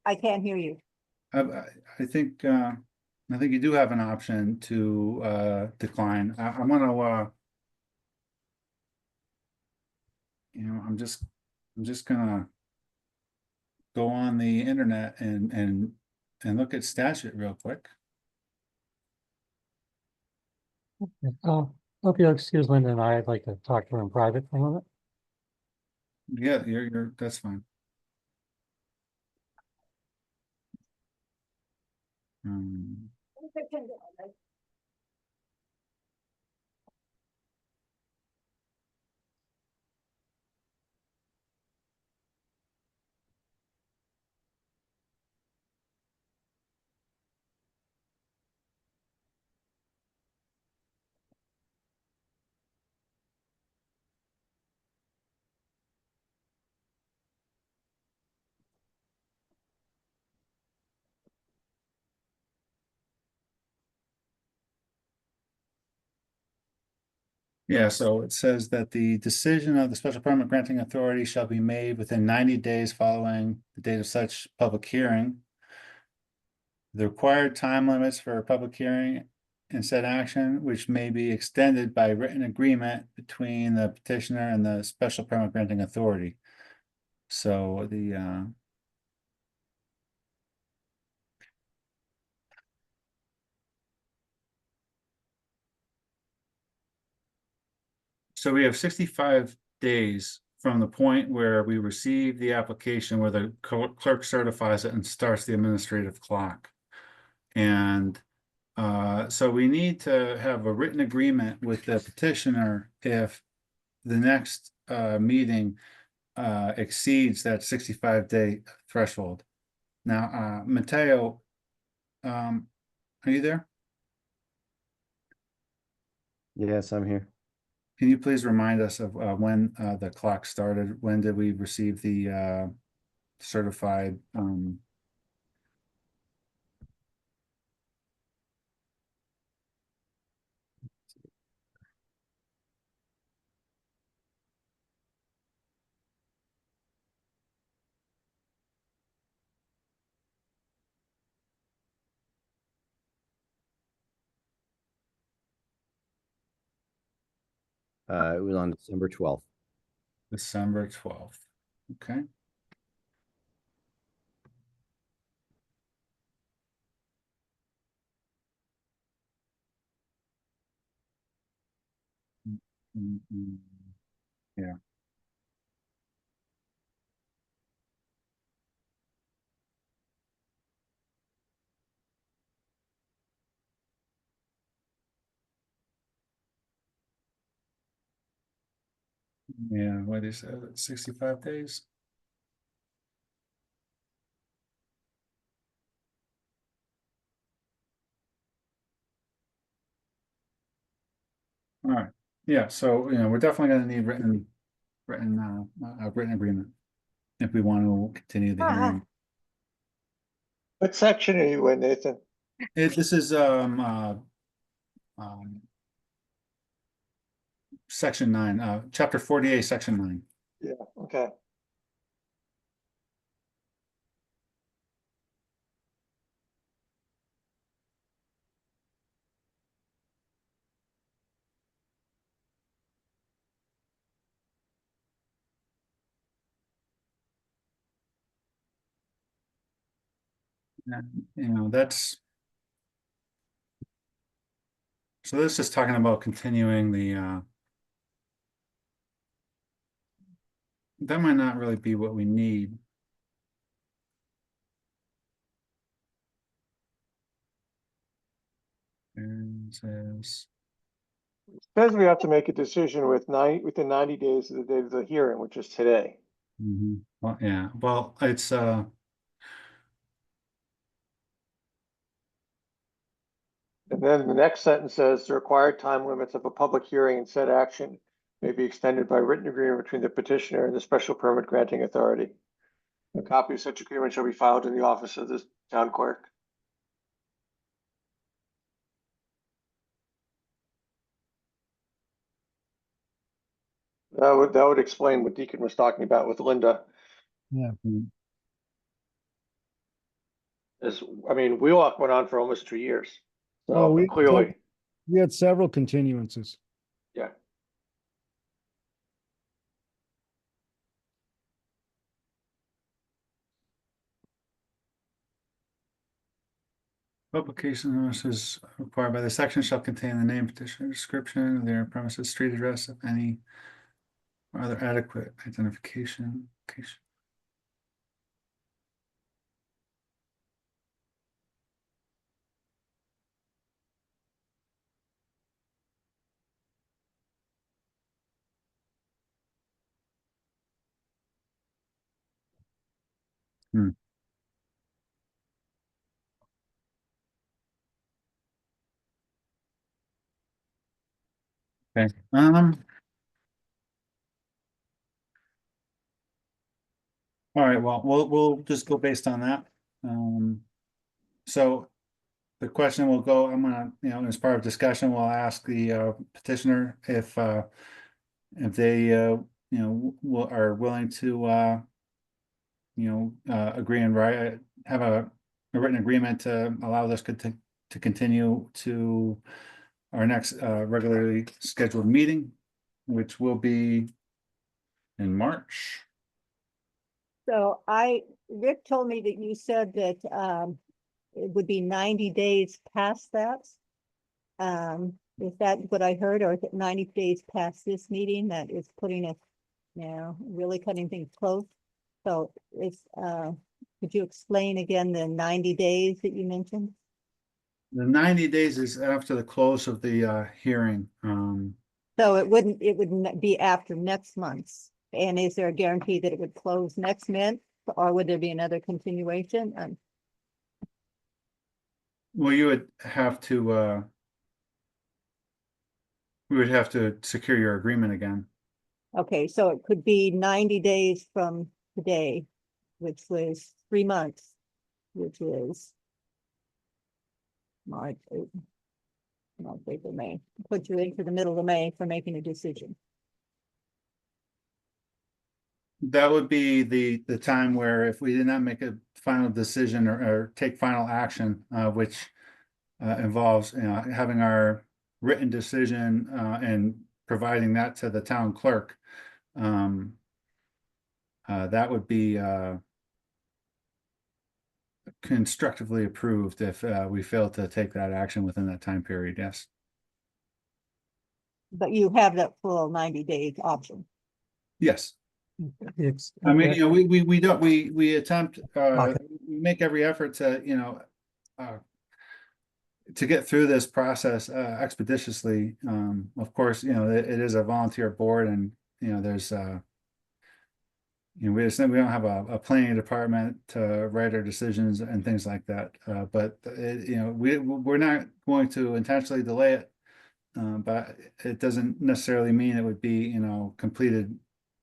S15: I can't hear you.
S8: I think you do have an option to decline. I'm gonna I'm just gonna go on the internet and look at statute real quick.
S9: Oh, hope you'll excuse Linda and I'd like to talk to her in private for a moment.
S8: Yeah, that's fine. Yeah, so it says that the decision of the special permit granting authority shall be made within 90 days following the date of such public hearing. The required time limits for a public hearing and said action, which may be extended by written agreement between the petitioner and the special permit granting authority. So so we have 65 days from the point where we receive the application, where the clerk certifies it and starts the administrative clock. And so we need to have a written agreement with the petitioner if the next meeting exceeds that 65-day threshold. Now, Matteo, are you there?
S3: Yes, I'm here.
S8: Can you please remind us of when the clock started? When did we receive the certified?
S3: It was on December 12th.
S8: December 12th. Okay. Yeah. Yeah, what is that? 65 days? All right. Yeah, so we're definitely going to need written agreement if we want to continue the hearing.
S4: What section are you in, Nathan?
S8: This is section 9, chapter 48, section 9.
S4: Yeah, okay.
S8: And, that's so this is talking about continuing the that might not really be what we need. And says
S4: Says we have to make a decision within 90 days of the date of the hearing, which is today.
S8: Well, yeah, well, it's
S4: And then the next sentence says the required time limits of a public hearing and said action may be extended by written agreement between the petitioner and the special permit granting authority. A copy of such agreement shall be filed in the office of the town clerk. That would explain what Deacon was talking about with Linda.
S17: Yeah.
S4: I mean, Wheelock went on for almost 2 years. So
S17: Oh,
S4: clearly,
S17: we had several continuances.
S4: yeah.
S8: publication notices required by the section shall contain the name, petitioner, description of their premises, street address, of any or other adequate identification. Location. Okay. All right, well, we'll just go based on that. So the question will go, I'm gonna, as part of discussion, we'll ask the petitioner if they, are willing to, agree and write, have a written agreement to allow this to continue to our next regularly scheduled meeting, which will be in March.
S15: So Rick told me that you said that it would be 90 days past that. Is that what I heard, or is it 90 days past this meeting that is putting us, really cutting things close? So could you explain again the 90 days that you mentioned?
S8: The 90 days is after the close of the hearing.
S15: So it wouldn't be after next month's. And is there a guarantee that it would close next month, or would there be another continuation?
S8: Well, you would have to, we would have to secure your agreement again.
S15: Okay, so it could be 90 days from today, which was 3 months, which is March, April, May. Put you into the middle of May for making a decision.
S8: That would be the time where if we did not make a final decision or take final action, which involves, having our written decision and providing that to the town clerk, that would be constructively approved if we fail to take that action within that time period. Yes.
S15: But you have that full 90 days option.
S8: Yes.
S9: It's,
S8: I mean, we attempt, we make every effort to, to get through this process expeditiously. Of course, it is a volunteer board, and there's we don't have a planning department to write our decisions and things like that. But we're not going to intentionally delay it. But it doesn't necessarily mean it would be completed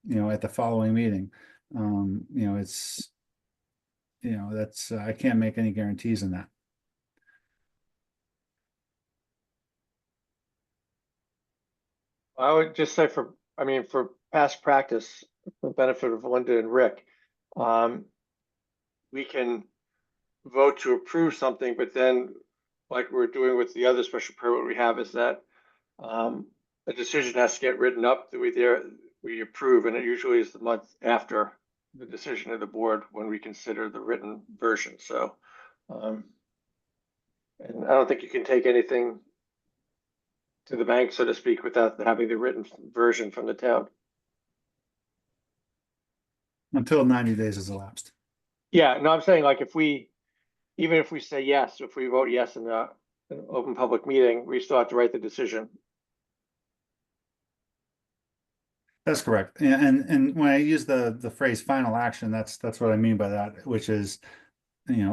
S8: at the following meeting. It's that's I can't make any guarantees in that.
S4: I would just say for past practice, for the benefit of Linda and Rick, we can vote to approve something, but then, like we're doing with the other special permit we have, is that a decision has to get written up that we approve, and it usually is the month after the decision of the board when we consider the written version. So, and I don't think you can take anything to the bank, so to speak, without having the written version from the town.
S8: Until 90 days has elapsed.
S4: Yeah, no, I'm saying, like, even if we say yes, if we vote yes in an open public meeting, we still have to write the decision.
S8: That's correct. And when I use the phrase final action, that's what I mean by that, which is,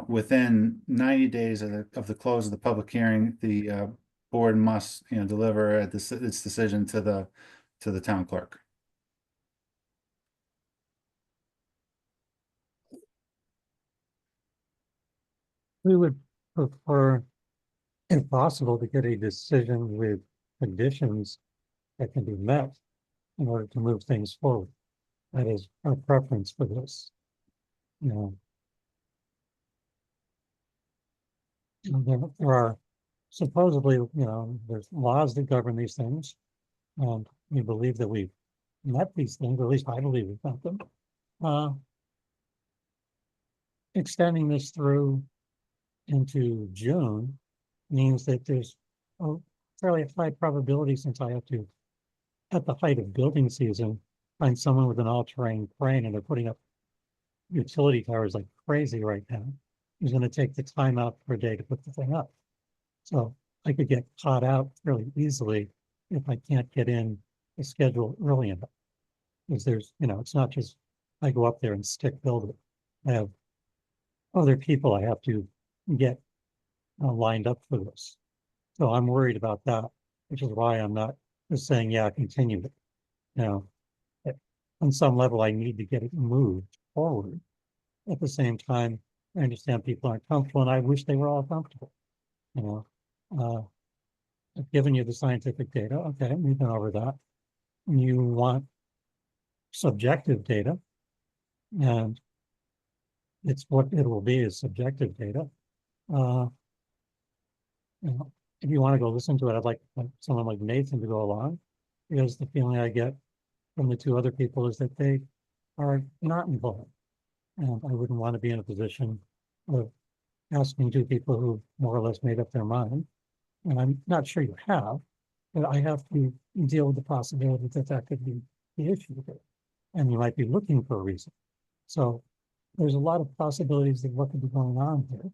S8: within 90 days of the close of the public hearing, the board must, deliver its decision to the town clerk.
S9: We would prefer, if possible, to get a decision with conditions that can be met in order to move things forward. That is our preference for this. There are supposedly, there's laws that govern these things, and we believe that we've met these things, or at least I believe we've met them. Extending this through into June means that there's a fairly high probability, since I have to, at the height of building season, find someone with an all-terrain crane, and they're putting up utility towers like crazy right now, who's going to take the time out per day to put the thing up. So I could get caught out fairly easily if I can't get in the schedule early enough. Because there's, it's not just I go up there and stick build it. I have other people I have to get lined up for this. So I'm worried about that, which is why I'm not just saying, yeah, continue it. On some level, I need to get it moved forward. At the same time, I understand people aren't comfortable, and I wish they were all comfortable. you know, I've given you the scientific data. Okay, we've been over that. You want subjective data, and it's what it will be is subjective data. You know, if you want to go listen to it, I'd like someone like Nathan to go along, because the feeling I get from the two other people is that they are not involved. And I wouldn't want to be in a position of asking two people who more or less made up their mind. And I'm not sure you have, but I have to deal with the possibility that that could be the issue here. And you might be looking for a reason. So there's a lot of possibilities of what could be going on here.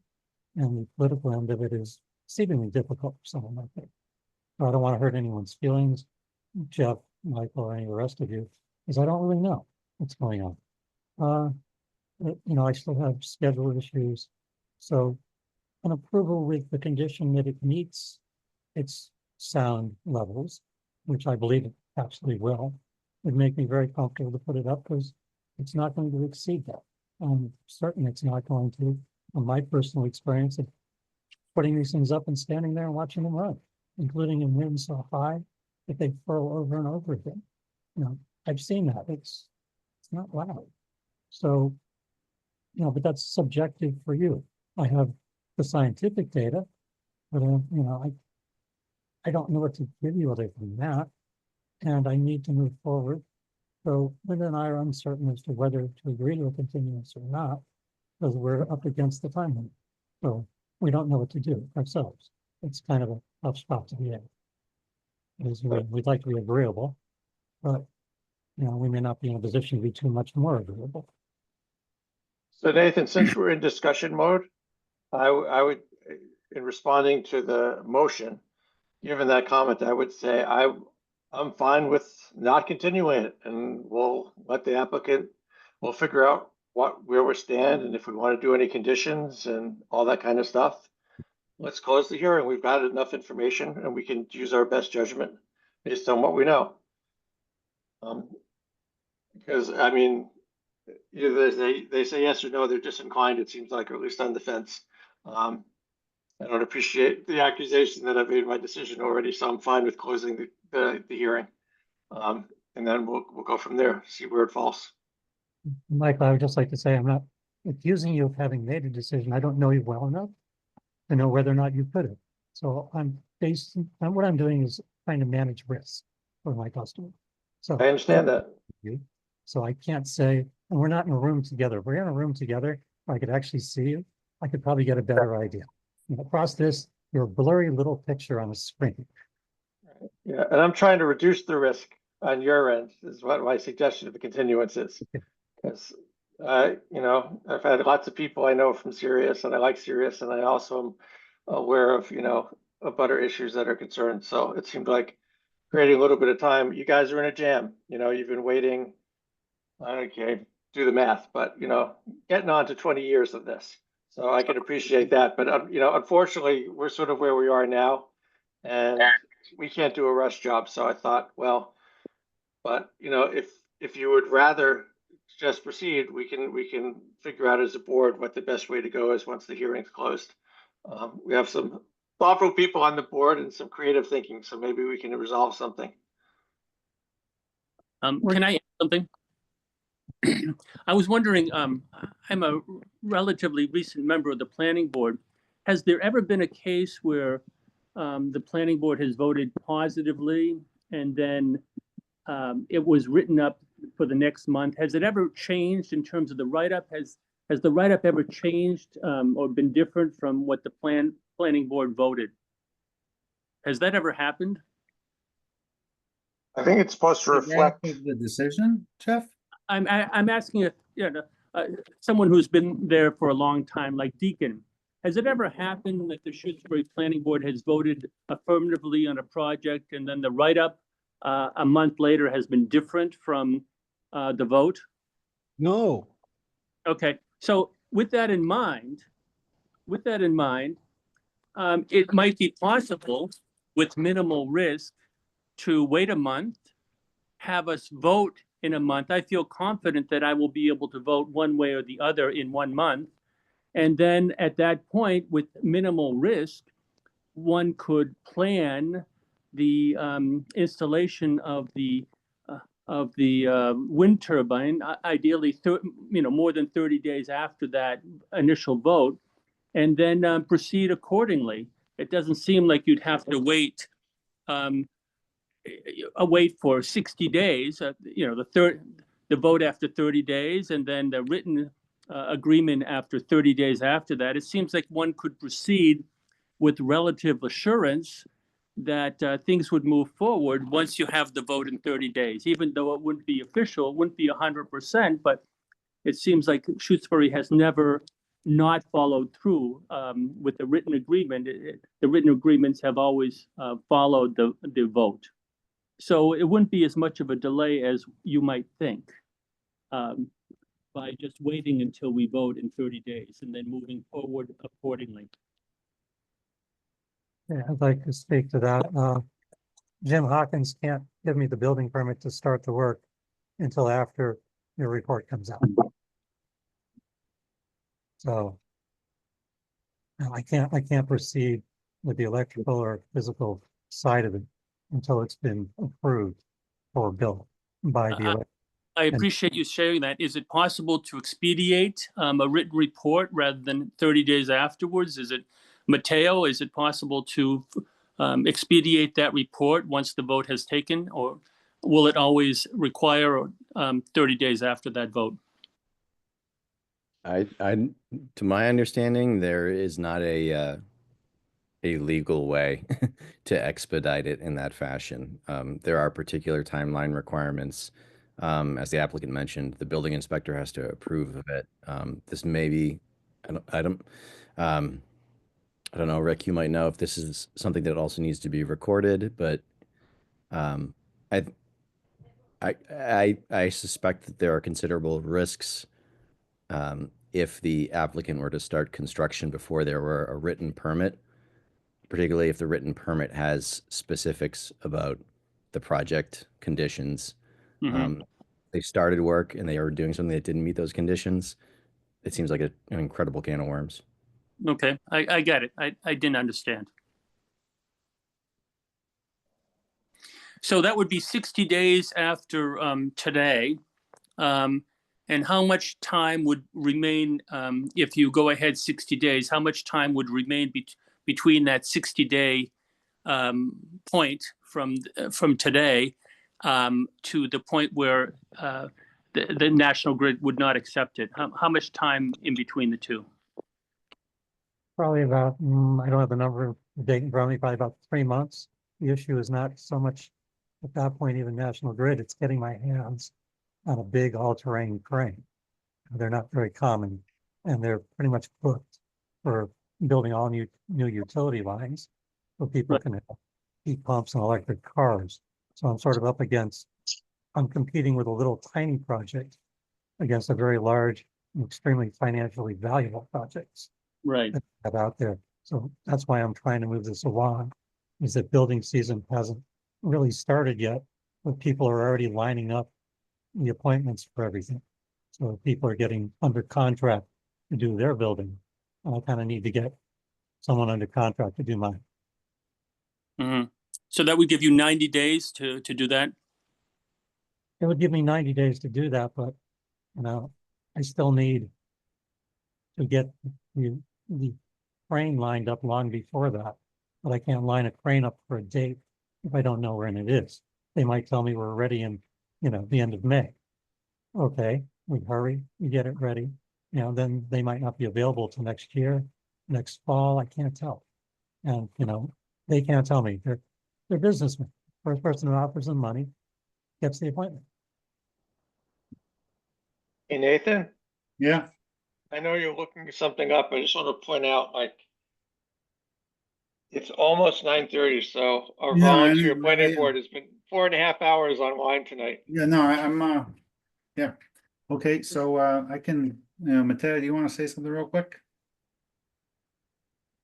S9: And the political end of it is exceedingly difficult for someone like me. So I don't want to hurt anyone's feelings, Jeff, Michael, or any of the rest of you, because I don't really know what's going on. You know, I still have schedule issues. So an approval with the condition that it meets its sound levels, which I believe it absolutely will, would make me very comfortable to put it up, because it's not going to exceed that. Certainly it's not going to, from my personal experience of putting these things up and standing there and watching them run, including in winds so high that they furl over and over again. You know, I've seen that. It's not loud. So, you know, but that's subjective for you. I have the scientific data, but you know, I don't know what to give you other than that, and I need to move forward. So Linda and I are uncertain as to whether to agree to a continuance or not, because we're up against the time limit. So we don't know what to do ourselves. It's kind of a tough spot to be in. Because we'd like to be agreeable, but you know, we may not be in a position to be too much more agreeable.
S4: So Nathan, since we're in discussion mode, I would, in responding to the motion, given that comment, I would say I'm fine with not continuing it, and we'll let the applicant, we'll figure out where we stand, and if we want to do any conditions and all that kind of stuff. Let's close the hearing. We've got enough information, and we can use our best judgment based on what we know. Because I mean, either they say yes or no, they're disinclined, it seems like, or at least on the fence. I don't appreciate the accusation that I've made my decision already, so I'm fine with closing the hearing. And then we'll go from there, see where it falls.
S9: Michael, I would just like to say I'm not accusing you of having made a decision. I don't know you well enough to know whether or not you could have. So what I'm doing is trying to manage risk for my customer. So
S4: I understand that.
S9: So I can't say, and we're not in a room together. If we're in a room together, I could actually see you. I could probably get a better idea. You know, across this, you're a blurry little picture on a screen.
S4: Yeah, and I'm trying to reduce the risk on your end, is what my suggestion of a continuance is. Because, you know, I've had lots of people I know from Sirius, and I like Sirius, and I also am aware of, you know, of other issues that are concerned. So it seemed like creating a little bit of time. You guys are in a jam. You know, you've been waiting, okay, do the math, but, you know, getting on to 20 years of this. So I can appreciate that. But, you know, unfortunately, we're sort of where we are now, and we can't do a rush job. So I thought, well, but, you know, if you would rather just proceed, we can figure out as a board what the best way to go is once the hearing's closed. We have some thoughtful people on the board and some creative thinking, so maybe we can resolve something.
S5: Can I add something? I was wondering, I'm a relatively recent member of the planning board. Has there ever been a case where the planning board has voted positively and then it was written up for the next month? Has it ever changed in terms of the write-up? Has the write-up ever changed or been different from what the planning board voted? Has that ever happened?
S4: I think it's supposed to reflect
S8: the decision, Jeff.
S5: I'm asking if, you know, someone who's been there for a long time, like Deacon. Has it ever happened that the Shutesbury Planning Board has voted affirmatively on a project and then the write-up a month later has been different from the vote?
S17: No.
S5: Okay, so with that in mind, it might be possible with minimal risk to wait a month, have us vote in a month. I feel confident that I will be able to vote one way or the other in 1 month. And then at that point, with minimal risk, one could plan the installation of the wind turbine, ideally, more than 30 days after that initial vote, and then proceed accordingly. It doesn't seem like you'd have to wait for 60 days. The vote after 30 days, and then the written agreement after 30 days after that. It seems like one could proceed with relative assurance that things would move forward once you have the vote in 30 days, even though it wouldn't be official, it wouldn't be 100%, but it seems like Shutesbury has never not followed through with the written agreement. The written agreements have always followed the vote. So it wouldn't be as much of a delay as you might think by just waiting until we vote in 30 days and then moving forward accordingly.
S9: Yeah, I'd like to speak to that. Jim Hawkins can't give me the building permit to start the work until after your report comes out. So no, I can't proceed with the electrical or physical side of it until it's been approved or built by the
S5: I appreciate you sharing that. Is it possible to expedite a written report rather than 30 days afterwards? Is it, Matteo, is it possible to expedite that report once the vote has taken, or will it always require 30 days after that vote?
S3: To my understanding, there is not a legal way to expedite it in that fashion. There are particular timeline requirements. As the applicant mentioned, the building inspector has to approve of it. This may be, I don't know, Rick, you might know if this is something that also needs to be recorded, but I suspect that there are considerable risks if the applicant were to start construction before there were a written permit, particularly if the written permit has specifics about the project conditions. They started work and they are doing something that didn't meet those conditions. It seems like an incredible can of worms.
S5: Okay, I get it. I didn't understand. So that would be 60 days after today. And how much time would remain if you go ahead 60 days? How much time would remain between that 60-day point from today to the point where the National Grid would not accept it? How much time in between the two?
S9: probably about, I don't have the number, the date in front of me, probably about 3 months. The issue is not so much at that point, even National Grid, it's getting my hands on a big all-terrain crane. They're not very common, and they're pretty much booked for building all new utility lines, so people can have heat pumps and electric cars. So I'm sort of up against, I'm competing with a little tiny project against a very large, extremely financially valuable projects.
S5: Right.
S9: That I have out there. So that's why I'm trying to move this along, is that building season hasn't really started yet, but people are already lining up the appointments for everything. So people are getting under contract to do their building. And I kind of need to get someone under contract to do mine.
S5: So that would give you 90 days to do that?
S9: It would give me 90 days to do that, but I still need to get the crane lined up long before that. But I can't line a crane up for a date if I don't know when it is. They might tell me we're ready in, the end of May. Okay, we hurry, we get it ready. Then they might not be available till next year, next fall, I can't tell. And, they can't tell me. They're businessmen. First person who offers them money gets the appointment.
S4: Hey, Nathan,
S8: Yeah,
S4: I know you're looking something up. I just want to point out, it's almost 9:30, so our
S8: Yeah,
S4: volunteer planning board has been 4.5 hours online tonight.
S8: yeah, no, I'm yeah. Okay, so I can, Matteo, do you want to say something real quick?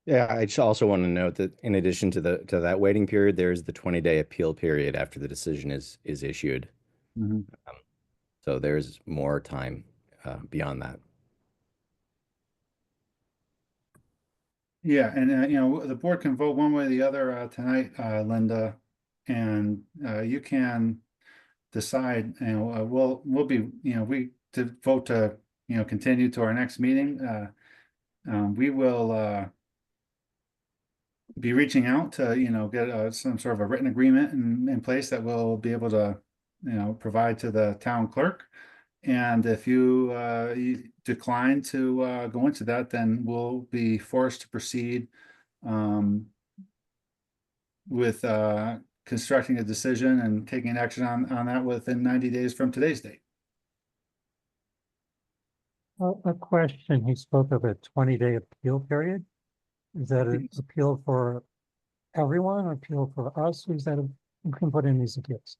S3: Yeah, I just also want to note that in addition to that waiting period, there's the 20-day appeal period after the decision is issued. So there's more time beyond that.
S8: Yeah, and you know, the board can vote one way or the other tonight, Linda, and you can decide, you know, we'll be, you know, we to vote to, you know, continue to our next meeting. We will be reaching out to, you know, get some sort of a written agreement in place that we'll be able to, you know, provide to the town clerk. And if you decline to go into that, then we'll be forced to proceed with constructing a decision and taking action on that within 90 days from today's date.
S9: A question, he spoke of a 20-day appeal period. Is that an appeal for everyone, or appeal for us? Who's that, who can put in these appeals?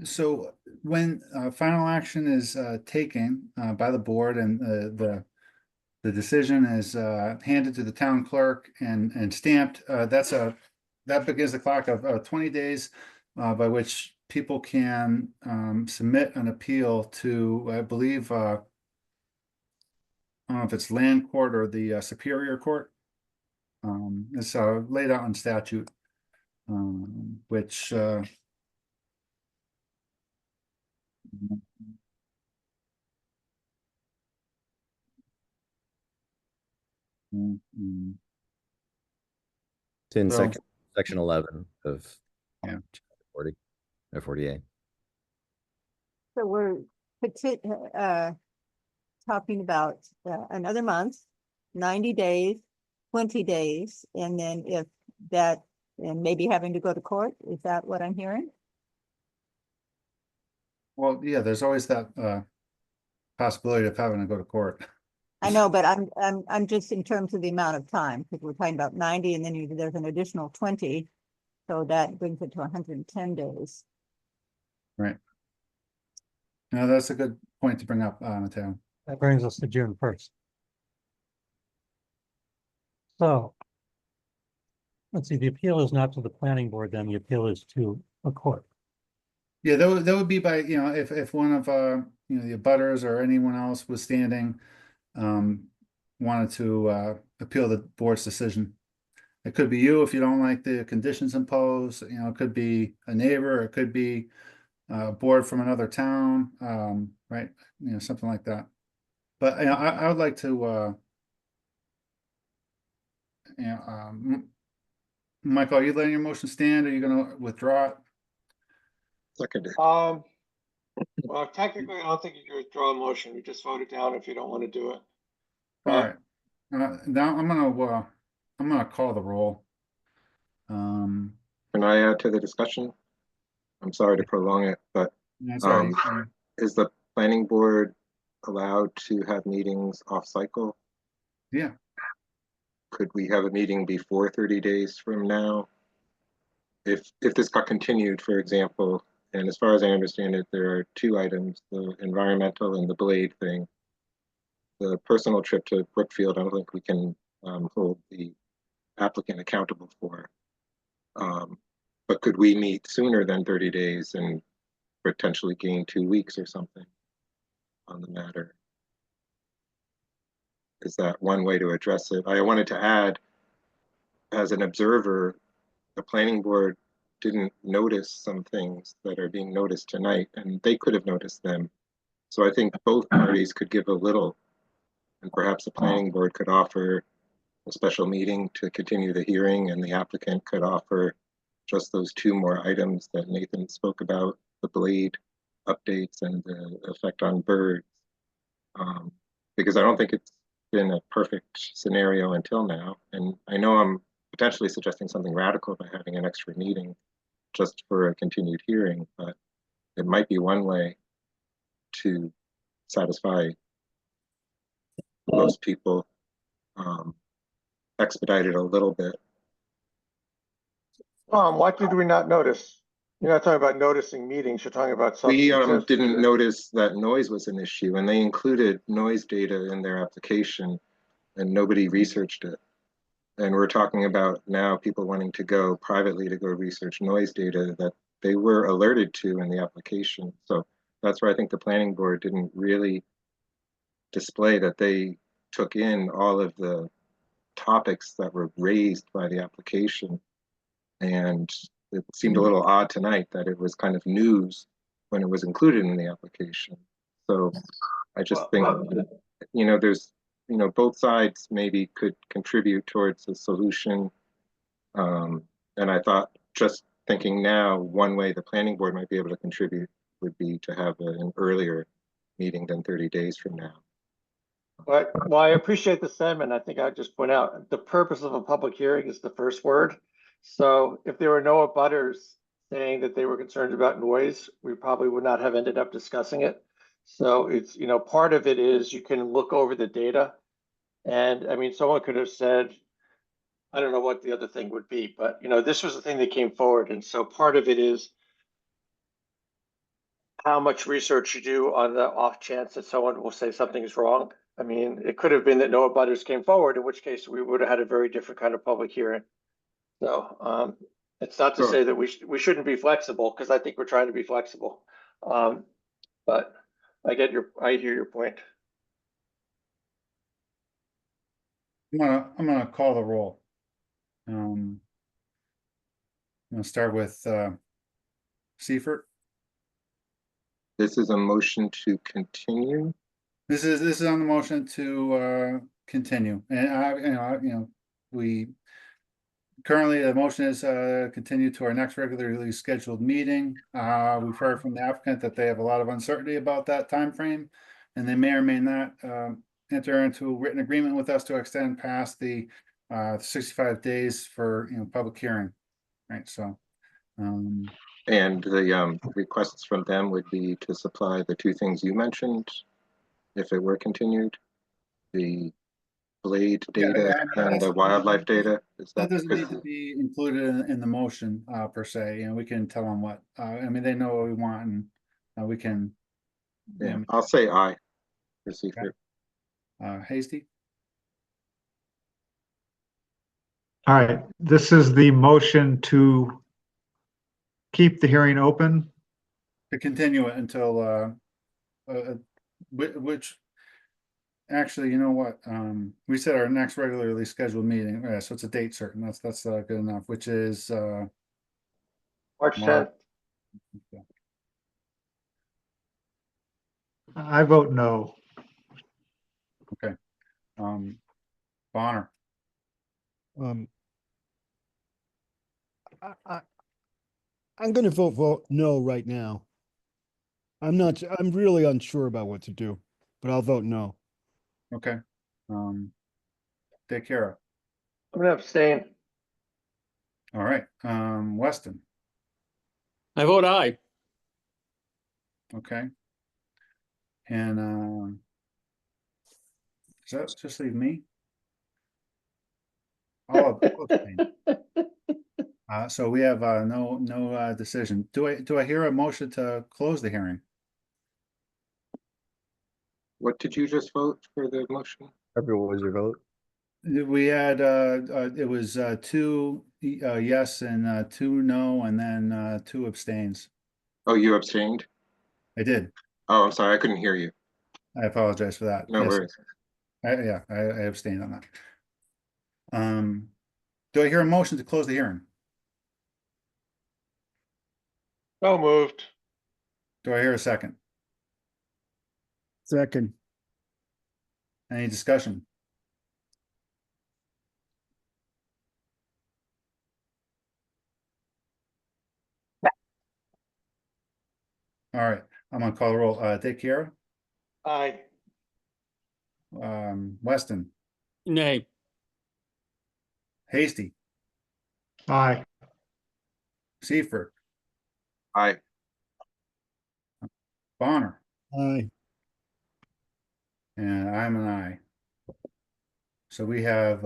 S8: So when final action is taken by the board and the decision is handed to the town clerk and stamped, that begins the clock of 20 days by which people can submit an appeal to, I believe, I don't know if it's land court or the Superior Court. It's laid out in statute, which
S3: It's in
S8: So-
S3: section 11 of
S8: Yeah.
S3: 40 or 48.
S15: So we're talking about another month, 90 days, 20 days, and then if that, and maybe having to go to court, is that what I'm hearing?
S8: Well, yeah, there's always that possibility of having to go to court.
S15: I know, but I'm just in terms of the amount of time, because we're talking about 90 and then there's an additional 20. So that brings it to 110 days.
S8: Right. No, that's a good point to bring up, Mateo.
S9: That brings us to June 1st. So let's see, the appeal is not to the planning board, then the appeal is to a court.
S8: Yeah, that would be by, you know, if one of you know, the abutters or anyone else was standing, wanted to appeal the board's decision. It could be you if you don't like the conditions imposed, you know, it could be a neighbor, it could be a board from another town, right? You know, something like that. But you know, I would like to you know, Michael, are you letting your motion stand? Or are you gonna withdraw it?
S14: Seconded.
S4: Well, technically, I don't think you can withdraw a motion. You just vote it down if you don't want to do it.
S8: All right. Now I'm gonna call the roll.
S14: Can I add to the discussion? I'm sorry to prolong it, but
S8: That's right.
S14: is the planning board allowed to have meetings off cycle?
S8: Yeah.
S14: Could we have a meeting before 30 days from now? If this got continued, for example, and as far as I understand it, there are two items, the environmental and the blade thing. The personal trip to Brookfield, I don't think we can hold the applicant accountable for. But could we meet sooner than 30 days and potentially gain 2 weeks or something on the matter? Is that one way to address it? I wanted to add, as an observer, the planning board didn't notice some things that are being noticed tonight, and they could have noticed them. So I think both parties could give a little, and perhaps the planning board could offer a special meeting to continue the hearing, and the applicant could offer just those two more items that Nathan spoke about, the blade updates and the effect on birds. Because I don't think it's been a perfect scenario until now. And I know I'm potentially suggesting something radical by having an extra meeting just for a continued hearing, but it might be one way to satisfy most people, expedite it a little bit.
S4: What did we not notice? You're not talking about noticing meetings, you're talking about
S14: We
S4: substances.
S14: didn't notice that noise was an issue, and they included noise data in their application, and nobody researched it. And we're talking about now people wanting to go privately to go research noise data that they were alerted to in the application. So that's where I think the planning board didn't really display that they took in all of the topics that were raised by the application. And it seemed a little odd tonight that it was kind of news when it was included in the application. So I just think, there's, both sides maybe could contribute towards a solution. And I thought, just thinking now, one way the planning board might be able to contribute would be to have an earlier meeting than 30 days from now.
S4: Well, I appreciate the sentiment. I think I'd just point out the purpose of a public hearing is the first word. So if there were no abutters saying that they were concerned about noise, we probably would not have ended up discussing it. So it's, part of it is you can look over the data. And I mean, someone could have said, I don't know what the other thing would be, but this was the thing that came forward. And so part of it is how much research you do on the off chance that someone will say something is wrong. I mean, it could have been that no abutters came forward, in which case we would have had a very different kind of public hearing. So it's not to say that we shouldn't be flexible, because I think we're trying to be flexible. But I hear your point.
S8: I'm gonna call the roll. I'm gonna start with Seifert.
S14: This is a motion to continue.
S8: This is on the motion to continue, and we currently the motion is continue to our next regularly scheduled meeting. We've heard from the applicant that they have a lot of uncertainty about that time frame, and they may or may not enter into a written agreement with us to extend past the 65 days for public hearing, right? So.
S14: And the requests from them would be to supply the two things you mentioned, if it were continued, the blade data and the wildlife data.
S8: That doesn't need to be included in the motion per se. We can tell them what. I mean, they know what we want, and we can.
S14: Yeah, I'll say aye.
S8: Okay. Hasty.
S11: All right, this is the motion to keep the hearing open.
S8: To continue it until which actually, you know what? We said our next regularly scheduled meeting. So it's a date certain. That's good enough. Which is
S4: March 10th.
S8: Okay.
S11: I vote no.
S8: Okay. Bonner.
S17: I'm going to vote no right now. I'm really unsure about what to do, but I'll vote no.
S8: Okay. Take care.
S4: I'm gonna abstain.
S8: All right. Weston.
S5: I vote aye.
S8: Okay. And does that just leave me? I'll abstain. So we have no decision. Do I hear a motion to close the hearing?
S14: What did you just vote for the motion?
S3: What was your vote?
S8: We had it was 2 yes and 2 no, and then 2 abstains.
S14: Oh, you abstained?
S8: I did.
S14: Oh, I'm sorry, I couldn't hear you.
S8: I apologize for that.
S14: No worries.
S8: I abstained on that. Do I hear a motion to close the hearing?
S4: So moved.
S8: Do I hear a second?
S17: Second.
S8: Any discussion? All right, I'm gonna call the roll. Take care.
S4: Aye.
S8: Weston.
S5: Nay.
S8: Hasty.
S11: Aye.
S8: Seifert.
S14: Aye.
S8: Bonner.
S17: Aye.
S8: And I'm an aye. So we have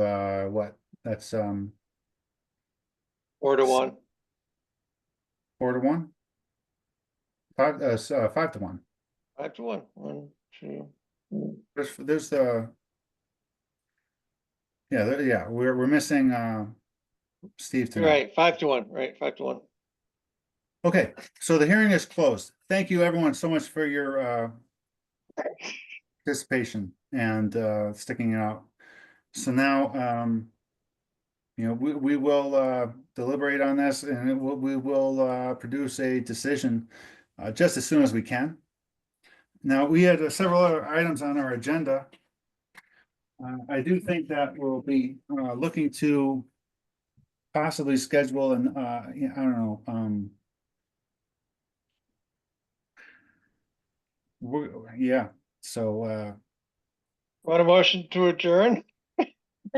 S8: what? That's
S4: 4-1.
S8: 4-1. 5-1.
S4: 5-1. 1, 2.
S8: There's the yeah, we're missing Steve tonight.
S4: Right, 5-1. Right, 5-1.
S8: Okay, so the hearing is closed. Thank you everyone so much for your participation and sticking it out. So now, we will deliberate on this and we will produce a decision just as soon as we can. Now, we had several other items on our agenda. I do think that we'll be looking to possibly schedule an, I don't know, yeah, so,
S4: Want a motion to adjourn?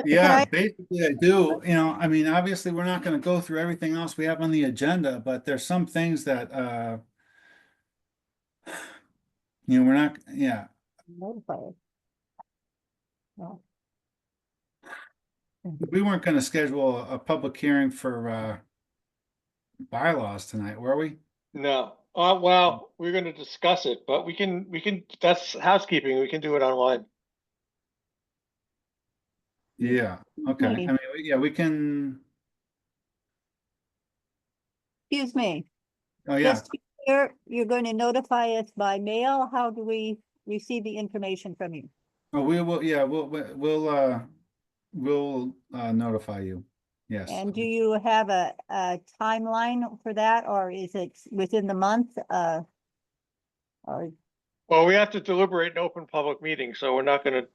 S8: yeah, basically I do, I mean, obviously, we're not gonna go through everything else we have on the agenda, but there's some things that, we're not, yeah.
S15: Notify us. No.
S8: We weren't gonna schedule a public hearing for, bylaws tonight, were we?
S4: No. Well, we're going to discuss it, but we can, that's housekeeping. We can do it online.
S8: Yeah, okay, I
S15: Me.
S8: mean, yeah, we can,
S15: Excuse me.
S8: oh, yeah.
S15: Just to be clear, you're going to notify us by mail? How do we receive the information from you?
S8: Oh, we will, yeah, we'll notify you. Yes.
S15: And do you have a timeline for that, or is it within the month? Or,
S4: Well, we have to deliberate in open public meeting, so we're not going to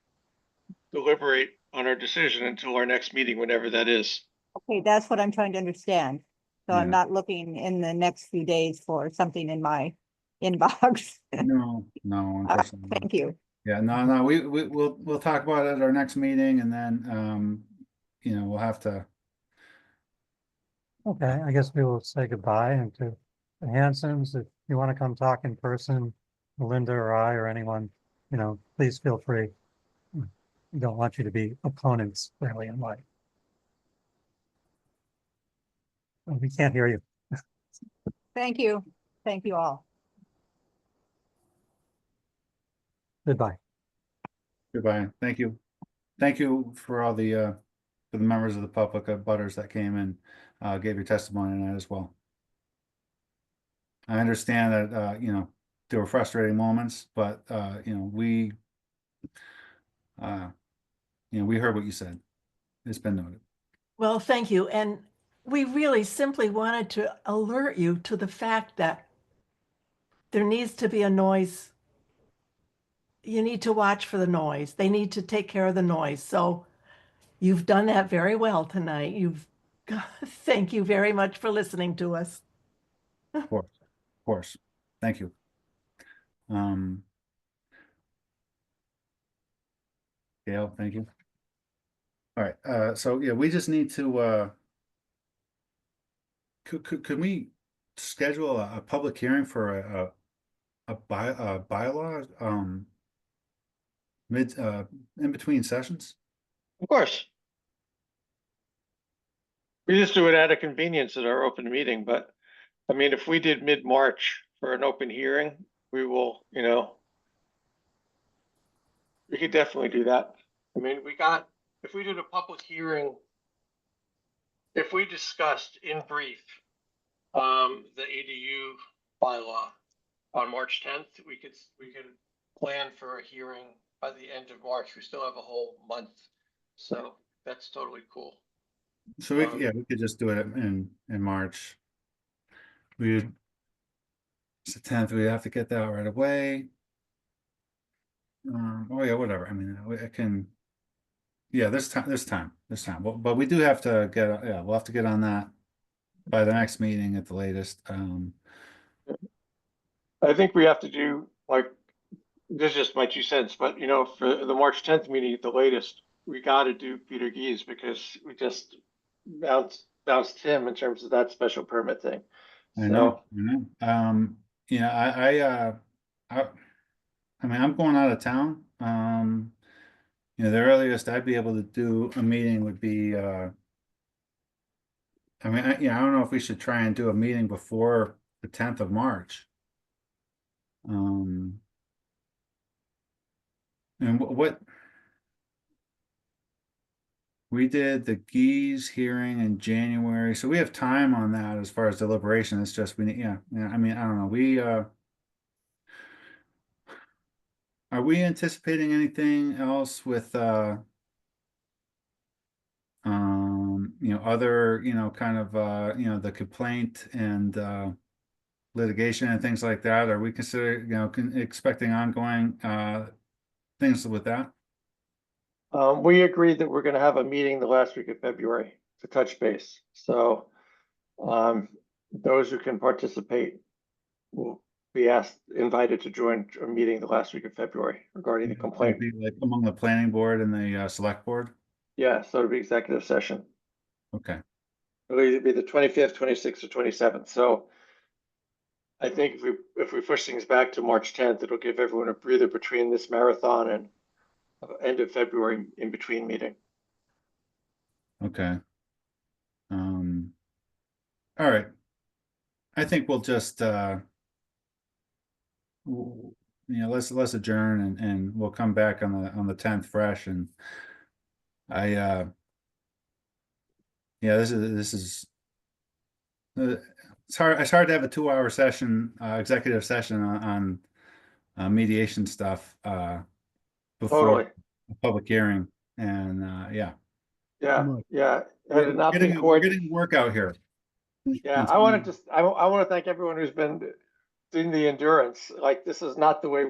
S4: deliberate on our decision until our next meeting, whenever that is.
S15: okay, that's what I'm trying to understand. So I'm
S8: Yeah.
S15: not looking in the next few days for something in my inbox.
S8: No, unfortunately.
S15: Thank you.
S8: Yeah, no, we'll talk about it at our next meeting and then, we'll have to,
S9: Okay, I guess we will say goodbye and to the Hansons, if you want to come talk in person, Melinda or I or anyone, please feel free. We don't want you to be opponents early in life. Oh, we can't hear you.
S15: Thank you. Thank you all.
S9: Goodbye.
S8: goodbye, thank you. Thank you for all the, for the members of the public, butters that came and, gave your testimony on that as well. I understand that, there were frustrating moments, but, we heard what you said. It's been noted.
S10: Well, thank you. And we really simply wanted to alert you to the fact that there needs to be a noise. You need to watch for the noise. They need to take care of the noise. So you've done that very well tonight. Thank you very much for listening to us.
S8: Of course. Thank you. Gail, thank you. All right, so yeah, we just need to, could we schedule a public hearing for a bylaw, in between sessions?
S4: Of course. We just do it out of convenience at our open meeting, but I mean, if we did mid-March for an open hearing, we will, we could definitely do that. I mean, if we did a public hearing, if we discussed in brief, the ADU bylaw on March 10th, we could plan for a hearing by the end of March. We still have a whole month. So that's totally cool.
S8: So we could just do it in March. It's the 10th, we have to get that right away. Oh yeah, whatever. I mean, I can. Yeah, there's time. But we do have to get. Yeah, we'll have to get on that by the next meeting at the latest.
S4: I think we have to do this is just my 2 cents, but for the March 10th meeting at the latest, we got to do Peter Gees because we just bounced him in terms of that special permit thing.
S8: I know. I mean, I'm going out of town. The earliest I'd be able to do a meeting would be, I don't know if we should try and do a meeting before the 10th of March. And what we did the Gees hearing in January, so we have time on that as far as deliberation. It's just we need, I mean, I don't know. Are we anticipating anything else with other, kind of, the complaint and litigation and things like that? Are we consider, expecting ongoing things with that?
S4: We agreed that we're gonna have a meeting the last week of February to touch base. So those who can participate will be invited to join a meeting the last week of February regarding the complaint.
S8: Be like among the planning board and the select board?
S4: Yeah, so it'll be executive session.
S8: Okay.
S4: It'll either be the 25th, 26th, or 27th. So I think if we push things back to March 10th, it'll give everyone a breather between this marathon and end of February in between meeting.
S8: Okay. All right. I think we'll just let's adjourn and we'll come back on the 10th fresh. And yeah, this is it's hard to have a 2-hour session, executive session on mediation stuff before
S4: Totally.
S8: a public hearing. And yeah.
S4: Yeah.
S8: We're getting work out here.
S4: Yeah, I want to thank everyone who's been doing the endurance. Like, this is not the way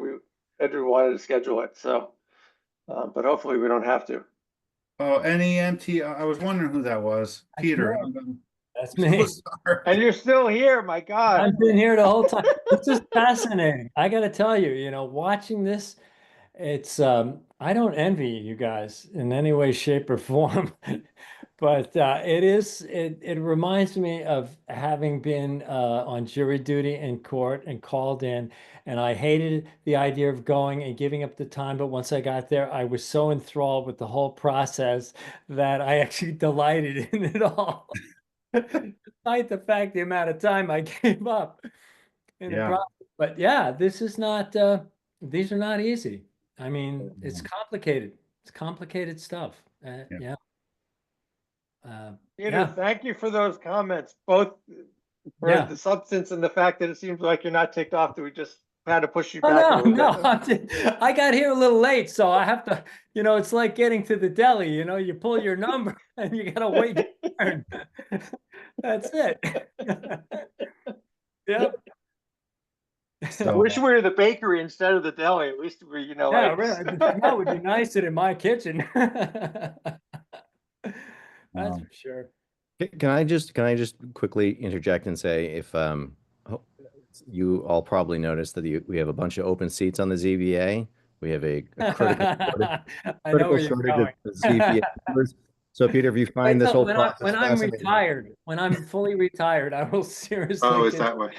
S4: Andrew wanted to schedule it. So, but hopefully we don't have to.
S8: Oh, NEMT. I was wondering who that was. Peter.
S18: That's me.
S4: And you're still here, my God.
S18: I've been here the whole time. This is fascinating. I got to tell you, watching this, it's I don't envy you guys in any way, shape, or form. But it reminds me of having been on jury duty in court and called in, and I hated the idea of going and giving up the time. But once I got there, I was so enthralled with the whole process that I actually delighted in it all. Despite the fact the amount of time I gave up in the process. But yeah, this is not these are not easy. I mean, it's complicated. It's complicated stuff. Yeah.
S4: Peter, thank you for those comments, both for the substance and the fact that it seems like you're not ticked off that we just had to push you back a little bit.
S18: I got here a little late, so I have to, it's like getting to the deli, you pull your number and you got to wait your turn. That's it. Yep.
S4: I wish we were the bakery instead of the deli. At least we,
S18: yeah, really. That would be nicer in my kitchen. That's for sure.
S3: Can I just quickly interject and say if you all probably noticed that we have a bunch of open seats on the ZBA. We have a critical shortage of ZBA members. So Peter, if you find this whole process
S18: when I'm retired, when I'm fully retired, I will seriously.
S14: Oh, is that what?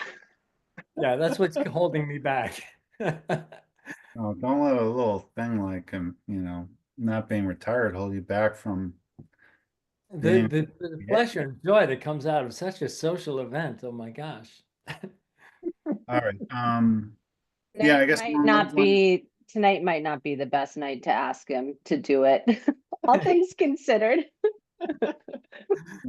S18: Yeah, that's what's holding me back.
S8: Oh, don't let a little thing like not being retired hold you back from
S18: the pleasure and joy that comes out of such a social event. Oh my gosh.
S8: All right. Yeah, I guess
S7: tonight might not be the best night to ask him to do it. All things considered.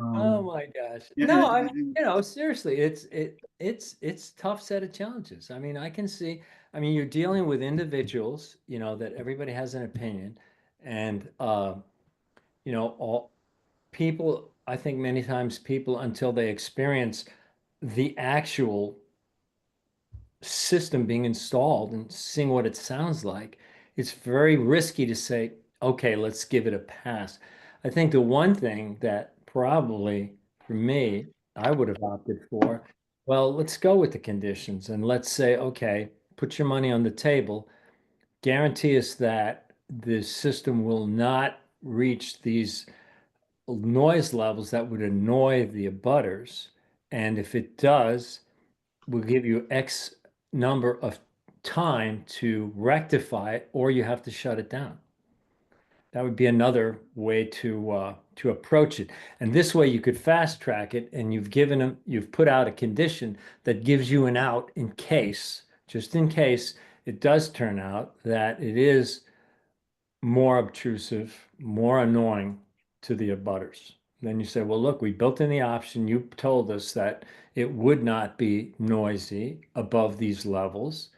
S18: Oh my gosh. No, I mean, seriously, it's tough set of challenges. I mean, I can see, you're dealing with individuals, that everybody has an opinion, and all people, I think many times people, until they experience the actual system being installed and seeing what it sounds like, it's very risky to say, okay, let's give it a pass. I think the one thing that probably for me, I would have opted for, well, let's go with the conditions and let's say, okay, put your money on the table, guarantee us that the system will not reach these noise levels that would annoy the abutters. And if it does, we'll give you X number of time to rectify it, or you have to shut it down. That would be another way to approach it. And this way you could fast track it, and you've put out a condition that gives you an out in case, just in case it does turn out that it is more obtrusive, more annoying to the abutters. Then you say, well, look, we built in the option. You told us that it would not be noisy above these levels.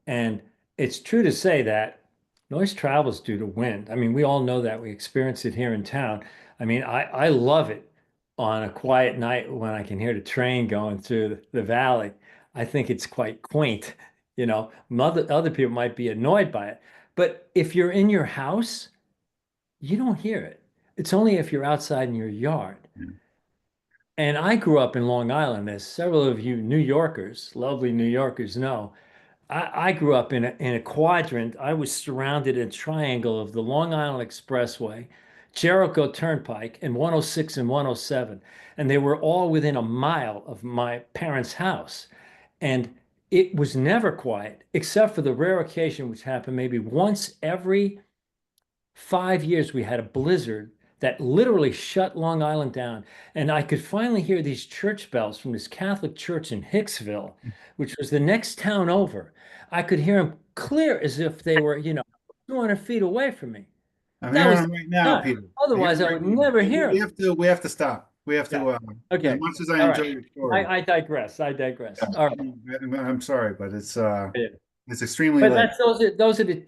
S18: And it's true to say that noise travels due to wind. We all know that. We experience it here in town. I love it on a quiet night when I can hear the train going through the valley, I think it's quite quaint. You know, other people might be annoyed by it, but if you're in your house, you don't hear it. It's only if you're outside in your yard. And I grew up in Long Island, as several of you New Yorkers, lovely New Yorkers know. I grew up in a quadrant. I was surrounded in a triangle of the Long Island Expressway, Jericho Turnpike, and 106 and 107. And they were all within a mile of my parents' house. And it was never quiet, except for the rare occasion which happened maybe once every 5 years. We had a blizzard that literally shut Long Island down. And I could finally hear these church bells from this Catholic church in Hicksville, which was the next town over. I could hear them clear as if they were, 200 feet away from me.
S8: I'm
S18: That
S8: hearing
S18: was
S8: them right now,
S18: nuts.
S8: Peter.
S18: Otherwise, I would never hear
S8: We
S18: them.
S8: have to stop. We have to,
S18: Okay.
S8: as much as I
S18: All
S8: enjoy
S18: right.
S8: your story.
S18: I digress. All right.
S8: I'm sorry, but it's
S18: Yeah.
S8: extremely
S18: But
S8: late.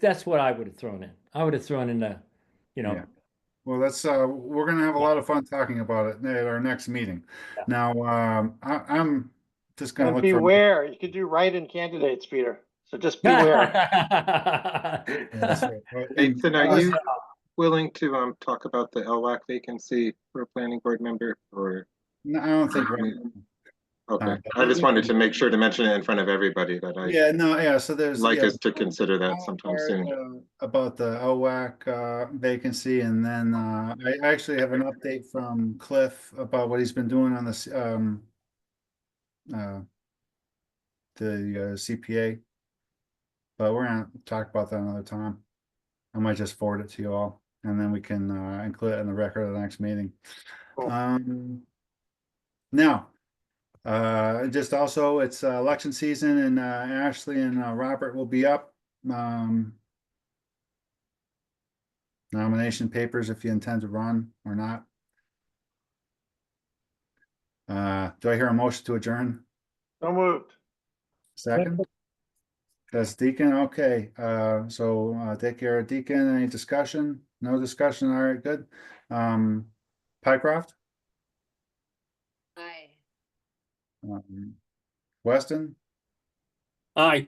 S18: that's what I would have thrown in. I would have thrown in the,
S8: Yeah. Well, we're gonna have a lot of fun talking about it at our next meeting. Now, I'm just gonna
S4: And
S8: look
S4: beware, you could do write-in candidates, Peter. So just beware.
S14: Nathan, are you willing to talk about the LWAC vacancy for a planning board member, or?
S8: No, I don't think.
S14: Okay, I just wanted to make sure to mention it in front of everybody that I.
S8: So there's
S14: like us to consider that sometime soon.
S8: About the OWAC vacancy, and then I actually have an update from Cliff about what he's been doing on this the CPA. But we're gonna talk about that another time. I might just forward it to you all, and then we can include it in the record of the next meeting. Now, just also, it's election season, and Ashley and Robert will be up. Nomination papers if you intend to run or not. Do I hear a motion to adjourn?
S4: So moved.
S8: Second? That's Deacon, okay. So take care of Deacon. Any discussion? No discussion, all right, good. Pycroft?
S13: Aye.
S8: Weston?
S5: Aye.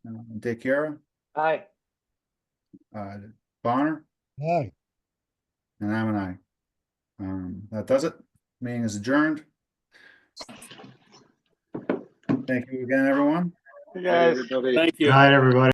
S8: DeCara?
S4: Aye.
S8: Bonner?
S17: Aye.
S8: And I'm an aye. That does it. Meeting is adjourned. Thank you again, everyone.
S4: You guys.
S14: Everybody.
S5: Thank you.
S11: Good night, everybody.